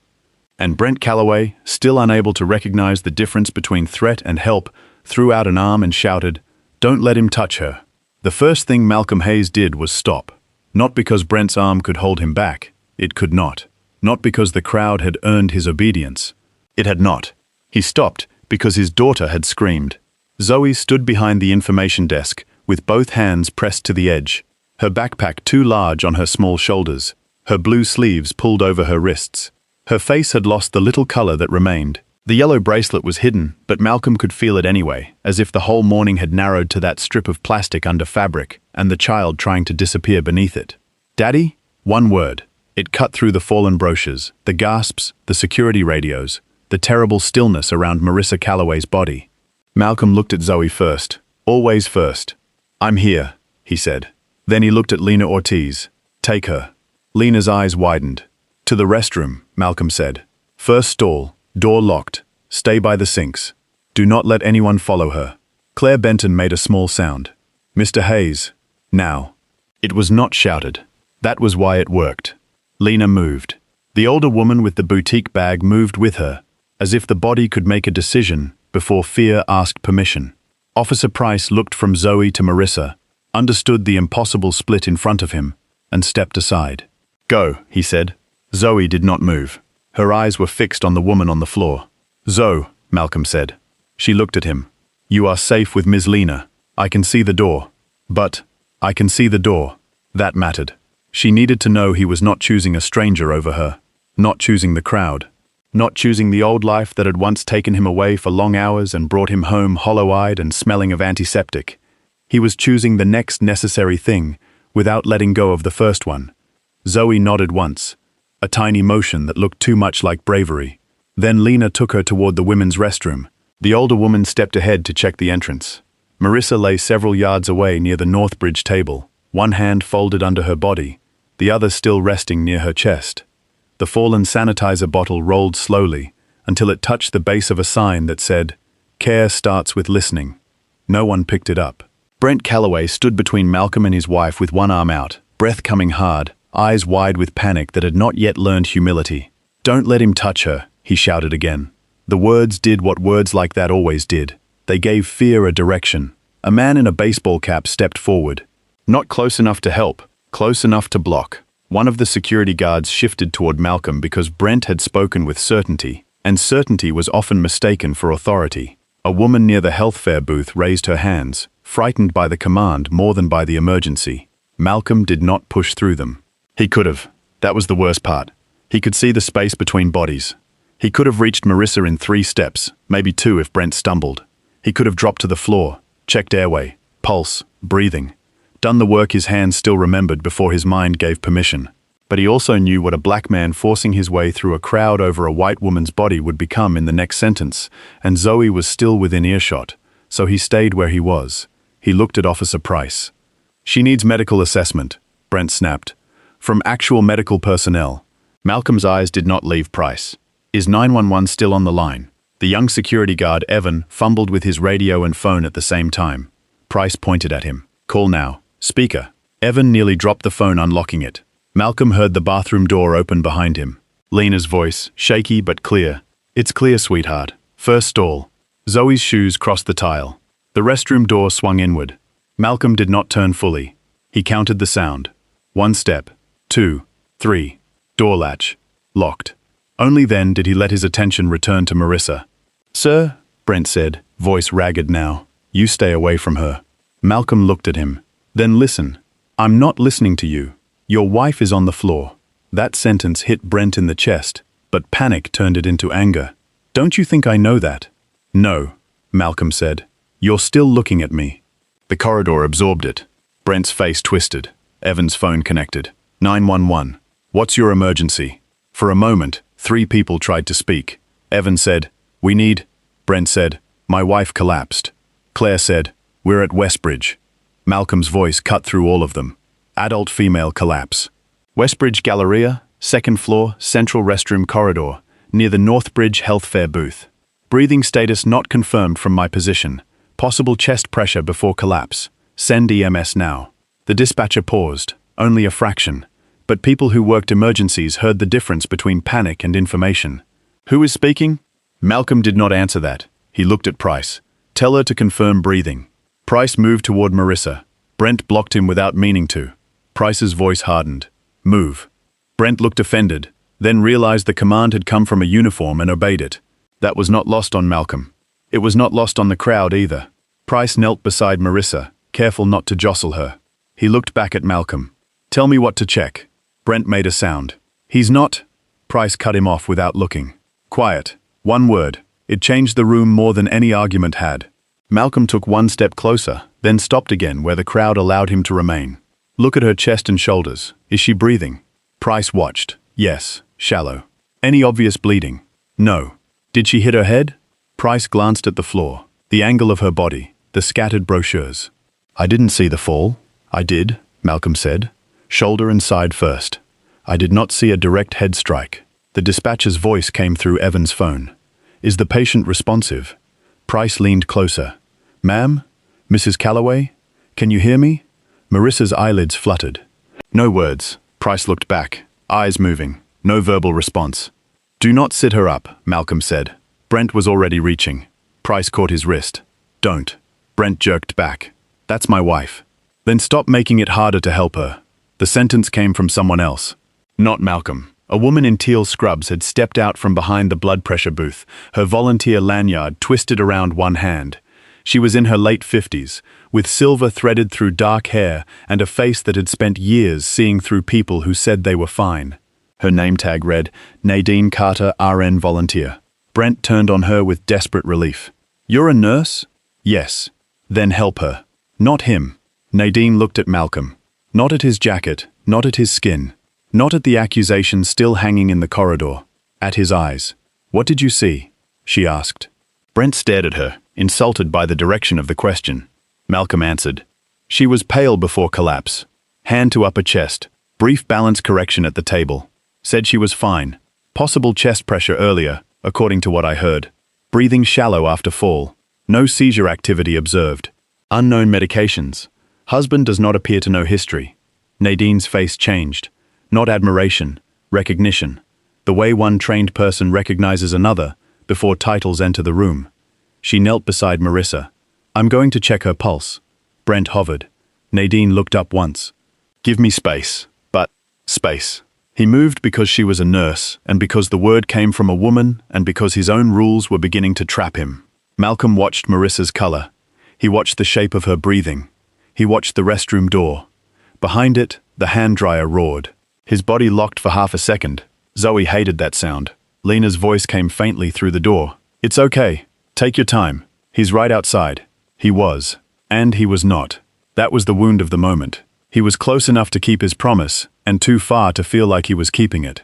Speaker 1: And Brent Calloway, still unable to recognize the difference between threat and help, threw out an arm and shouted, "Don't let him touch her." The first thing Malcolm Hayes did was stop. Not because Brent's arm could hold him back. It could not. Not because the crowd had earned his obedience. It had not. He stopped because his daughter had screamed. Zoe stood behind the information desk, with both hands pressed to the edge, her backpack too large on her small shoulders, her blue sleeves pulled over her wrists. Her face had lost the little color that remained. The yellow bracelet was hidden, but Malcolm could feel it anyway, as if the whole morning had narrowed to that strip of plastic under fabric, and the child trying to disappear beneath it. "Daddy?" One word. It cut through the fallen brochures, the gasps, the security radios, the terrible stillness around Marissa Calloway's body. Malcolm looked at Zoe first. Always first. "I'm here," he said. Then he looked at Lena Ortiz. "Take her." Lena's eyes widened. "To the restroom," Malcolm said. "First stall, door locked. Stay by the sinks. Do not let anyone follow her." Claire Benton made a small sound. "Mr. Hayes, now." It was not shouted. That was why it worked. Lena moved. The older woman with the boutique bag moved with her, as if the body could make a decision before fear asked permission. Officer Price looked from Zoe to Marissa, understood the impossible split in front of him, and stepped aside. "Go," he said. Zoe did not move. Her eyes were fixed on the woman on the floor. "Zoe," Malcolm said. She looked at him. "You are safe with Ms. Lena. I can see the door." But, I can see the door. That mattered. She needed to know he was not choosing a stranger over her. Not choosing the crowd. Not choosing the old life that had once taken him away for long hours and brought him home hollow-eyed and smelling of antiseptic. He was choosing the next necessary thing, without letting go of the first one. Zoe nodded once, a tiny motion that looked too much like bravery. Then Lena took her toward the women's restroom. The older woman stepped ahead to check the entrance. Marissa lay several yards away near the Northbridge table, one hand folded under her body, the other still resting near her chest. The fallen sanitizer bottle rolled slowly until it touched the base of a sign that said, "Care starts with listening." No one picked it up. Brent Calloway stood between Malcolm and his wife with one arm out, breath coming hard, eyes wide with panic that had not yet learned humility. "Don't let him touch her," he shouted again. The words did what words like that always did. They gave fear a direction. A man in a baseball cap stepped forward. Not close enough to help, close enough to block. One of the security guards shifted toward Malcolm because Brent had spoken with certainty, and certainty was often mistaken for authority. A woman near the health fair booth raised her hands, frightened by the command more than by the emergency. Malcolm did not push through them. He could have. That was the worst part. He could see the space between bodies. He could have reached Marissa in 3 steps, maybe 2 if Brent stumbled. He could have dropped to the floor, checked airway, pulse, breathing. Done the work his hands still remembered before his mind gave permission. But he also knew what a black man forcing his way through a crowd over a white woman's body would become in the next sentence, and Zoe was still within earshot, so he stayed where he was. He looked at Officer Price. "She needs medical assessment," Brent snapped. "From actual medical personnel." Malcolm's eyes did not leave Price. "Is 911 still on the line?" The young security guard, Evan, fumbled with his radio and phone at the same time. Price pointed at him. "Call now. Speaker." Evan nearly dropped the phone unlocking it. Malcolm heard the bathroom door open behind him. Lena's voice, shaky but clear. "It's clear, sweetheart. First stall." Zoe's shoes crossed the tile. The restroom door swung inward. Malcolm did not turn fully. He counted the sound. 1 step, 2, 3. Door latch. Locked. Only then did he let his attention return to Marissa. "Sir," Brent said, voice ragged now, "you stay away from her." Malcolm looked at him. "Then listen. I'm not listening to you. Your wife is on the floor." That sentence hit Brent in the chest, but panic turned it into anger. "Don't you think I know that?" "No," Malcolm said. "You're still looking at me." The corridor absorbed it. Brent's face twisted. Evan's phone connected. 911. "What's your emergency?" For a moment, 3 people tried to speak. Evan said, "We need..." Brent said, "My wife collapsed." Claire said, "We're at Westbridge." Malcolm's voice cut through all of them. Adult female collapse. Westbridge Galleria, 2nd floor, central restroom corridor. near the Northbridge Health Fair booth. Breathing status not confirmed from my position. Possible chest pressure before collapse. Send EMS now. The dispatcher paused, only a fraction. But people who worked emergencies heard the difference between panic and information. Who is speaking? Malcolm did not answer that. He looked at Price. Tell her to confirm breathing. Price moved toward Marissa. Brent blocked him without meaning to. Price's voice hardened. Move. Brent looked offended, then realized the command had come from a uniform and obeyed it. That was not lost on Malcolm. It was not lost on the crowd either. Price knelt beside Marissa, careful not to jostle her. He looked back at Malcolm. Tell me what to check. Brent made a sound. He's not. Price cut him off without looking. Quiet. One word. It changed the room more than any argument had. Malcolm took one step closer, then stopped again where the crowd allowed him to remain. Look at her chest and shoulders. Is she breathing? Price watched. Yes, shallow. Any obvious bleeding? No. Did she hit her head? Price glanced at the floor, the angle of her body, the scattered brochures. I didn't see the fall. I did, Malcolm said. Shoulder and side first. I did not see a direct head strike. The dispatcher's voice came through Evan's phone. Is the patient responsive? Price leaned closer. Ma'am? Mrs. Calloway? Can you hear me? Marissa's eyelids fluttered. No words. Price looked back, eyes moving. No verbal response. Do not sit her up, Malcolm said. Brent was already reaching. Price caught his wrist. Don't. Brent jerked back. That's my wife. Then stop making it harder to help her. The sentence came from someone else. Not Malcolm. A woman in teal scrubs had stepped out from behind the blood pressure booth, her volunteer lanyard twisted around one hand. She was in her late 50s, with silver threaded through dark hair and a face that had spent years seeing through people who said they were fine. Her name tag read, Nadine Carter, RN Volunteer. Brent turned on her with desperate relief. You're a nurse? Yes. Then help her. Not him. Nadine looked at Malcolm. Not at his jacket, not at his skin. Not at the accusations still hanging in the corridor. At his eyes. What did you see? She asked. Brent stared at her, insulted by the direction of the question. Malcolm answered. She was pale before collapse. Hand to upper chest. Brief balance correction at the table. Said she was fine. Possible chest pressure earlier, according to what I heard. Breathing shallow after fall. No seizure activity observed. Unknown medications. Husband does not appear to know history. Nadine's face changed. Not admiration, recognition. The way one trained person recognizes another before titles enter the room. She knelt beside Marissa. I'm going to check her pulse. Brent hovered. Nadine looked up once. Give me space. But, space. He moved because she was a nurse, and because the word came from a woman, and because his own rules were beginning to trap him. Malcolm watched Marissa's color. He watched the shape of her breathing. He watched the restroom door. Behind it, the hand dryer roared. His body locked for half a second. Zoe hated that sound. Lena's voice came faintly through the door. It's okay. Take your time. He's right outside. He was. And he was not. That was the wound of the moment. He was close enough to keep his promise, and too far to feel like he was keeping it.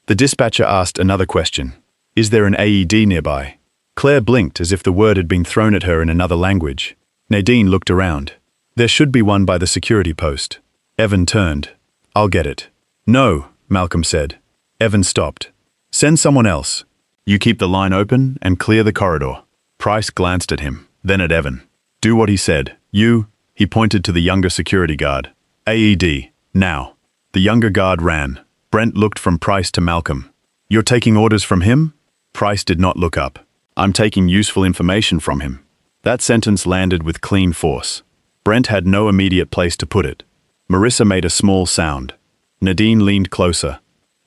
Speaker 1: The dispatcher asked another question. Is there an AED nearby? Claire blinked as if the word had been thrown at her in another language. Nadine looked around. There should be one by the security post. Evan turned. I'll get it. No, Malcolm said. Evan stopped. Send someone else. You keep the line open and clear the corridor. Price glanced at him, then at Evan. Do what he said. You, he pointed to the younger security guard. AED, now. The younger guard ran. Brent looked from Price to Malcolm. You're taking orders from him? Price did not look up. I'm taking useful information from him. That sentence landed with clean force. Brent had no immediate place to put it. Marissa made a small sound. Nadine leaned closer.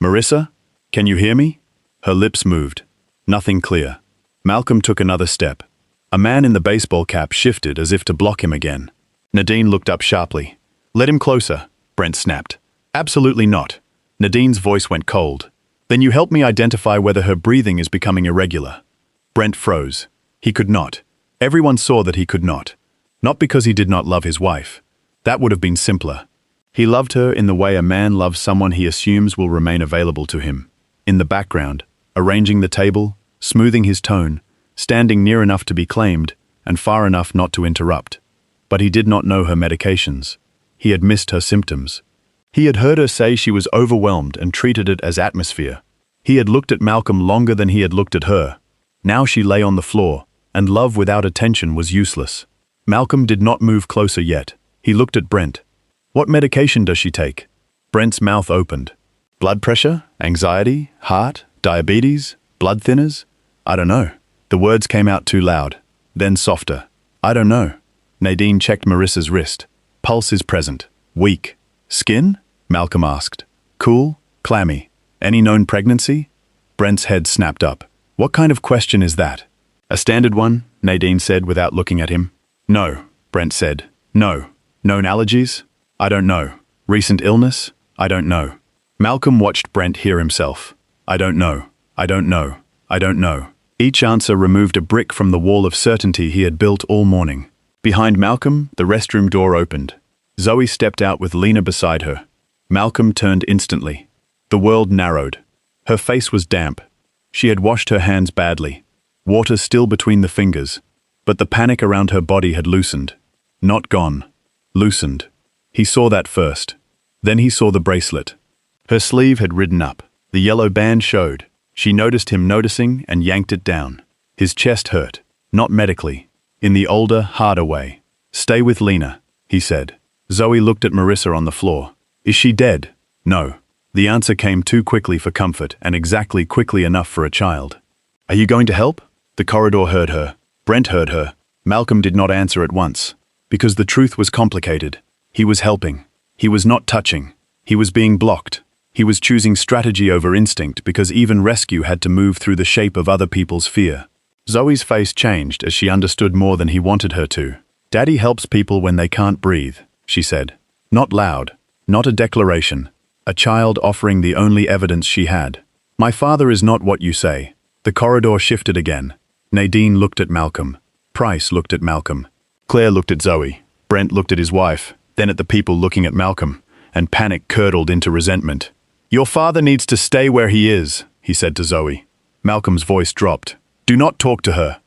Speaker 1: Marissa? Can you hear me? Her lips moved. Nothing clear. Malcolm took another step. A man in the baseball cap shifted as if to block him again. Nadine looked up sharply. Let him closer, Brent snapped. Absolutely not. Nadine's voice went cold. Then you help me identify whether her breathing is becoming irregular. Brent froze. He could not. Everyone saw that he could not. Not because he did not love his wife. That would have been simpler. He loved her in the way a man loves someone he assumes will remain available to him. In the background, arranging the table, smoothing his tone, standing near enough to be claimed, and far enough not to interrupt. But he did not know her medications. He had missed her symptoms. He had heard her say she was overwhelmed and treated it as atmosphere. He had looked at Malcolm longer than he had looked at her. Now she lay on the floor, and love without attention was useless. Malcolm did not move closer yet. He looked at Brent. What medication does she take? Brent's mouth opened. Blood pressure? Anxiety? Heart? Diabetes? Blood thinners? I don't know. The words came out too loud. Then softer. I don't know. Nadine checked Marissa's wrist. Pulse is present. Weak. Skin? Malcolm asked. Cool? Clammy. Any known pregnancy? Brent's head snapped up. What kind of question is that? A standard one, Nadine said without looking at him. No, Brent said. No. Known allergies? I don't know. Recent illness? I don't know. Malcolm watched Brent hear himself. I don't know. I don't know. I don't know. Each answer removed a brick from the wall of certainty he had built all morning. Behind Malcolm, the restroom door opened. Zoe stepped out with Lena beside her. Malcolm turned instantly. The world narrowed. Her face was damp. She had washed her hands badly. Water still between the fingers. But the panic around her body had loosened. Not gone. Loosened. He saw that first. Then he saw the bracelet. Her sleeve had ridden up. The yellow band showed. She noticed him noticing and yanked it down. His chest hurt. Not medically. In the older, harder way. Stay with Lena, he said. Zoe looked at Marissa on the floor. Is she dead? No. The answer came too quickly for comfort and exactly quickly enough for a child. Are you going to help? The corridor heard her. Brent heard her. Malcolm did not answer at once. Because the truth was complicated. He was helping. He was not touching. He was being blocked. He was choosing strategy over instinct because even rescue had to move through the shape of other people's fear. Zoe's face changed as she understood more than he wanted her to. Daddy helps people when they can't breathe, she said. Not loud. Not a declaration. A child offering the only evidence she had. My father is not what you say. The corridor shifted again. Nadine looked at Malcolm. Price looked at Malcolm. Claire looked at Zoe. Brent looked at his wife, then at the people looking at Malcolm, and panic curdled into resentment. Your father needs to stay where he is, he said to Zoe. Malcolm's voice dropped. Do not talk to her.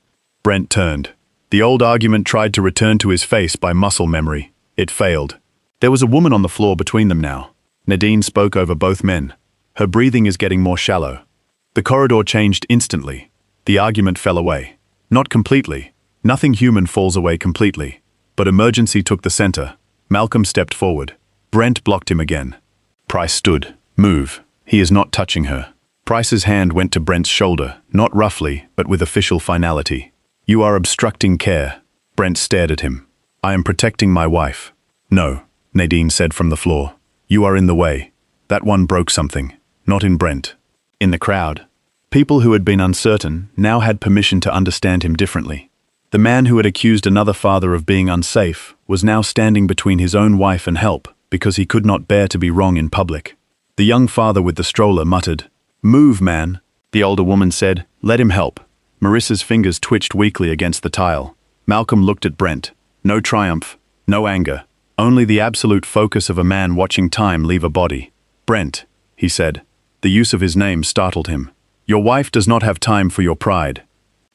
Speaker 1: Brent turned. The old argument tried to return to his face by muscle memory. It failed. There was a woman on the floor between them now. Nadine spoke over both men. Her breathing is getting more shallow. The corridor changed instantly. The argument fell away. Not completely. Nothing human falls away completely. But emergency took the center. Malcolm stepped forward. Brent blocked him again. Price stood. Move. He is not touching her. Price's hand went to Brent's shoulder, not roughly, but with official finality. You are obstructing care. Brent stared at him. I am protecting my wife. No, Nadine said from the floor. You are in the way. That one broke something. Not in Brent. In the crowd. People who had been uncertain now had permission to understand him differently. The man who had accused another father of being unsafe was now standing between his own wife and help because he could not bear to be wrong in public. The young father with the stroller muttered, Move, man. The older woman said, Let him help. Marissa's fingers twitched weakly against the tile. Malcolm looked at Brent. No triumph, no anger, only the absolute focus of a man watching time leave a body. Brent, he said. The use of his name startled him. Your wife does not have time for your pride.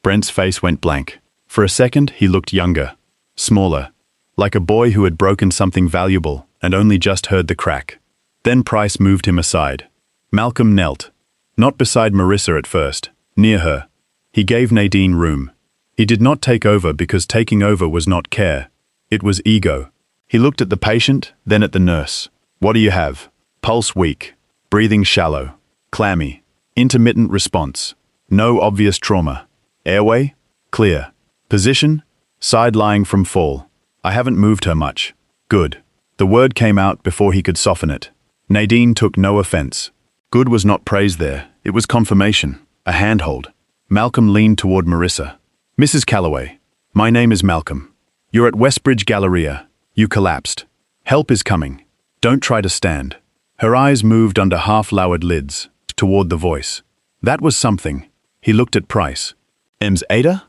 Speaker 1: Brent's face went blank. For a second, he looked younger, smaller, like a boy who had broken something valuable and only just heard the crack. Then Price moved him aside. Malcolm knelt. Not beside Marissa at first, near her. He gave Nadine room. He did not take over because taking over was not care. It was ego. He looked at the patient, then at the nurse. What do you have? Pulse weak. Breathing shallow. Clammy. Intermittent response. No obvious trauma. Airway? Clear. Position? Side lying from fall. I haven't moved her much. Good. The word came out before he could soften it. Nadine took no offense. Good was not praise there. It was confirmation. A handhold. Malcolm leaned toward Marissa. Mrs. Calloway, my name is Malcolm. You're at Westbridge Galleria. You collapsed. Help is coming. Don't try to stand. Her eyes moved under half-lowered lids, toward the voice. That was something. He looked at Price. Ems Ada?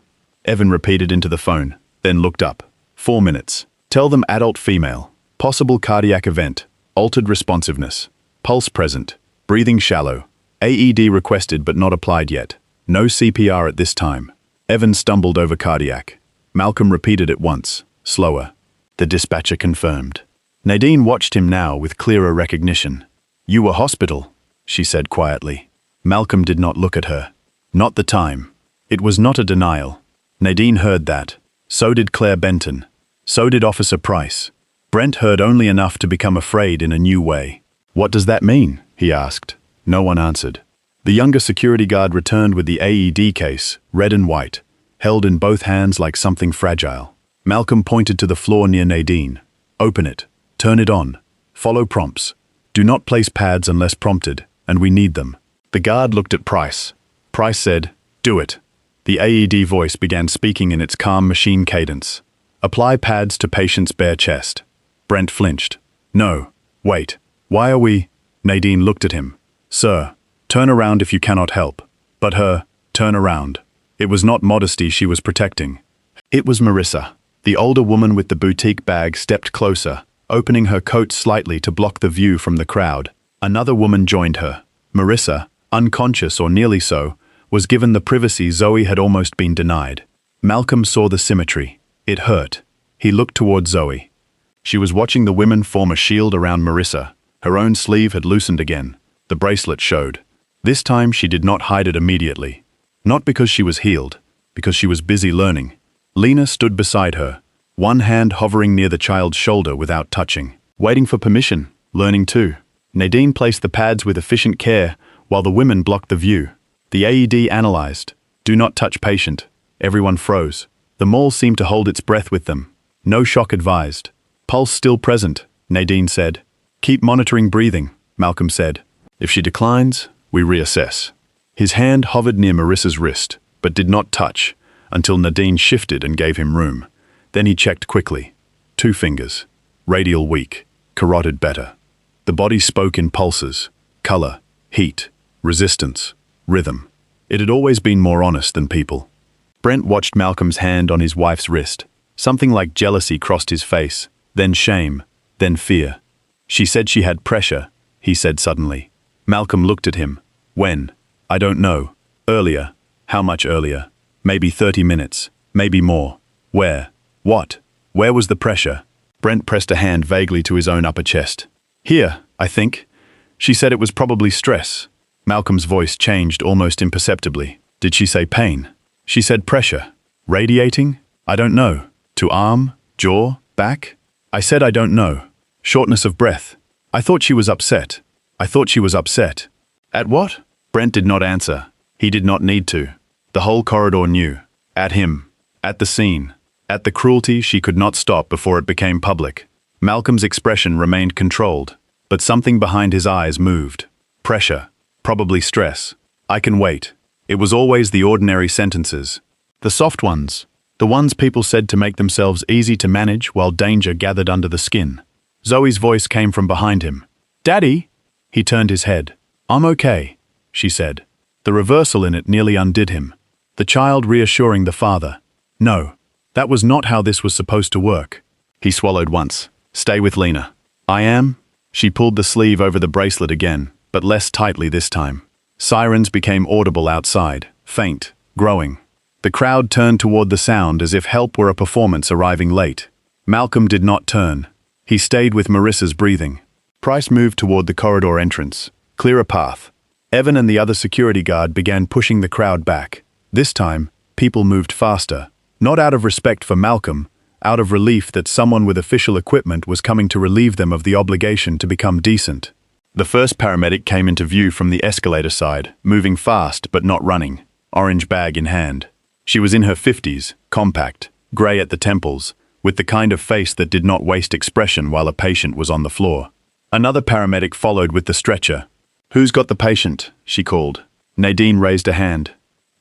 Speaker 1: Evan repeated into the phone, then looked up. 4 minutes. Tell them adult female. Possible cardiac event. Altered responsiveness. Pulse present. Breathing shallow. AED requested but not applied yet. No CPR at this time. Evan stumbled over cardiac. Malcolm repeated it once, slower. The dispatcher confirmed. Nadine watched him now with clearer recognition. You were hospital, she said quietly. Malcolm did not look at her. Not the time. It was not a denial. Nadine heard that. So did Claire Benton. So did Officer Price. Brent heard only enough to become afraid in a new way. "What does that mean?" he asked. No one answered. The younger security guard returned with the AED case, red and white, held in both hands like something fragile. Malcolm pointed to the floor near Nadine. "Open it. Turn it on. Follow prompts. Do not place pads unless prompted, and we need them." The guard looked at Price. Price said, "Do it." The AED voice began speaking in its calm machine cadence. "Apply pads to patient's bare chest." Brent flinched. "No. Wait. Why are we—" Nadine looked at him. "Sir, turn around if you cannot help." But turn around. It was not modesty she was protecting. It was Marissa. The older woman with the boutique bag stepped closer, opening her coat slightly to block the view from the crowd. Another woman joined her. Marissa, unconscious or nearly so, was given the privacy Zoe had almost been denied. Malcolm saw the symmetry. It hurt. He looked toward Zoe. She was watching the women form a shield around Marissa. Her own sleeve had loosened again. The bracelet showed. This time she did not hide it immediately. Not because she was healed, because she was busy learning. Lena stood beside her, one hand hovering near the child's shoulder without touching. Waiting for permission, learning too. Nadine placed the pads with efficient care while the women blocked the view. The AED analyzed. "Do not touch patient." Everyone froze. The mall seemed to hold its breath with them. "No shock advised." "Pulse still present," Nadine said. "Keep monitoring breathing," Malcolm said. "If she declines, we reassess." His hand hovered near Marissa's wrist, but did not touch, until Nadine shifted and gave him room. Then he checked quickly. 2 fingers. Radial weak. Carotid better. The body spoke in pulses. Color. Heat. Resistance. Rhythm. It had always been more honest than people. Brent watched Malcolm's hand on his wife's wrist. Something like jealousy crossed his face, then shame, then fear. "She said she had pressure," he said suddenly. Malcolm looked at him. "When?" "I don't know. Earlier." "How much earlier?" "Maybe 30 minutes. Maybe more." "Where?" "What?" "Where was the pressure?" Brent pressed a hand vaguely to his own upper chest. "Here, I think. She said it was probably stress." Malcolm's voice changed almost imperceptibly. "Did she say pain?" "She said pressure." "Radiating?" "I don't know." "To arm? Jaw? Back?" "I said I don't know." "Shortness of breath." "I thought she was upset." "I thought she was upset." "At what?" Brent did not answer. He did not need to. The whole corridor knew. At him. At the scene. At the cruelty she could not stop before it became public. Malcolm's expression remained controlled, but something behind his eyes moved. Pressure. Probably stress. "I can wait." It was always the ordinary sentences. The soft ones. The ones people said to make themselves easy to manage while danger gathered under the skin. Zoe's voice came from behind him. "Daddy?" He turned his head. "I'm okay," she said. The reversal in it nearly undid him. The child reassuring the father. No, that was not how this was supposed to work. He swallowed once. "Stay with Lena." "I am?" She pulled the sleeve over the bracelet again, but less tightly this time. Sirens became audible outside, faint, growing. The crowd turned toward the sound as if help were a performance arriving late. Malcolm did not turn. He stayed with Marissa's breathing. Price moved toward the corridor entrance. Clear a path. Evan and the other security guard began pushing the crowd back. This time, people moved faster. Not out of respect for Malcolm, out of relief that someone with official equipment was coming to relieve them of the obligation to become decent. The first paramedic came into view from the escalator side, moving fast but not running, orange bag in hand. She was in her 50s, compact, grey at the temples, with the kind of face that did not waste expression while a patient was on the floor. Another paramedic followed with the stretcher. "Who's got the patient?" she called. Nadine raised a hand.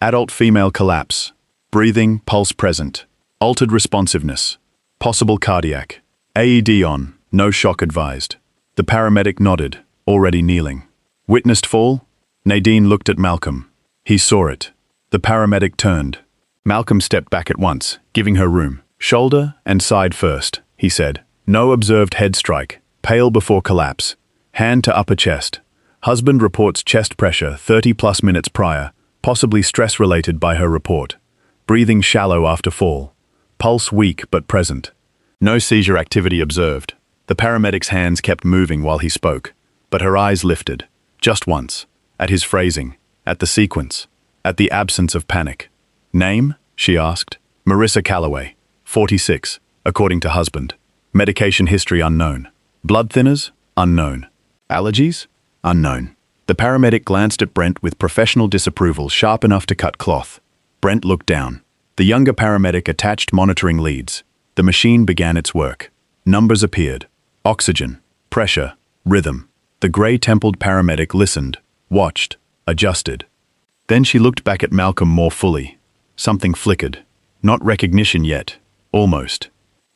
Speaker 1: Adult female collapse. Breathing, pulse present. Altered responsiveness. Possible cardiac. AED on, no shock advised. The paramedic nodded, already kneeling. "Witnessed fall?" Nadine looked at Malcolm. He saw it. The paramedic turned. Malcolm stepped back at once, giving her room. "Shoulder and side first," he said. "No observed head strike. Pale before collapse. Hand to upper chest. Husband reports chest pressure 30+ minutes prior, possibly stress-related by her report. Breathing shallow after fall. Pulse weak but present. No seizure activity observed." The paramedic's hands kept moving while he spoke, but her eyes lifted, just once, at his phrasing. at the sequence, at the absence of panic. Name? She asked. Marissa Calloway, 46, according to husband. Medication history unknown. Blood thinners? Unknown. Allergies? Unknown. The paramedic glanced at Brent with professional disapproval sharp enough to cut cloth. Brent looked down. The younger paramedic attached monitoring leads. The machine began its work. Numbers appeared. Oxygen, pressure, rhythm. The gray-templed paramedic listened, watched, adjusted. Then she looked back at Malcolm more fully. Something flickered. Not recognition yet. Almost.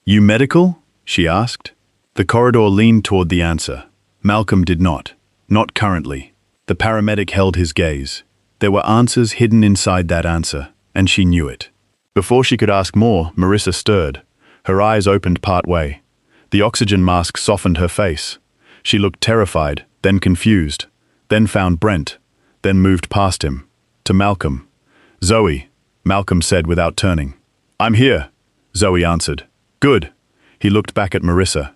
Speaker 1: You medical? She asked. The corridor leaned toward the answer. Malcolm did not. Not currently. The paramedic held his gaze. There were answers hidden inside that answer, and she knew it. Before she could ask more, Marissa stirred. Her eyes opened partway. The oxygen mask softened her face. She looked terrified, then confused, then found Brent, then moved past him. To Malcolm. Zoe, Malcolm said without turning. I'm here, Zoe answered. Good. He looked back at Marissa.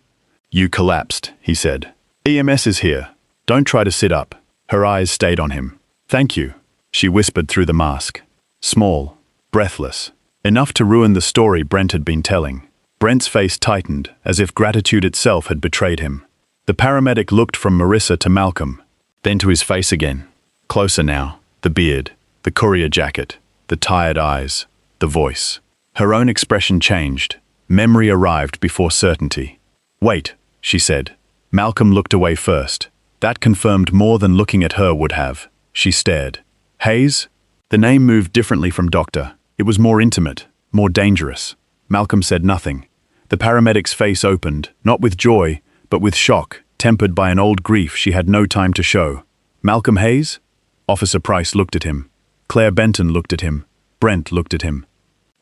Speaker 1: You collapsed, he said. EMS is here. Don't try to sit up. Her eyes stayed on him. Thank you, she whispered through the mask. Small, breathless. Enough to ruin the story Brent had been telling. Brent's face tightened, as if gratitude itself had betrayed him. The paramedic looked from Marissa to Malcolm, then to his face again. Closer now, the beard, the courier jacket, the tired eyes, the voice. Her own expression changed. Memory arrived before certainty. Wait, she said. Malcolm looked away first. That confirmed more than looking at her would have. She stared. Hayes? The name moved differently from doctor. It was more intimate, more dangerous. Malcolm said nothing. The paramedic's face opened, not with joy, but with shock, tempered by an old grief she had no time to show. Malcolm Hayes? Officer Price looked at him. Claire Benton looked at him. Brent looked at him.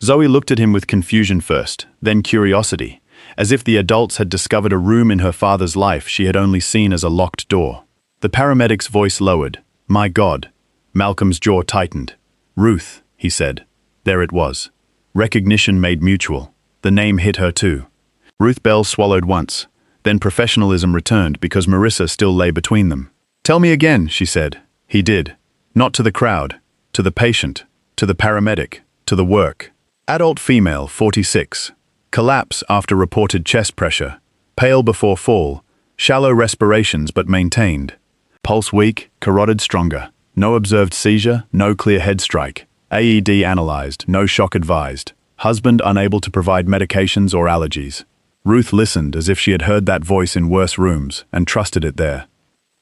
Speaker 1: Zoe looked at him with confusion first, then curiosity, as if the adults had discovered a room in her father's life she had only seen as a locked door. The paramedic's voice lowered. My God. Malcolm's jaw tightened. Ruth, he said. There it was. Recognition made mutual. The name hit her too. Ruth Bell swallowed once. Then professionalism returned because Marissa still lay between them. Tell me again, she said. He did. Not to the crowd. To the patient. To the paramedic. To the work. Adult female, 46. Collapse after reported chest pressure. Pale before fall. Shallow respirations but maintained. Pulse weak, carotid stronger. No observed seizure, no clear head strike. AED analyzed, no shock advised. Husband unable to provide medications or allergies. Ruth listened as if she had heard that voice in worse rooms and trusted it there.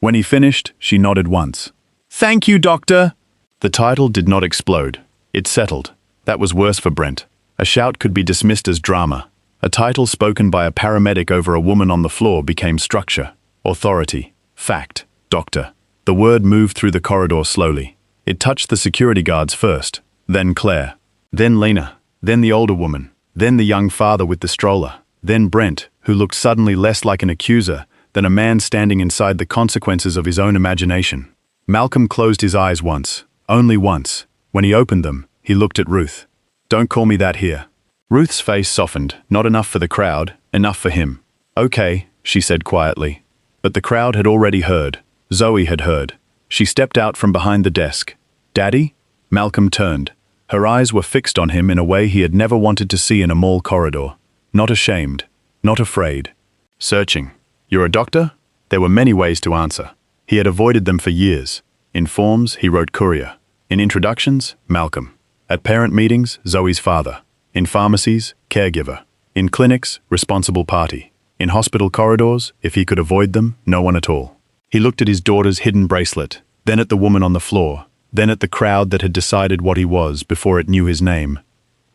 Speaker 1: When he finished, she nodded once. Thank you, doctor! The title did not explode. It settled. That was worse for Brent. A shout could be dismissed as drama. A title spoken by a paramedic over a woman on the floor became structure, authority, fact, doctor. The word moved through the corridor slowly. It touched the security guards first, then Claire, then Lena, then the older woman, then the young father with the stroller, then Brent, who looked suddenly less like an accuser than a man standing inside the consequences of his own imagination. Malcolm closed his eyes once, only once. When he opened them, he looked at Ruth. Don't call me that here. Ruth's face softened, not enough for the crowd, enough for him. Okay, she said quietly. But the crowd had already heard. Zoe had heard. She stepped out from behind the desk. Daddy? Malcolm turned. Her eyes were fixed on him in a way he had never wanted to see in a mall corridor. Not ashamed. Not afraid. Searching. You're a doctor? There were many ways to answer. He had avoided them for years. In forms, he wrote courier. In introductions, Malcolm. At parent meetings, Zoe's father. In pharmacies, caregiver. In clinics, responsible party. In hospital corridors, if he could avoid them, no one at all. He looked at his daughter's hidden bracelet, then at the woman on the floor, then at the crowd that had decided what he was before it knew his name.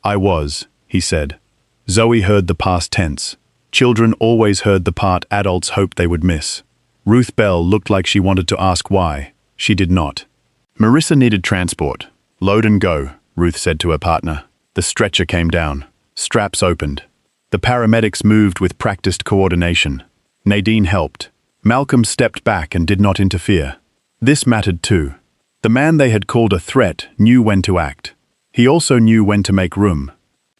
Speaker 1: I was, he said. Zoe heard the past tense. Children always heard the part adults hoped they would miss. Ruth Bell looked like she wanted to ask why. She did not. Marissa needed transport. Load and go, Ruth said to her partner. The stretcher came down. Straps opened. The paramedics moved with practiced coordination. Nadine helped. Malcolm stepped back and did not interfere. This mattered too. The man they had called a threat knew when to act. He also knew when to make room.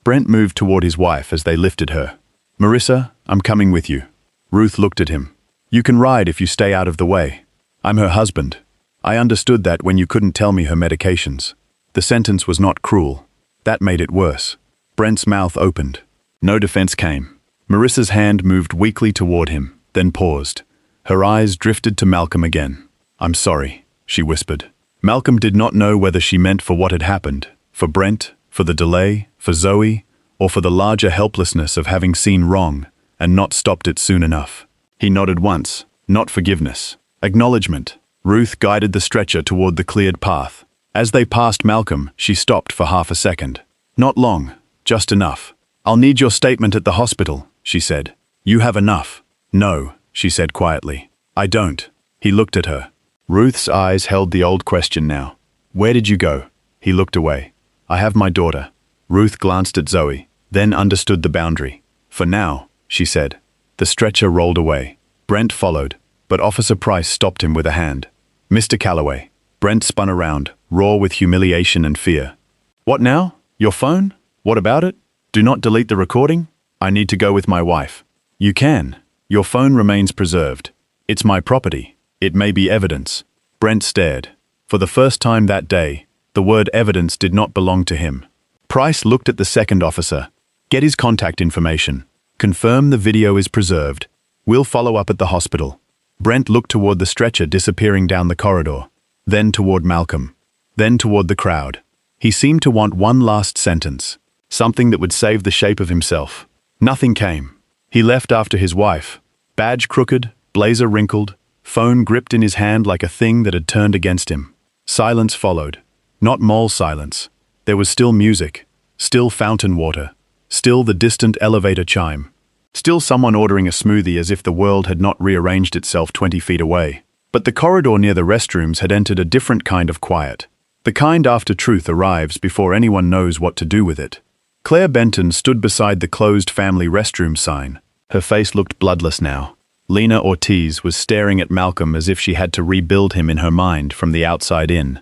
Speaker 1: Brent moved toward his wife as they lifted her. Marissa, I'm coming with you. Ruth looked at him. You can ride if you stay out of the way. I'm her husband. I understood that when you couldn't tell me her medications. The sentence was not cruel. That made it worse. Brent's mouth opened. No defense came. Marissa's hand moved weakly toward him, then paused. Her eyes drifted to Malcolm again. I'm sorry, she whispered. Malcolm did not know whether she meant for what had happened, for Brent, for the delay, for Zoe, or for the larger helplessness of having seen wrong and not stopped it soon enough. He nodded once, not forgiveness, acknowledgement. Ruth guided the stretcher toward the cleared path. As they passed Malcolm, she stopped for half a second. Not long, just enough. I'll need your statement at the hospital, she said. You have enough. No, she said quietly. I don't. He looked at her. Ruth's eyes held the old question now. Where did you go? He looked away. I have my daughter. Ruth glanced at Zoe, then understood the boundary. For now, she said. The stretcher rolled away. Brent followed, but Officer Price stopped him with a hand. Mr. Calloway. Brent spun around, raw with humiliation and fear. What now? Your phone? What about it? Do not delete the recording? I need to go with my wife. You can. Your phone remains preserved. It's my property. It may be evidence. Brent stared. For the first time that day, the word evidence did not belong to him. Price looked at the second officer. Get his contact information. Confirm the video is preserved. We'll follow up at the hospital. Brent looked toward the stretcher disappearing down the corridor, then toward Malcolm, then toward the crowd. He seemed to want one last sentence, something that would save the shape of himself. Nothing came. He left after his wife, badge crooked, blazer wrinkled, phone gripped in his hand like a thing that had turned against him. Silence followed. Not mall silence. There was still music, still fountain water, still the distant elevator chime, still someone ordering a smoothie as if the world had not rearranged itself 20 feet away. But the corridor near the restrooms had entered a different kind of quiet. The kind after truth arrives before anyone knows what to do with it. Claire Benton stood beside the closed family restroom sign. Her face looked bloodless now. Lena Ortiz was staring at Malcolm as if she had to rebuild him in her mind from the outside in.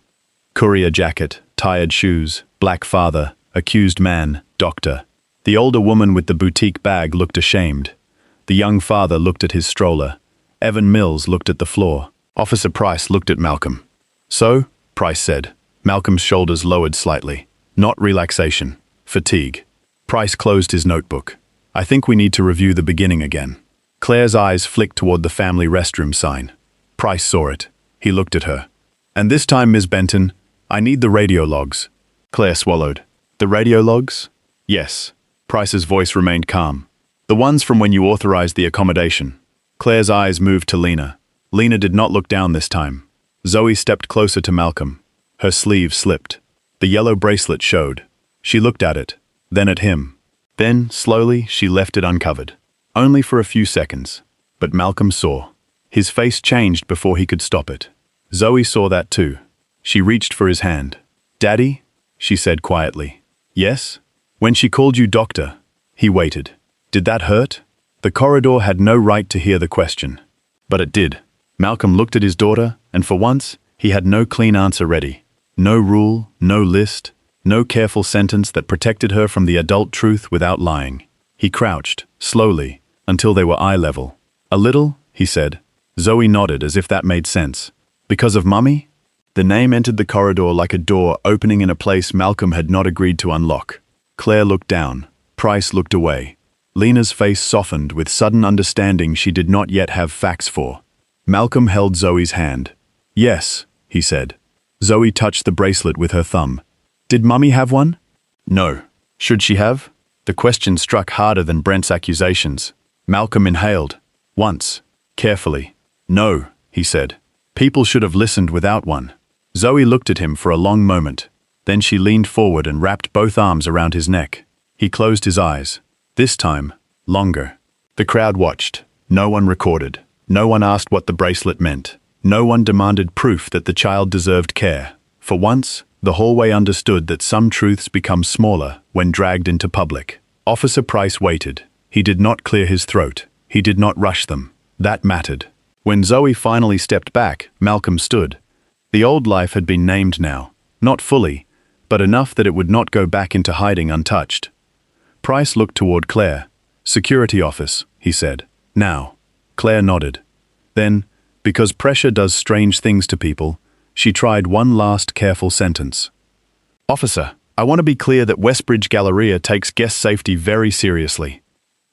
Speaker 1: Courier jacket, tired shoes, black father, accused man, doctor. The older woman with the boutique bag looked ashamed. The young father looked at his stroller. Evan Mills looked at the floor. Officer Price looked at Malcolm. So, Price said. Malcolm's shoulders lowered slightly. Not relaxation. Fatigue. Price closed his notebook. I think we need to review the beginning again. Claire's eyes flicked toward the family restroom sign. Price saw it. He looked at her. And this time, Ms. Benton, I need the radio logs. Claire swallowed. The radio logs? Yes. Price's voice remained calm. The ones from when you authorized the accommodation. Claire's eyes moved to Lena. Lena did not look down this time. Zoe stepped closer to Malcolm. Her sleeve slipped. The yellow bracelet showed. She looked at it, then at him. Then, slowly, she left it uncovered. Only for a few seconds. But Malcolm saw. His face changed before he could stop it. Zoe saw that too. She reached for his hand. Daddy? She said quietly. Yes? When she called you doctor. He waited. Did that hurt? The corridor had no right to hear the question. But it did. Malcolm looked at his daughter, and for once, he had no clean answer ready. No rule, no list, no careful sentence that protected her from the adult truth without lying. He crouched, slowly, until they were eye level. A little, he said. Zoe nodded as if that made sense. Because of Mummy? The name entered the corridor like a door opening in a place Malcolm had not agreed to unlock. Claire looked down. Price looked away. Lena's face softened with sudden understanding she did not yet have facts for. Malcolm held Zoe's hand. Yes, he said. Zoe touched the bracelet with her thumb. Did Mummy have one? No. Should she have? The question struck harder than Brent's accusations. Malcolm inhaled. Once. Carefully. No, he said. People should have listened without one. Zoe looked at him for a long moment. Then she leaned forward and wrapped both arms around his neck. He closed his eyes. This time, longer. The crowd watched. No one recorded. No one asked what the bracelet meant. No one demanded proof that the child deserved care. For once, the hallway understood that some truths become smaller when dragged into public. Officer Price waited. He did not clear his throat. He did not rush them. That mattered. When Zoe finally stepped back, Malcolm stood. The old life had been named now. Not fully, but enough that it would not go back into hiding untouched. Price looked toward Claire. Security office, he said. Now. Claire nodded. Then, because pressure does strange things to people, She tried one last careful sentence. "Officer, I want to be clear that Westbridge Galleria takes guest safety very seriously."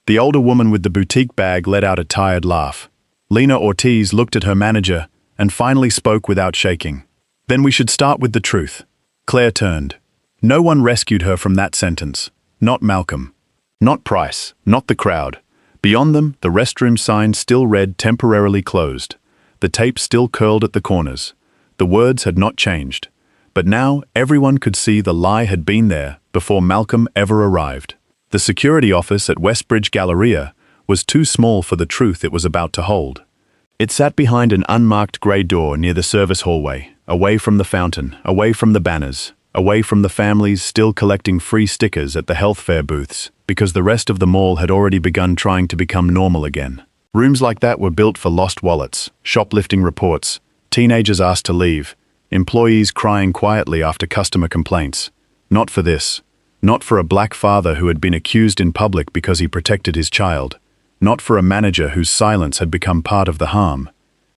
Speaker 1: The older woman with the boutique bag let out a tired laugh. Lena Ortiz looked at her manager and finally spoke without shaking. "Then we should start with the truth." Claire turned. No one rescued her from that sentence. Not Malcolm. Not Price. Not the crowd. Beyond them, the restroom sign still read "temporarily closed." The tape still curled at the corners. The words had not changed. But now everyone could see the lie had been there before Malcolm ever arrived. The security office at Westbridge Galleria was too small for the truth it was about to hold. It sat behind an unmarked grey door near the service hallway, away from the fountain, away from the banners, away from the families still collecting free stickers at the health fair booths, because the rest of the mall had already begun trying to become normal again. Rooms like that were built for lost wallets, shoplifting reports, teenagers asked to leave, employees crying quietly after customer complaints. Not for this. Not for a black father who had been accused in public because he protected his child. Not for a manager whose silence had become part of the harm.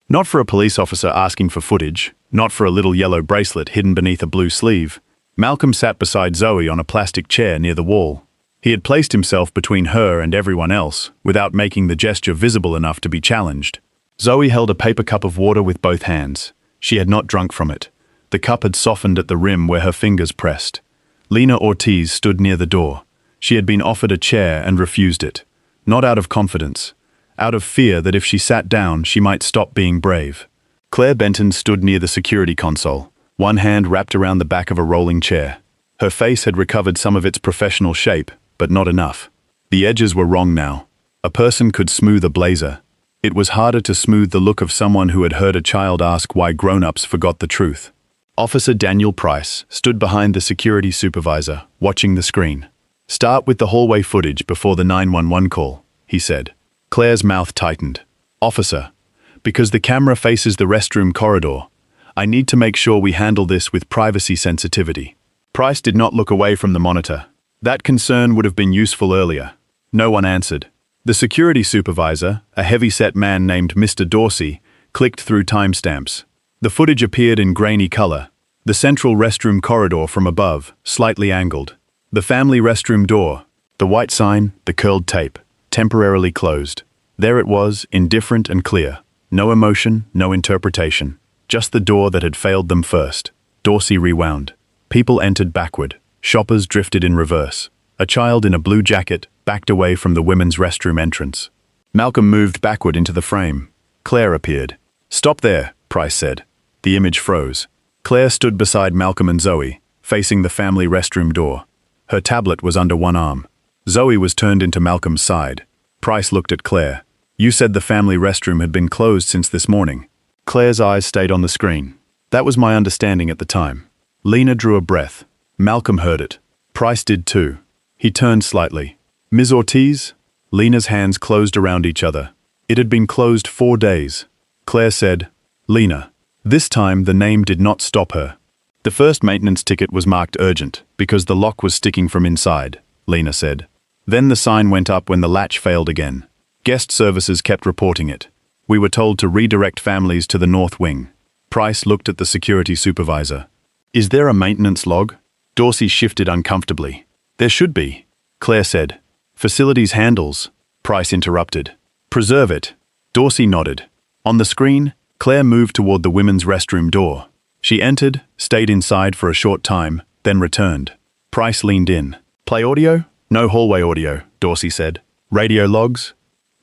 Speaker 1: Not for a police officer asking for footage. Not for a little yellow bracelet hidden beneath a blue sleeve. Malcolm sat beside Zoe on a plastic chair near the wall. He had placed himself between her and everyone else, without making the gesture visible enough to be challenged. Zoe held a paper cup of water with both hands. She had not drunk from it. The cup had softened at the rim where her fingers pressed. Lena Ortiz stood near the door. She had been offered a chair and refused it. Not out of confidence. Out of fear that if she sat down, she might stop being brave. Claire Benton stood near the security console, one hand wrapped around the back of a rolling chair. Her face had recovered some of its professional shape, but not enough. The edges were wrong now. A person could smooth a blazer. It was harder to smooth the look of someone who had heard a child ask why grown-ups forgot the truth. Officer Daniel Price stood behind the security supervisor, watching the screen. "Start with the hallway footage before the 911 call," he said. Claire's mouth tightened. "Officer, because the camera faces the restroom corridor, I need to make sure we handle this with privacy sensitivity." Price did not look away from the monitor. That concern would have been useful earlier. No one answered. The security supervisor, a heavy-set man named Mr. Dorsey, clicked through timestamps. The footage appeared in grainy color. The central restroom corridor from above, slightly angled. The family restroom door. The white sign, the curled tape. Temporarily closed. There it was, indifferent and clear. No emotion, no interpretation. Just the door that had failed them first. Dorsey rewound. People entered backward. Shoppers drifted in reverse. A child in a blue jacket backed away from the women's restroom entrance. Malcolm moved backward into the frame. Claire appeared. "Stop there," Price said. The image froze. Claire stood beside Malcolm and Zoe, facing the family restroom door. Her tablet was under one arm. Zoe was turned into Malcolm's side. Price looked at Claire. "You said the family restroom had been closed since this morning." Claire's eyes stayed on the screen. "That was my understanding at the time." Lena drew a breath. Malcolm heard it. Price did too. He turned slightly. "Ms. Ortiz?" Lena's hands closed around each other. It had been closed 4 days. Claire said, "Lena." This time the name did not stop her. "The first maintenance ticket was marked urgent because the lock was sticking from inside," Lena said. "Then the sign went up when the latch failed again. Guest services kept reporting it. We were told to redirect families to the north wing." Price looked at the security supervisor. "Is there a maintenance log?" Dorsey shifted uncomfortably. "There should be," Claire said. "Facilities handles," Price interrupted. "Preserve it." Dorsey nodded. On the screen, Claire moved toward the women's restroom door. She entered, stayed inside for a short time, then returned. Price leaned in. "Play audio?" "No hallway audio," Dorsey said. "Radio logs?"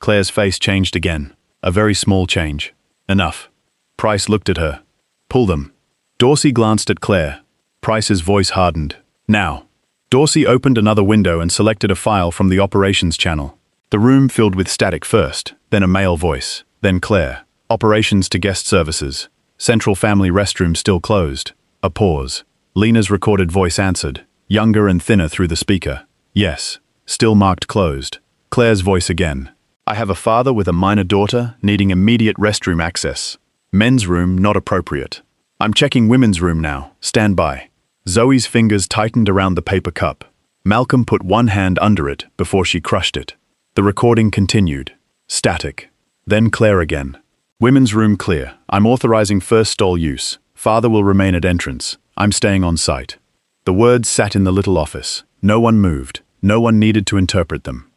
Speaker 1: Claire's face changed again. A very small change. "Enough." Price looked at her. "Pull them." Dorsey glanced at Claire. Price's voice hardened. "Now." Dorsey opened another window and selected a file from the operations channel. The room filled with static first, then a male voice, then Claire. "Operations to guest services. Central family restroom still closed." A pause. Lena's recorded voice answered, younger and thinner through the speaker. "Yes. Still marked closed." Claire's voice again. "I have a father with a minor daughter needing immediate restroom access. Men's room not appropriate. I'm checking women's room now. Stand by." Zoe's fingers tightened around the paper cup. Malcolm put one hand under it before she crushed it. The recording continued. Static. Then Claire again. "Women's room clear. I'm authorizing first stall use. Father will remain at entrance. I'm staying on site. The words sat in the little office. No one moved. No one needed to interpret them.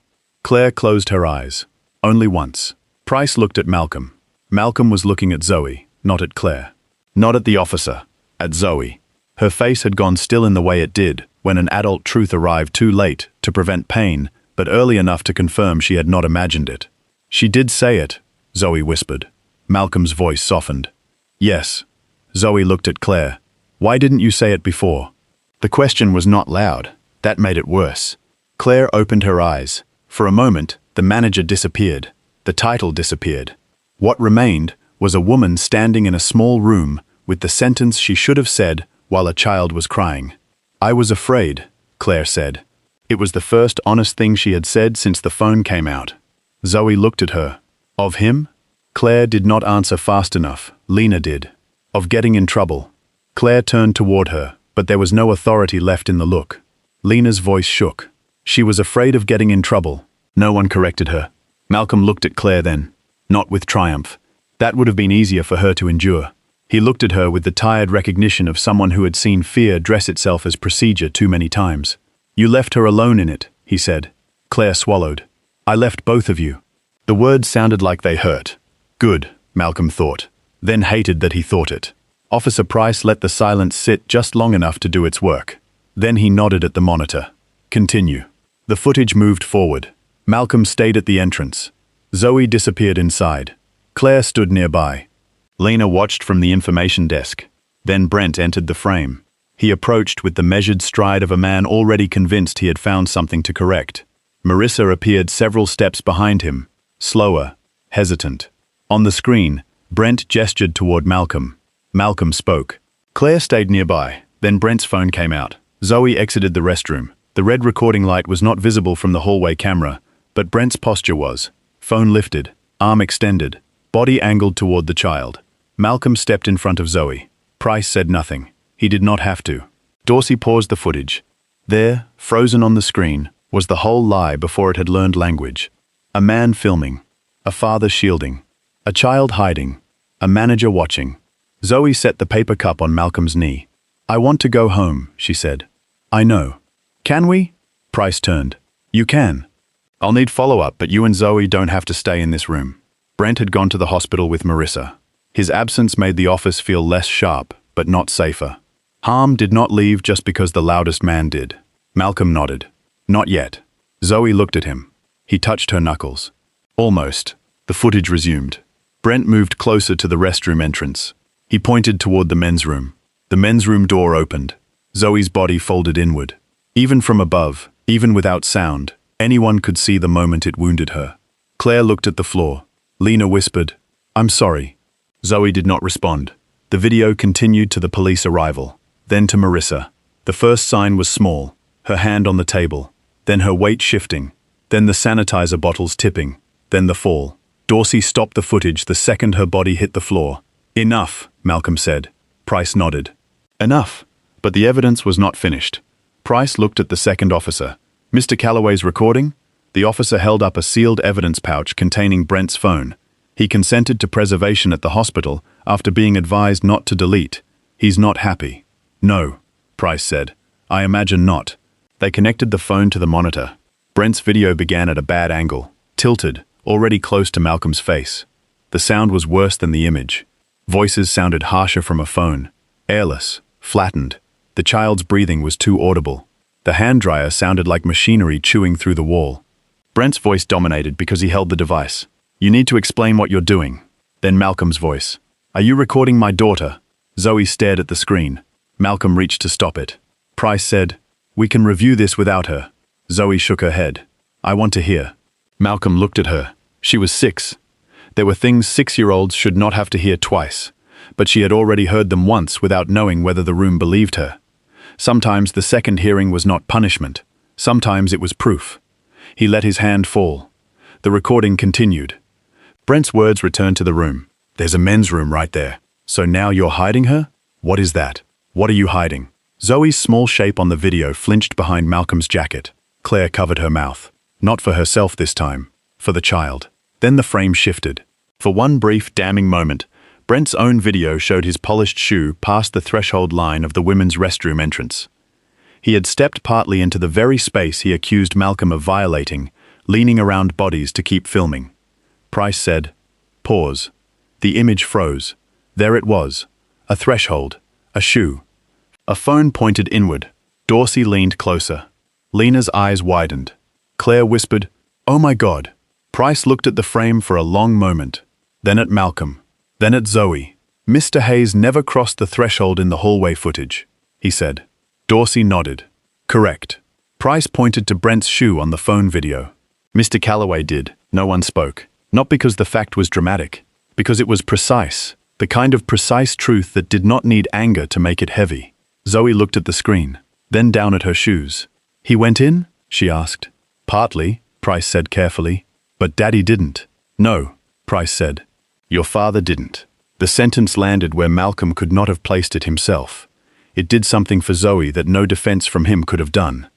Speaker 1: Claire closed her eyes. Only once. Price looked at Malcolm. Malcolm was looking at Zoe, not at Claire. Not at the officer. At Zoe. Her face had gone still in the way it did when an adult truth arrived too late to prevent pain, but early enough to confirm she had not imagined it. She did say it, Zoe whispered. Malcolm's voice softened. Yes. Zoe looked at Claire. Why didn't you say it before? The question was not loud. That made it worse. Claire opened her eyes. For a moment, the manager disappeared. The title disappeared. What remained was a woman standing in a small room with the sentence she should have said while a child was crying. I was afraid, Claire said. It was the first honest thing she had said since the phone came out. Zoe looked at her. Of him? Claire did not answer fast enough. Lena did. Of getting in trouble. Claire turned toward her, but there was no authority left in the look. Lena's voice shook. She was afraid of getting in trouble. No one corrected her. Malcolm looked at Claire then. Not with triumph. That would have been easier for her to endure. He looked at her with the tired recognition of someone who had seen fear dress itself as procedure too many times. You left her alone in it, he said. Claire swallowed. I left both of you. The words sounded like they hurt. Good, Malcolm thought, then hated that he thought it. Officer Price let the silence sit just long enough to do its work. Then he nodded at the monitor. Continue. The footage moved forward. Malcolm stayed at the entrance. Zoe disappeared inside. Claire stood nearby. Lena watched from the information desk. Then Brent entered the frame. He approached with the measured stride of a man already convinced he had found something to correct. Marissa appeared several steps behind him, slower, hesitant. On the screen, Brent gestured toward Malcolm. Malcolm spoke. Claire stayed nearby. Then Brent's phone came out. Zoe exited the restroom. The red recording light was not visible from the hallway camera, but Brent's posture was. Phone lifted, arm extended, body angled toward the child. Malcolm stepped in front of Zoe. Price said nothing. He did not have to. Dorsey paused the footage. There, frozen on the screen, was the whole lie before it had learned language. A man filming. A father shielding. A child hiding. A manager watching. Zoe set the paper cup on Malcolm's knee. I want to go home, she said. I know. Can we? Price turned. You can. I'll need follow-up, but you and Zoe don't have to stay in this room. Brent had gone to the hospital with Marissa. His absence made the office feel less sharp, but not safer. Harm did not leave just because the loudest man did. Malcolm nodded. Not yet. Zoe looked at him. He touched her knuckles. Almost. The footage resumed. Brent moved closer to the restroom entrance. He pointed toward the men's room. The men's room door opened. Zoe's body folded inward. Even from above, even without sound, anyone could see the moment it wounded her. Claire looked at the floor. Lena whispered, I'm sorry. Zoe did not respond. The video continued to the police arrival, then to Marissa. The first sign was small, her hand on the table, then her weight shifting, then the sanitizer bottles tipping, then the fall. Dorsey stopped the footage the second her body hit the floor. Enough, Malcolm said. Price nodded. Enough. But the evidence was not finished. Price looked at the second officer. Mr. Calloway's recording? The officer held up a sealed evidence pouch containing Brent's phone. He consented to preservation at the hospital after being advised not to delete. He's not happy. No, Price said. I imagine not. They connected the phone to the monitor. Brent's video began at a bad angle, tilted, already close to Malcolm's face. The sound was worse than the image. Voices sounded harsher from a phone, airless, flattened. The child's breathing was too audible. The hand dryer sounded like machinery chewing through the wall. Brent's voice dominated because he held the device. You need to explain what you're doing. Then Malcolm's voice. Are you recording my daughter? Zoe stared at the screen. Malcolm reached to stop it. Price said, we can review this without her. Zoe shook her head. I want to hear. Malcolm looked at her. She was 6. There were things 6-year-olds should not have to hear twice, but she had already heard them once without knowing whether the room believed her. Sometimes the second hearing was not punishment. Sometimes it was proof. He let his hand fall. The recording continued. Brent's words returned to the room. There's a men's room right there. So now you're hiding her? What is that? What are you hiding? Zoe's small shape on the video flinched behind Malcolm's jacket. Claire covered her mouth. Not for herself this time. For the child. Then the frame shifted. For one brief, damning moment, Brent's own video showed his polished shoe past the threshold line of the women's restroom entrance. He had stepped partly into the very space he accused Malcolm of violating, leaning around bodies to keep filming. Price said, "Pause." The image froze. There it was. A threshold. A shoe. A phone pointed inward. Dorsey leaned closer. Lena's eyes widened. Claire whispered, "Oh my God." Price looked at the frame for a long moment. Then at Malcolm. Then at Zoe. "Mr. Hayes never crossed the threshold in the hallway footage," he said. Dorsey nodded. "Correct." Price pointed to Brent's shoe on the phone video. "Mr. Calloway did." No one spoke. Not because the fact was dramatic. Because it was precise. The kind of precise truth that did not need anger to make it heavy. Zoe looked at the screen. Then down at her shoes. "He went in?" she asked. "Partly," Price said carefully. "But Daddy didn't." "No," Price said. "Your father didn't." The sentence landed where Malcolm could not have placed it himself. It did something for Zoe that no defense from him could have done.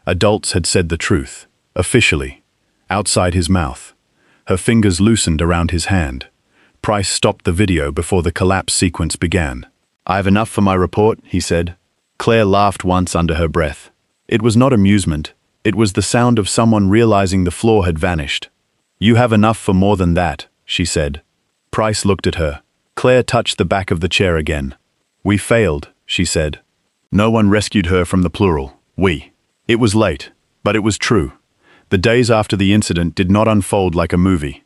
Speaker 1: Adults had said the truth. Officially. Outside his mouth. Her fingers loosened around his hand. Price stopped the video before the collapse sequence began. "I have enough for my report," he said. Claire laughed once under her breath. It was not amusement. It was the sound of someone realizing the floor had vanished. "You have enough for more than that," she said. Price looked at her. Claire touched the back of the chair again. "We failed," she said. No one rescued her from the plural, we. It was late, but it was true. The days after the incident did not unfold like a movie.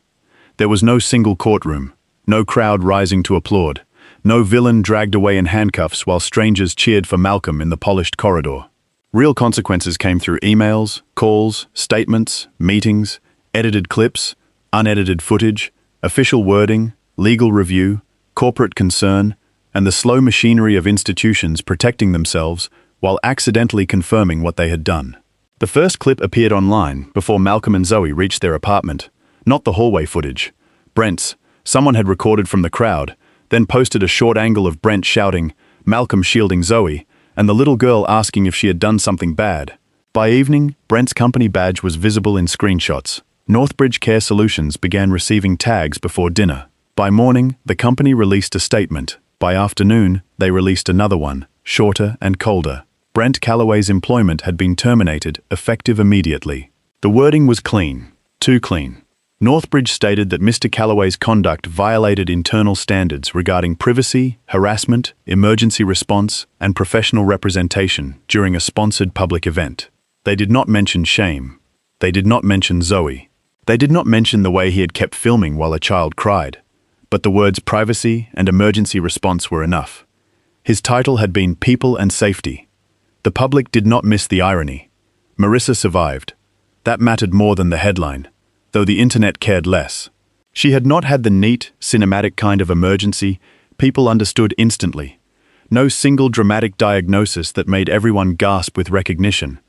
Speaker 1: There was no single courtroom, no crowd rising to applaud, no villain dragged away in handcuffs while strangers cheered for Malcolm in the polished corridor. Real consequences came through emails, calls, statements, meetings, edited clips, unedited footage, official wording, legal review, corporate concern, and the slow machinery of institutions protecting themselves while accidentally confirming what they had done. The first clip appeared online before Malcolm and Zoe reached their apartment, not the hallway footage. Brent's, someone had recorded from the crowd, then posted a short angle of Brent shouting, Malcolm shielding Zoe, and the little girl asking if she had done something bad. By evening, Brent's company badge was visible in screenshots. Northbridge Care Solutions began receiving tags before dinner. By morning, the company released a statement. By afternoon, they released another one, shorter and colder. Brent Calloway's employment had been terminated, effective immediately. The wording was clean. Too clean. Northbridge stated that Mr. Calloway's conduct violated internal standards regarding privacy, harassment, emergency response, and professional representation during a sponsored public event. They did not mention shame. They did not mention Zoe. They did not mention the way he had kept filming while a child cried. But the words privacy and emergency response were enough. His title had been People and Safety. The public did not miss the irony. Marissa survived. That mattered more than the headline, though the internet cared less. She had not had the neat, cinematic kind of emergency people understood instantly. No single dramatic diagnosis that made everyone gasp with recognition.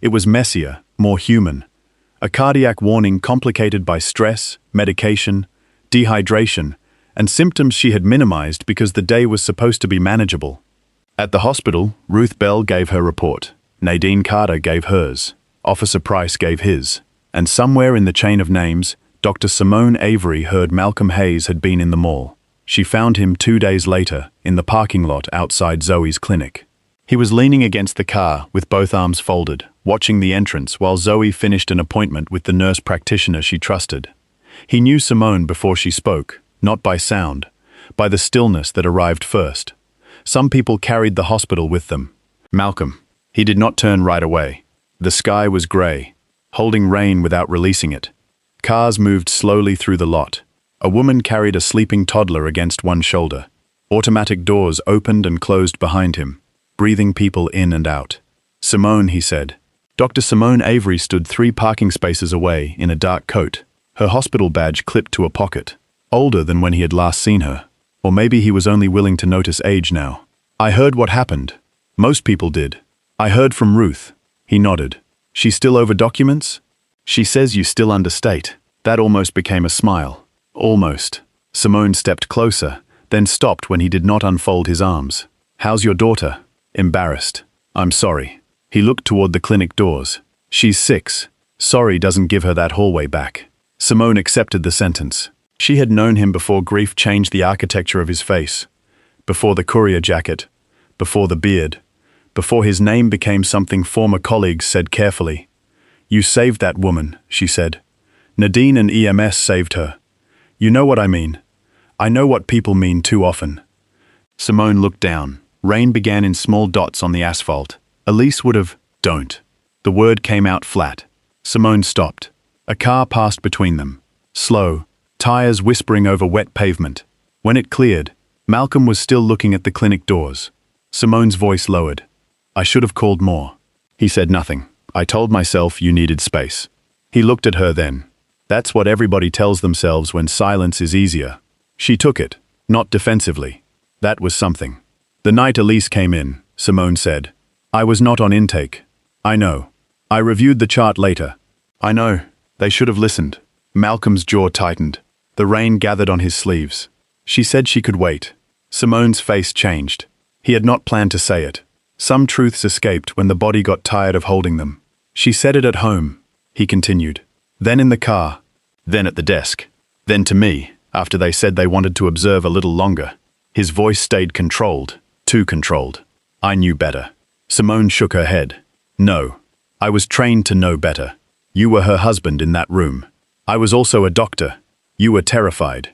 Speaker 1: It was messier, more human. A cardiac warning complicated by stress, medication, dehydration, and symptoms she had minimized because the day was supposed to be manageable. At the hospital, Ruth Bell gave her report. Nadine Carter gave hers. Officer Price gave his. And somewhere in the chain of names, Dr. Simone Avery heard Malcolm Hayes had been in the mall. She found him 2 days later, in the parking lot outside Zoe's clinic. He was leaning against the car with both arms folded, watching the entrance while Zoe finished an appointment with the nurse practitioner she trusted. He knew Simone before she spoke. Not by sound, by the stillness that arrived first. Some people carried the hospital with them. Malcolm. He did not turn right away. The sky was grey, holding rain without releasing it. Cars moved slowly through the lot. A woman carried a sleeping toddler against one shoulder. Automatic doors opened and closed behind him, breathing people in and out. Simone, he said. Dr. Simone Avery stood 3 parking spaces away in a dark coat, her hospital badge clipped to a pocket. Older than when he had last seen her. Or maybe he was only willing to notice age now. I heard what happened. Most people did. I heard from Ruth. He nodded. She still over documents? She says you still understate. That almost became a smile. Almost. Simone stepped closer, then stopped when he did not unfold his arms. How's your daughter? Embarrassed. I'm sorry. He looked toward the clinic doors. She's 6. Sorry doesn't give her that hallway back. Simone accepted the sentence. She had known him before grief changed the architecture of his face, before the courier jacket, before the beard, before his name became something former colleagues said carefully. "You saved that woman," she said. "Nadine and EMS saved her. You know what I mean. I know what people mean too often." Simone looked down. Rain began in small dots on the asphalt. Elise would have, "Don't." The word came out flat. Simone stopped. A car passed between them. Slow, tires whispering over wet pavement. When it cleared, Malcolm was still looking at the clinic doors. Simone's voice lowered. "I should have called more." He said nothing. "I told myself you needed space." He looked at her then. That's what everybody tells themselves when silence is easier. She took it, not defensively. That was something. "The night Elise came in," Simone said, "I was not on intake. I know. I reviewed the chart later. I know. They should have listened." Malcolm's jaw tightened. The rain gathered on his sleeves. She said she could wait. Simone's face changed. He had not planned to say it. Some truths escaped when the body got tired of holding them. "She said it at home," he continued. "Then in the car. Then at the desk. Then to me, after they said they wanted to observe a little longer." His voice stayed controlled, too controlled. "I knew better." Simone shook her head. "No. I was trained to know better. You were her husband in that room. I was also a doctor. You were terrified."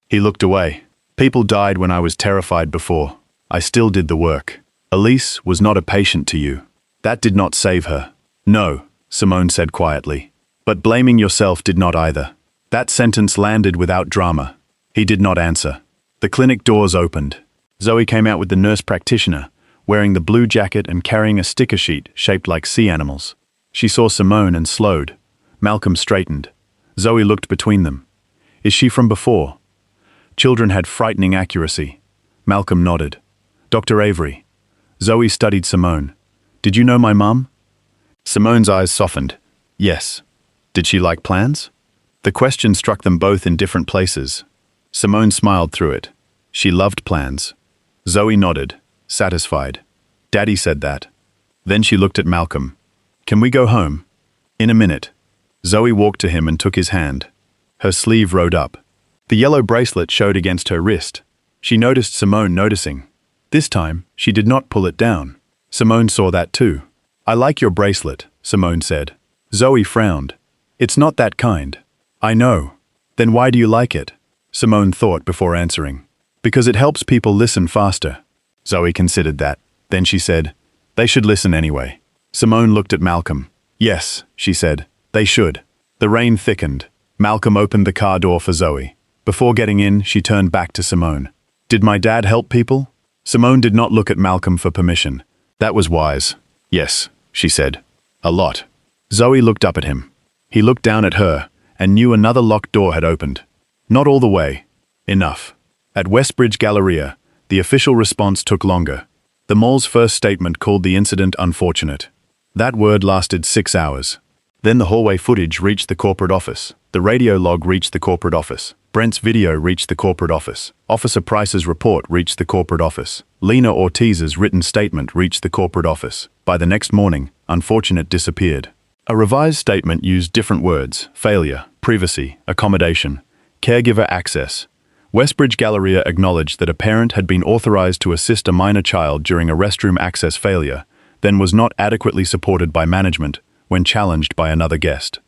Speaker 1: He looked away. "People died when I was terrified before. I still did the work. Elise was not a patient to you. That did not save her." "No," Simone said quietly. "But blaming yourself did not either." That sentence landed without drama. He did not answer. The clinic doors opened. Zoe came out with the nurse practitioner, wearing the blue jacket and carrying a sticker sheet shaped like sea animals. She saw Simone and slowed. Malcolm straightened. Zoe looked between them. "Is she from before?" Children had frightening accuracy. Malcolm nodded. "Dr. Avery." Zoe studied Simone. "Did you know my mum?" Simone's eyes softened. "Yes." "Did she like plans?" The question struck them both in different places. Simone smiled through it. She loved plans. Zoe nodded, satisfied. "Daddy said that." Then she looked at Malcolm. "Can we go home?" "In a minute." Zoe walked to him and took his hand. Her sleeve rode up. The yellow bracelet showed against her wrist. She noticed Simone noticing. This time, she did not pull it down. Simone saw that too. "I like your bracelet," Simone said. Zoe frowned. "It's not that kind." "I know. Then why do you like it?" Simone thought before answering. "Because it helps people listen faster." Zoe considered that. Then she said, "They should listen anyway." Simone looked at Malcolm. "Yes," she said, "they should." The rain thickened. Malcolm opened the car door for Zoe. Before getting in, she turned back to Simone. "Did my dad help people?" Simone did not look at Malcolm for permission. "That was wise." "Yes," she said. "A lot." Zoe looked up at him. He looked down at her and knew another locked door had opened. Not all the way. Enough. At Westbridge Galleria, the official response took longer. The mall's first statement called the incident unfortunate. That word lasted 6 hours. Then the hallway footage reached the corporate office. The radio log reached the corporate office. Brent's video reached the corporate office. Officer Price's report reached the corporate office. Lena Ortiz's written statement reached the corporate office. By the next morning, unfortunate disappeared. A revised statement used different words: failure, privacy, accommodation, caregiver access. Westbridge Galleria acknowledged that a parent had been authorized to assist a minor child during a restroom access failure, then was not adequately supported by management when challenged by another guest.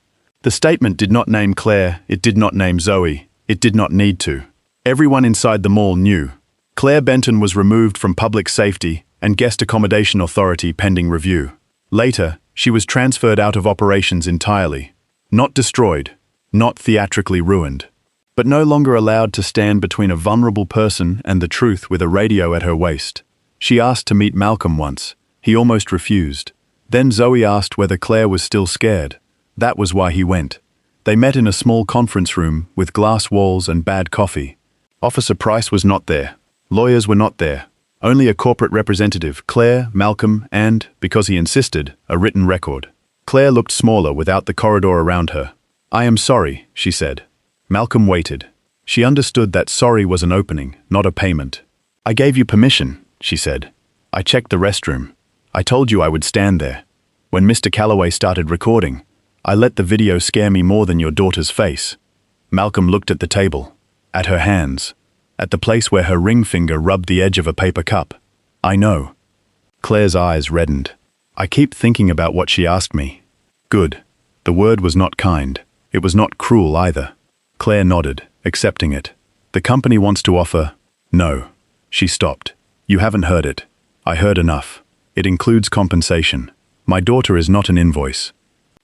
Speaker 1: The statement did not name Claire, it did not name Zoe, it did not need to. Everyone inside the mall knew. Claire Benton was removed from public safety and guest accommodation authority pending review. Later, she was transferred out of operations entirely. Not destroyed, not theatrically ruined, but no longer allowed to stand between a vulnerable person and the truth with a radio at her waist. She asked to meet Malcolm once. He almost refused. Then Zoe asked whether Claire was still scared. That was why he went. They met in a small conference room with glass walls and bad coffee. Officer Price was not there. Lawyers were not there. Only a corporate representative, Claire, Malcolm, and, because he insisted, a written record. Claire looked smaller without the corridor around her. "I am sorry," she said. Malcolm waited. She understood that sorry was an opening, not a payment. "I gave you permission," she said. "I checked the restroom. I told you I would stand there. When Mr. Calloway started recording, I let the video scare me more than your daughter's face." Malcolm looked at the table. At her hands. At the place where her ring finger rubbed the edge of a paper cup. I know. Claire's eyes reddened. I keep thinking about what she asked me. Good. The word was not kind. It was not cruel either. Claire nodded, accepting it. The company wants to offer... No. She stopped. You haven't heard it. I heard enough. It includes compensation. My daughter is not an invoice.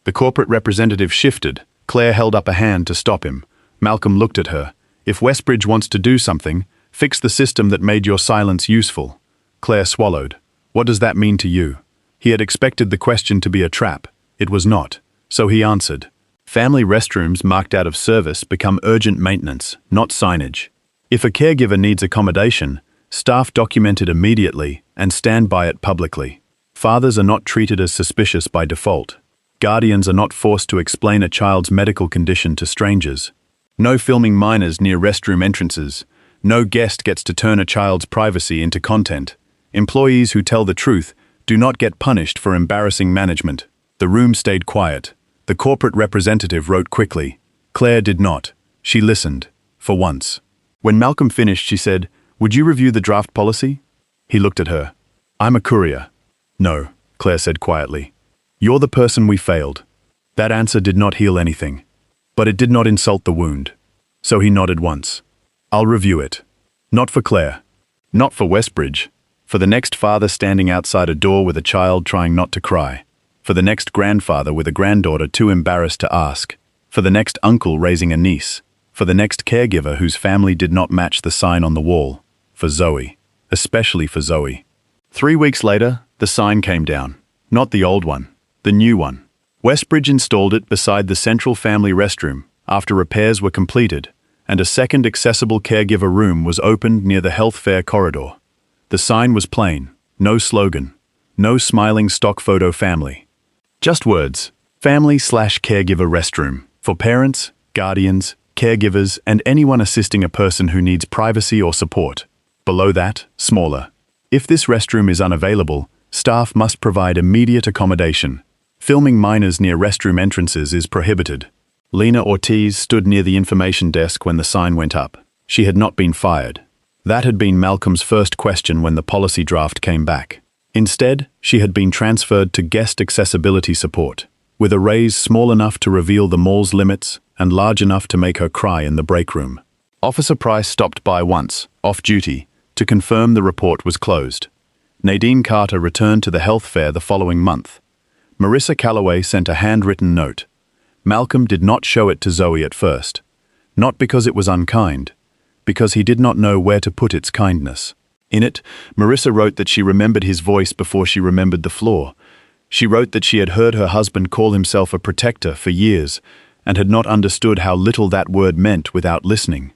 Speaker 1: The corporate representative shifted. Claire held up a hand to stop him. Malcolm looked at her. If Westbridge wants to do something, fix the system that made your silence useful. Claire swallowed. What does that mean to you? He had expected the question to be a trap. It was not. So he answered. Family restrooms marked out of service become urgent maintenance, not signage. If a caregiver needs accommodation, staff document it immediately and stand by it publicly. Fathers are not treated as suspicious by default. Guardians are not forced to explain a child's medical condition to strangers. No filming minors near restroom entrances. No guest gets to turn a child's privacy into content. Employees who tell the truth do not get punished for embarrassing management. The room stayed quiet. The corporate representative wrote quickly. Claire did not. She listened. For once. When Malcolm finished, she said, "Would you review the draft policy?" He looked at her. "I'm a courier." "No," Claire said quietly. "You're the person we failed." That answer did not heal anything. But it did not insult the wound. So he nodded once. "I'll review it. Not for Claire. Not for Westbridge. For the next father standing outside a door with a child trying not to cry. For the next grandfather with a granddaughter too embarrassed to ask. For the next uncle raising a niece. For the next caregiver whose family did not match the sign on the wall. For Zoe. Especially for Zoe." 3 weeks later, the sign came down. Not the old one. The new one. Westbridge installed it beside the central family restroom after repairs were completed, and a second accessible caregiver room was opened near the health fair corridor. The sign was plain. No slogan. No smiling stock photo family. Just words. Family/caregiver restroom. For parents, guardians, caregivers, and anyone assisting a person who needs privacy or support. Below that, smaller. If this restroom is unavailable, staff must provide immediate accommodation. Filming minors near restroom entrances is prohibited. Lena Ortiz stood near the information desk when the sign went up. She had not been fired. That had been Malcolm's first question when the policy draft came back. Instead, she had been transferred to guest accessibility support, with a raise small enough to reveal the mall's limits and large enough to make her cry in the break room. Officer Price stopped by once, off duty, to confirm the report was closed. Nadine Carter returned to the health fair the following month. Marissa Calloway sent a handwritten note. Malcolm did not show it to Zoe at first. Not because it was unkind, because he did not know where to put its kindness. In it, Marissa wrote that she remembered his voice before she remembered the floor. She wrote that she had heard her husband call himself a protector for years and had not understood how little that word meant without listening.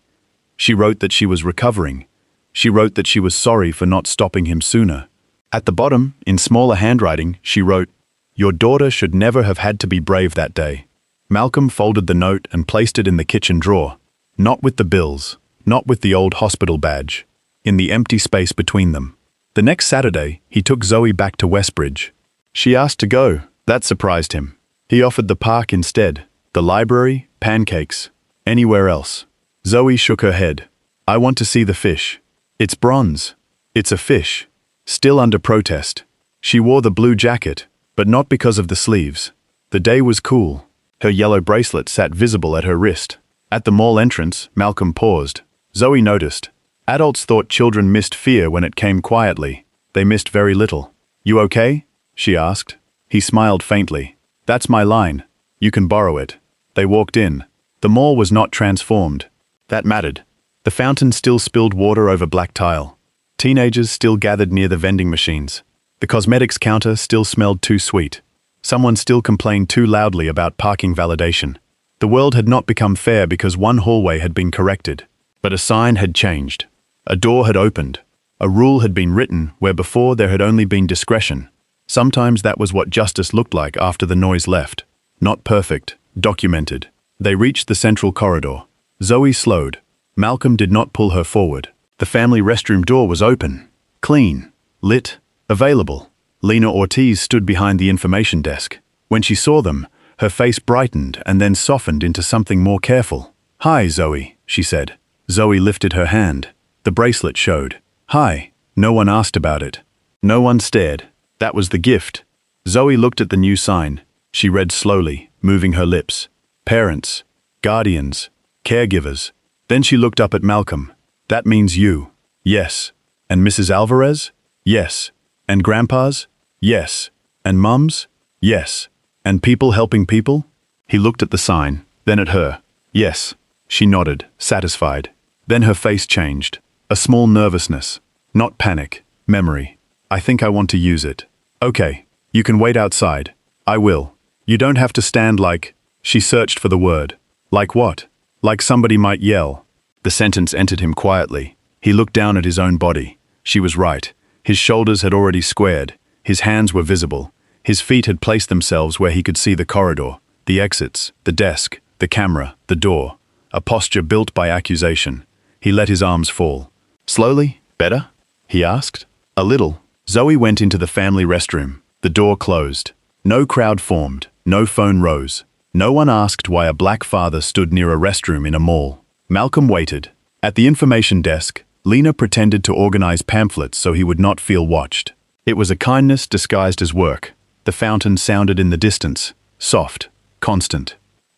Speaker 1: She wrote that she was recovering. She wrote that she was sorry for not stopping him sooner. At the bottom, in smaller handwriting, she wrote, "Your daughter should never have had to be brave that day." Malcolm folded the note and placed it in the kitchen drawer. Not with the bills, not with the old hospital badge. In the empty space between them. The next Saturday, he took Zoe back to Westbridge. She asked to go. That surprised him. He offered the park instead. The library, pancakes, anywhere else. Zoe shook her head. "I want to see the fish. It's bronze. It's a fish." Still under protest. She wore the blue jacket, but not because of the sleeves. The day was cool. Her yellow bracelet sat visible at her wrist. At the mall entrance, Malcolm paused. Zoe noticed. Adults thought children missed fear when it came quietly. They missed very little. "You okay?" she asked. He smiled faintly. "That's my line. You can borrow it." They walked in. The mall was not transformed. That mattered. The fountain still spilled water over black tile. Teenagers still gathered near the vending machines. The cosmetics counter still smelled too sweet. Someone still complained too loudly about parking validation. The world had not become fair because one hallway had been corrected. But a sign had changed. A door had opened. A rule had been written where before there had only been discretion. Sometimes that was what justice looked like after the noise left. Not perfect, documented. They reached the central corridor. Zoe slowed. Malcolm did not pull her forward. The family restroom door was open. Clean. Lit. Available. Lena Ortiz stood behind the information desk. When she saw them, her face brightened and then softened into something more careful. "Hi, Zoe," she said. Zoe lifted her hand. The bracelet showed. Hi. No one asked about it. No one stared. That was the gift. Zoe looked at the new sign. She read slowly, moving her lips. Parents, guardians, caregivers. Then she looked up at Malcolm. That means you. Yes. And Mrs. Alvarez? Yes. And grandpas? Yes. And mums? Yes. And people helping people? He looked at the sign, then at her. Yes. She nodded, satisfied. Then her face changed. A small nervousness. Not panic. Memory. I think I want to use it. Okay. You can wait outside. I will. You don't have to stand like... She searched for the word. Like what? Like somebody might yell. The sentence entered him quietly. He looked down at his own body. She was right. His shoulders had already squared. His hands were visible. His feet had placed themselves where he could see the corridor, the exits, the desk, the camera, the door. A posture built by accusation. He let his arms fall. Slowly? Better? He asked. A little. Zoe went into the family restroom. The door closed. No crowd formed. No phone rose. No one asked why a black father stood near a restroom in a mall. Malcolm waited. At the information desk, Lena pretended to organize pamphlets so he would not feel watched. It was a kindness disguised as work. The fountain sounded in the distance. Soft. Constant.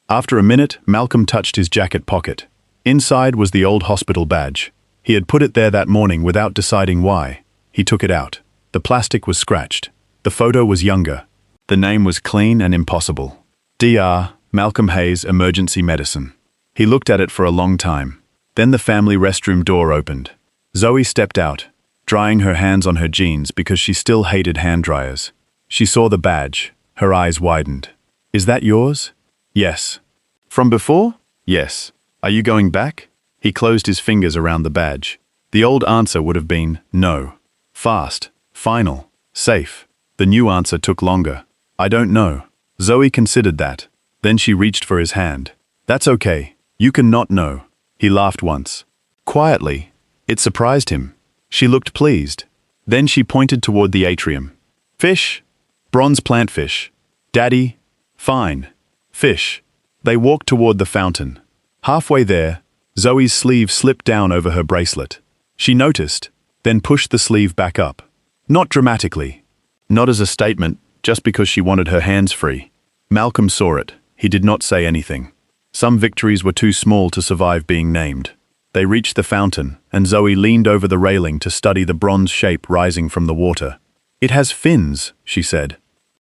Speaker 1: After a minute, Malcolm touched his jacket pocket. Inside was the old hospital badge. He had put it there that morning without deciding why. He took it out. The plastic was scratched. The photo was younger. The name was clean and impossible. Dr. Malcolm Hayes, Emergency Medicine. He looked at it for a long time. Then the family restroom door opened. Zoe stepped out, drying her hands on her jeans because she still hated hand dryers. She saw the badge. Her eyes widened. Is that yours? Yes. From before? Yes. Are you going back? He closed his fingers around the badge. The old answer would have been no. Fast. Final. Safe. The new answer took longer. I don't know. Zoe considered that. Then she reached for his hand. That's okay. You can not know. He laughed once. Quietly. It surprised him. She looked pleased. Then she pointed toward the atrium. Fish. Bronze plant fish. Daddy. Fine. Fish. They walked toward the fountain. Halfway there, Zoe's sleeve slipped down over her bracelet. She noticed, then pushed the sleeve back up. Not dramatically. Not as a statement, just because she wanted her hands free. Malcolm saw it. He did not say anything. Some victories were too small to survive being named. They reached the fountain, and Zoe leaned over the railing to study the bronze shape rising from the water. It has fins, she said.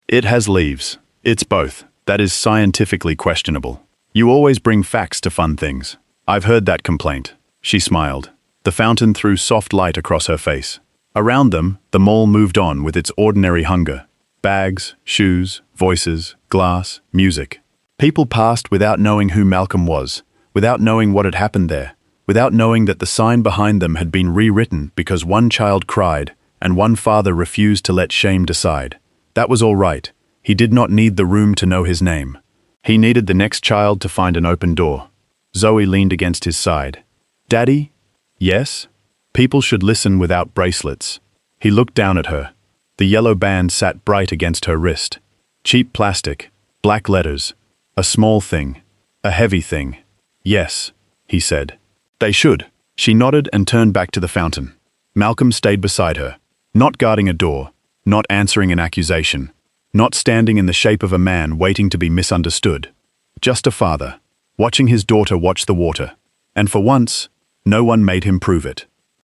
Speaker 1: It has leaves. It's both. That is scientifically questionable. You always bring facts to fun things. I've heard that complaint. She smiled. The fountain threw soft light across her face. Around them, the mall moved on with its ordinary hunger. Bags, shoes, voices, glass, music. People passed without knowing who Malcolm was, without knowing what had happened there, without knowing that the sign behind them had been rewritten because one child cried and one father refused to let shame decide. That was all right. He did not need the room to know his name. He needed the next child to find an open door. Zoe leaned against his side. Daddy? Yes? People should listen without bracelets. He looked down at her. The yellow band sat bright against her wrist. Cheap plastic, black letters, a small thing, a heavy thing. Yes, he said. They should. She nodded and turned back to the fountain. Malcolm stayed beside her, not guarding a door, not answering an accusation, not standing in the shape of a man waiting to be misunderstood. Just a father, watching his daughter watch the water. And for once, no one made him prove it.